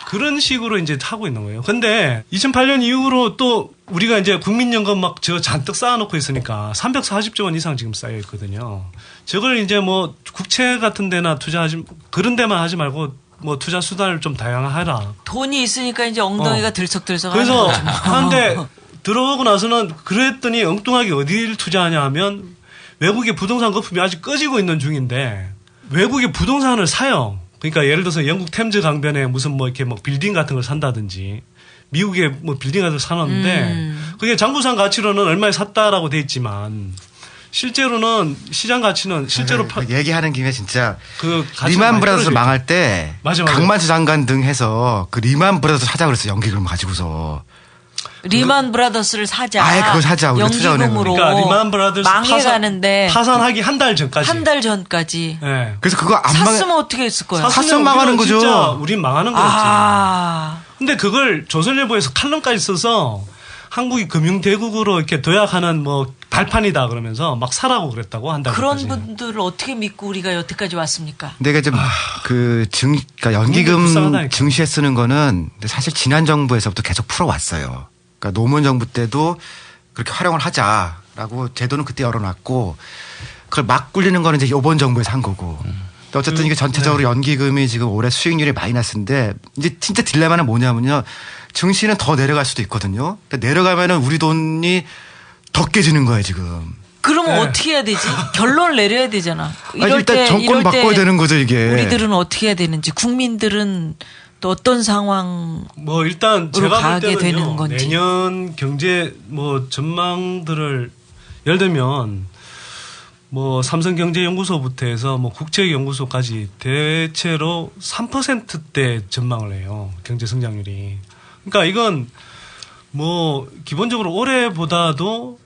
그런 식으로 이제 하고 있는 거예요. 근데 2008년 이후로 또 우리가 이제 국민연금 막 저 잔뜩 쌓아놓고 있으니까 340조 원 이상 지금 쌓여 있거든요. 저걸 이제 뭐 국채 같은 데나 투자하지 그런 데만 하지 말고 뭐 투자 수단을 좀 다양화해라. 돈이 있으니까 이제 엉덩이가 들썩들썩 그래서 하는 거죠. 하는데 들어오고 나서는 그랬더니 엉뚱하게 어디를 투자하냐 하면 외국의 부동산 거품이 아직 꺼지고 있는 중인데 외국의 부동산을 사요. 그러니까 예를 들어서 영국 템즈 강변에 무슨 뭐 이렇게 뭐 빌딩 같은 걸 산다든지 미국의 뭐 빌딩 같은 걸 사놨는데 그게 장부상 가치로는 얼마에 샀다라고 돼 있지만 실제로는 시장 가치는 실제로 얘기하는 김에 진짜 그 리만 브라더스 망할 때 강만수 장관 등 해서 그 리만 브라더스 사자 그랬어. 연기금 가지고서. 리만 브라더스를 사자. 아예 그거 사자. 우리 연기금으로. 그러니까 리만 브라더스 망해가는데 파산하기 한 달 전까지. 한 달 전까지. 네. 그래서 그거 안 샀으면 어떻게 했을 거야? 샀으면 망하는 거죠. 진짜 우린 망하는 거였지. 근데 그걸 조선일보에서 칼럼까지 써서 한국이 금융대국으로 이렇게 도약하는 뭐 발판이다 그러면서 막 사라고 그랬다고 한 달. 그런 분들을 어떻게 믿고 우리가 여태까지 왔습니까? 내가 좀 그러니까 연기금 증시에 쓰는 거는 사실 지난 정부에서부터 계속 풀어왔어요. 그러니까 노무현 정부 때도 그렇게 활용을 하자라고 제도는 그때 열어놨고 그걸 막 굴리는 거는 이제 이번 정부에서 한 거고. 근데 어쨌든 이게 전체적으로 연기금이 지금 올해 수익률이 마이너스인데 이제 진짜 딜레마는 뭐냐면요. 증시는 더 내려갈 수도 있거든요. 근데 내려가면은 우리 돈이 더 깨지는 거예요 지금. 그러면 어떻게 해야 되지? 결론을 내려야 되잖아. 일단 정권 바꿔야 되는 거죠 이게. 우리들은 어떻게 해야 되는지, 국민들은 또 어떤 상황 뭐 일단 제가 가게 볼 때는요, 되는 건지. 내년 경제 뭐 전망들을 예를 들면 뭐 삼성경제연구소부터 해서 뭐 국책연구소까지 대체로 3%대 전망을 해요. 경제 성장률이. 그러니까 이건 뭐 기본적으로 올해보다도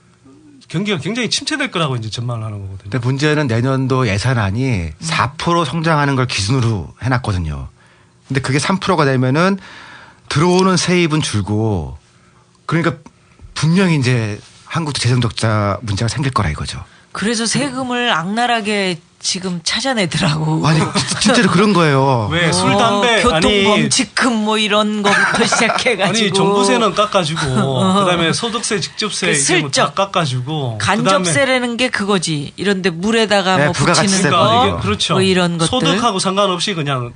경기가 굉장히 침체될 거라고 이제 전망을 하는 거거든요. 근데 문제는 내년도 예산안이 4% 성장하는 걸 기준으로 해놨거든요. 근데 그게 3%가 되면은 들어오는 세입은 줄고 그러니까 분명히 이제 한국도 재정적자 문제가 생길 거라 이거죠. 그래서 세금을 악랄하게 지금 찾아내더라고. 아니 진짜로 그런 거예요. 왜 술, 담배, 교통범, 직금 뭐 이런 거부터 시작해가지고. 아니 정부세는 깎아주고 그다음에 소득세, 직접세 이제 뭐 다 깎아주고. 간접세라는 게 그거지. 이런데 물에다가 뭐 붙이는 거, 그렇죠. 뭐 이런 것들. 소득하고 상관없이 그냥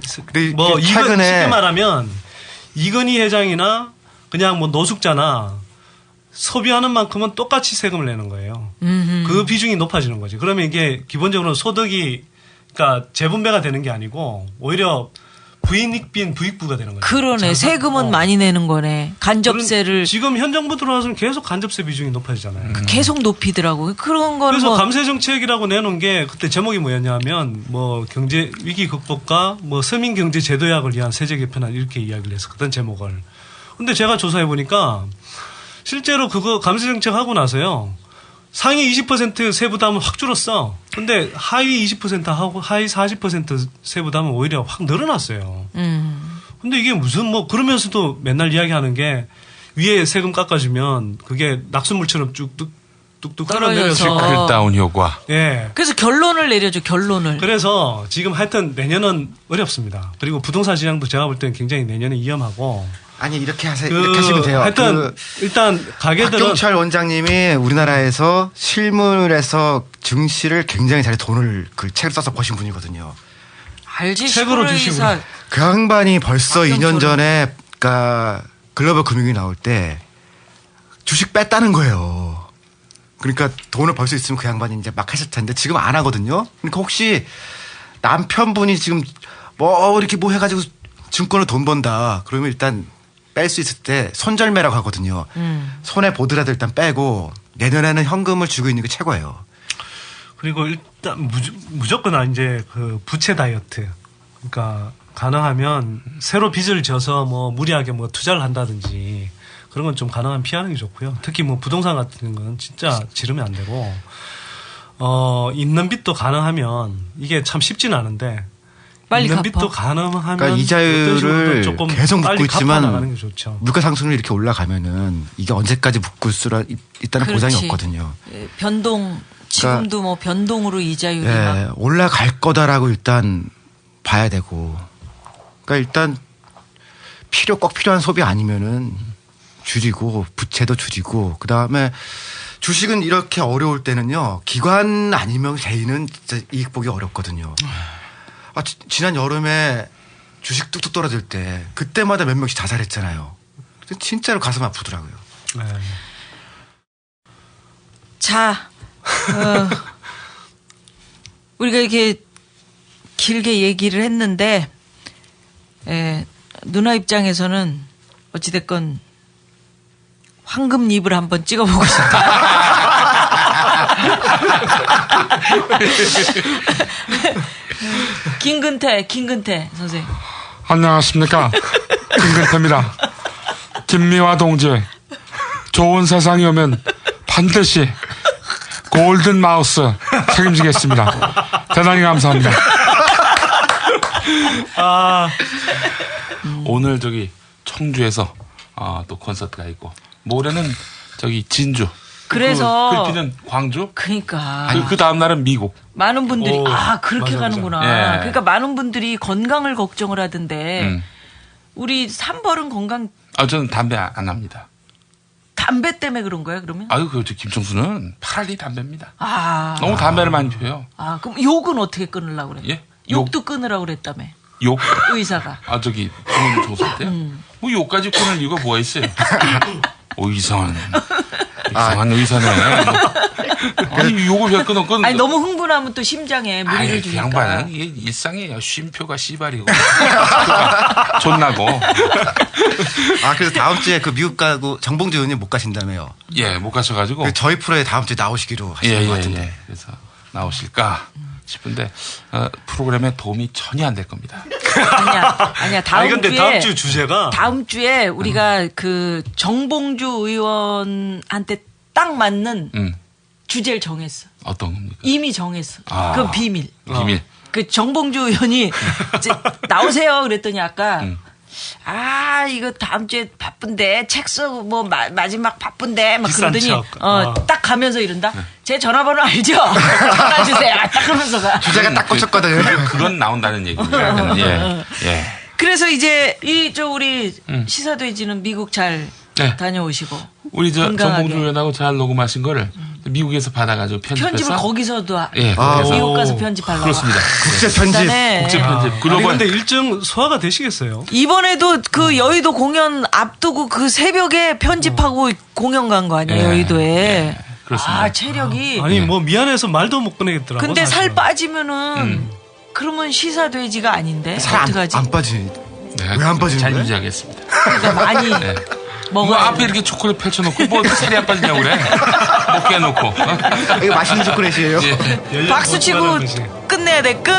뭐 이건 쉽게 말하면 이건희 회장이나 그냥 뭐 노숙자나 소비하는 만큼은 똑같이 세금을 내는 거예요. 그 비중이 높아지는 거지. 그러면 이게 기본적으로 소득이 그러니까 재분배가 되는 게 아니고 오히려 부익빈 부익부가 되는 거죠. 그러네. 세금은 많이 내는 거네. 간접세를. 지금 현 정부 들어와서는 계속 간접세 비중이 높아지잖아요. 계속 높이더라고. 그런 거는 그래서 뭐 감세 정책이라고 내놓은 게 그때 제목이 뭐였냐면 뭐 경제 위기 극복과 뭐 서민 경제 제도약을 위한 세제 개편안 이렇게 이야기를 했었거든 제목을. 근데 제가 조사해 보니까 실제로 그거 감세 정책 하고 나서요. 상위 20% 세부담은 확 줄었어. 근데 하위 20% 하고 하위 40% 세부담은 오히려 확 늘어났어요. 근데 이게 무슨 뭐 그러면서도 맨날 이야기하는 게 위에 세금 깎아주면 그게 낙수물처럼 뚝뚝 흘러내려서 트리클다운 효과. 예. 그래서 결론을 내려줘. 결론을. 그래서 지금 하여튼 내년은 어렵습니다. 그리고 부동산 시장도 제가 볼 때는 굉장히 내년에 위험하고. 아니 이렇게 이렇게 하시면 돼요. 하여튼 일단 가게들은 박경철 원장님이 우리나라에서 실물에서 증시를 굉장히 잘 돈을 그 책을 써서 버신 분이거든요. 알지. 책으로 주시고. 그 양반이 벌써 2년 전에 그러니까 글로벌 금융이 나올 때 주식 뺐다는 거예요. 그러니까 돈을 벌 수 있으면 그 양반이 이제 막 하실 텐데 지금 안 하거든요. 그러니까 혹시 남편분이 지금 뭐 이렇게 뭐 해가지고 증권으로 돈 번다. 그러면 일단 뺄 수 있을 때 손절매라고 하거든요. 손해 보더라도 일단 빼고 내년에는 현금을 주고 있는 게 최고예요. 그리고 일단 무조건 이제 그 부채 다이어트. 그러니까 가능하면 새로 빚을 져서 뭐 무리하게 뭐 투자를 한다든지 그런 건 좀 가능하면 피하는 게 좋고요. 특히 뭐 부동산 같은 건 진짜 지르면 안 되고 있는 빚도 가능하면 이게 참 쉽지는 않은데 빨리 있는 갚아. 빚도 가능하면 그러니까 이자율을 조금 계속 빨리 묶고 갚아나가는 있지만 게 좋죠. 물가 상승률이 이렇게 올라가면은 이게 언제까지 묶을 수 있다는 보장이 그렇지. 없거든요. 변동 지금도 뭐 변동으로 이자율이 막 올라갈 거다라고 일단 봐야 되고, 그러니까 일단 꼭 필요한 소비 아니면은 줄이고 부채도 줄이고, 그 다음에 주식은 이렇게 어려울 때는요 기관 아니면 개인은 진짜 이익 보기 어렵거든요. 지난 여름에 주식 뚝뚝 떨어질 때 그때마다 몇 명씩 자살했잖아요. 진짜로 가슴 아프더라고요. 네. 자, 우리가 이렇게 길게 얘기를 했는데, 누나 입장에서는 어찌됐건 황금 립을 한번 찍어보고 싶다. 김근태 선생님. 안녕하십니까. 김근태입니다. 김미화 동지, 좋은 세상이 오면 반드시 골든 마우스 책임지겠습니다. 대단히 감사합니다. 오늘 청주에서 또 콘서트가 있고, 모레는 진주. 그래서 글피는 광주. 그러니까 그 다음 날은 미국. 많은 분들이 그렇게 맞아, 가는구나. 맞아. 예. 그러니까 많은 분들이 건강을 걱정을 하던데 우리 삼벌은 건강. 저는 담배 안 합니다. 담배 때문에 그런 거야 그러면? 저 김청수는 파랄리 담배입니다. 아. 너무 담배를 많이 피워요. 그럼 욕은 어떻게 끊으려고 그래? 예? 욕도 끊으라고 그랬다며. 욕? 의사가. 부모님 조사 때요? 뭐 욕까지 끊을 이유가 뭐가 있어요? 이상한 의사네. 아니, 욕을 왜 끊어? 아니, 너무 흥분하면 또 심장에 무리를 주니까. 그 양반은 이게 일상이에요. 쉼표가 씨발이고. 존나고. 그래서 다음 주에 그 미국 가고 정봉주 의원님 못 가신다며요. 예, 못 가셔가지고. 저희 프로에 다음 주에 나오시기로 하시는 것 같은데. 예. 그래서 나오실까 싶은데, 프로그램에 도움이 전혀 안 될 겁니다. 아니야. 다음 주 주제가. 다음 주에 우리가 그 정봉주 의원한테 딱 맞는 주제를 정했어. 어떤 겁니까? 이미 정했어. 그건 비밀. 비밀. 그 정봉주 의원이 이제 나오세요. 그랬더니 아까 이거 다음 주에 바쁜데 책 쓰고 뭐 마지막 바쁜데 막 그러더니 딱 가면서 이런다. 제 전화번호 알죠? 전화 주세요. 딱 그러면서 가. 주제가 딱 꽂혔거든요. 그건 나온다는 얘기입니다. 예. 그래서 이제 우리 시사돼지는 미국 잘 다녀오시고 우리 정봉주 의원하고 잘 녹음하신 거를 미국에서 받아가지고 편집을 거기서도 미국 가서 편집하려고. 그렇습니다. 국제 편집. 국제 편집. 그런데 일정 소화가 되시겠어요? 이번에도 그 여의도 공연 앞두고 그 새벽에 편집하고 공연 간 거 아니에요, 여의도에. 그렇습니다. 체력이. 아니 뭐 미안해서 말도 못 꺼내겠더라고. 근데 살 빠지면은 그러면 시사돼지가 아닌데 어떡하지? 안 빠지. 왜 안 빠지는 잘 거야? 유지하겠습니다. 그러니까 많이 먹어야 앞에 이렇게 초콜릿 펼쳐놓고 뭐 살이 안 빠지냐고 그래. 먹게 해놓고. 이거 맛있는 초콜릿이에요. 박수 치고 끝내야 돼. 끝.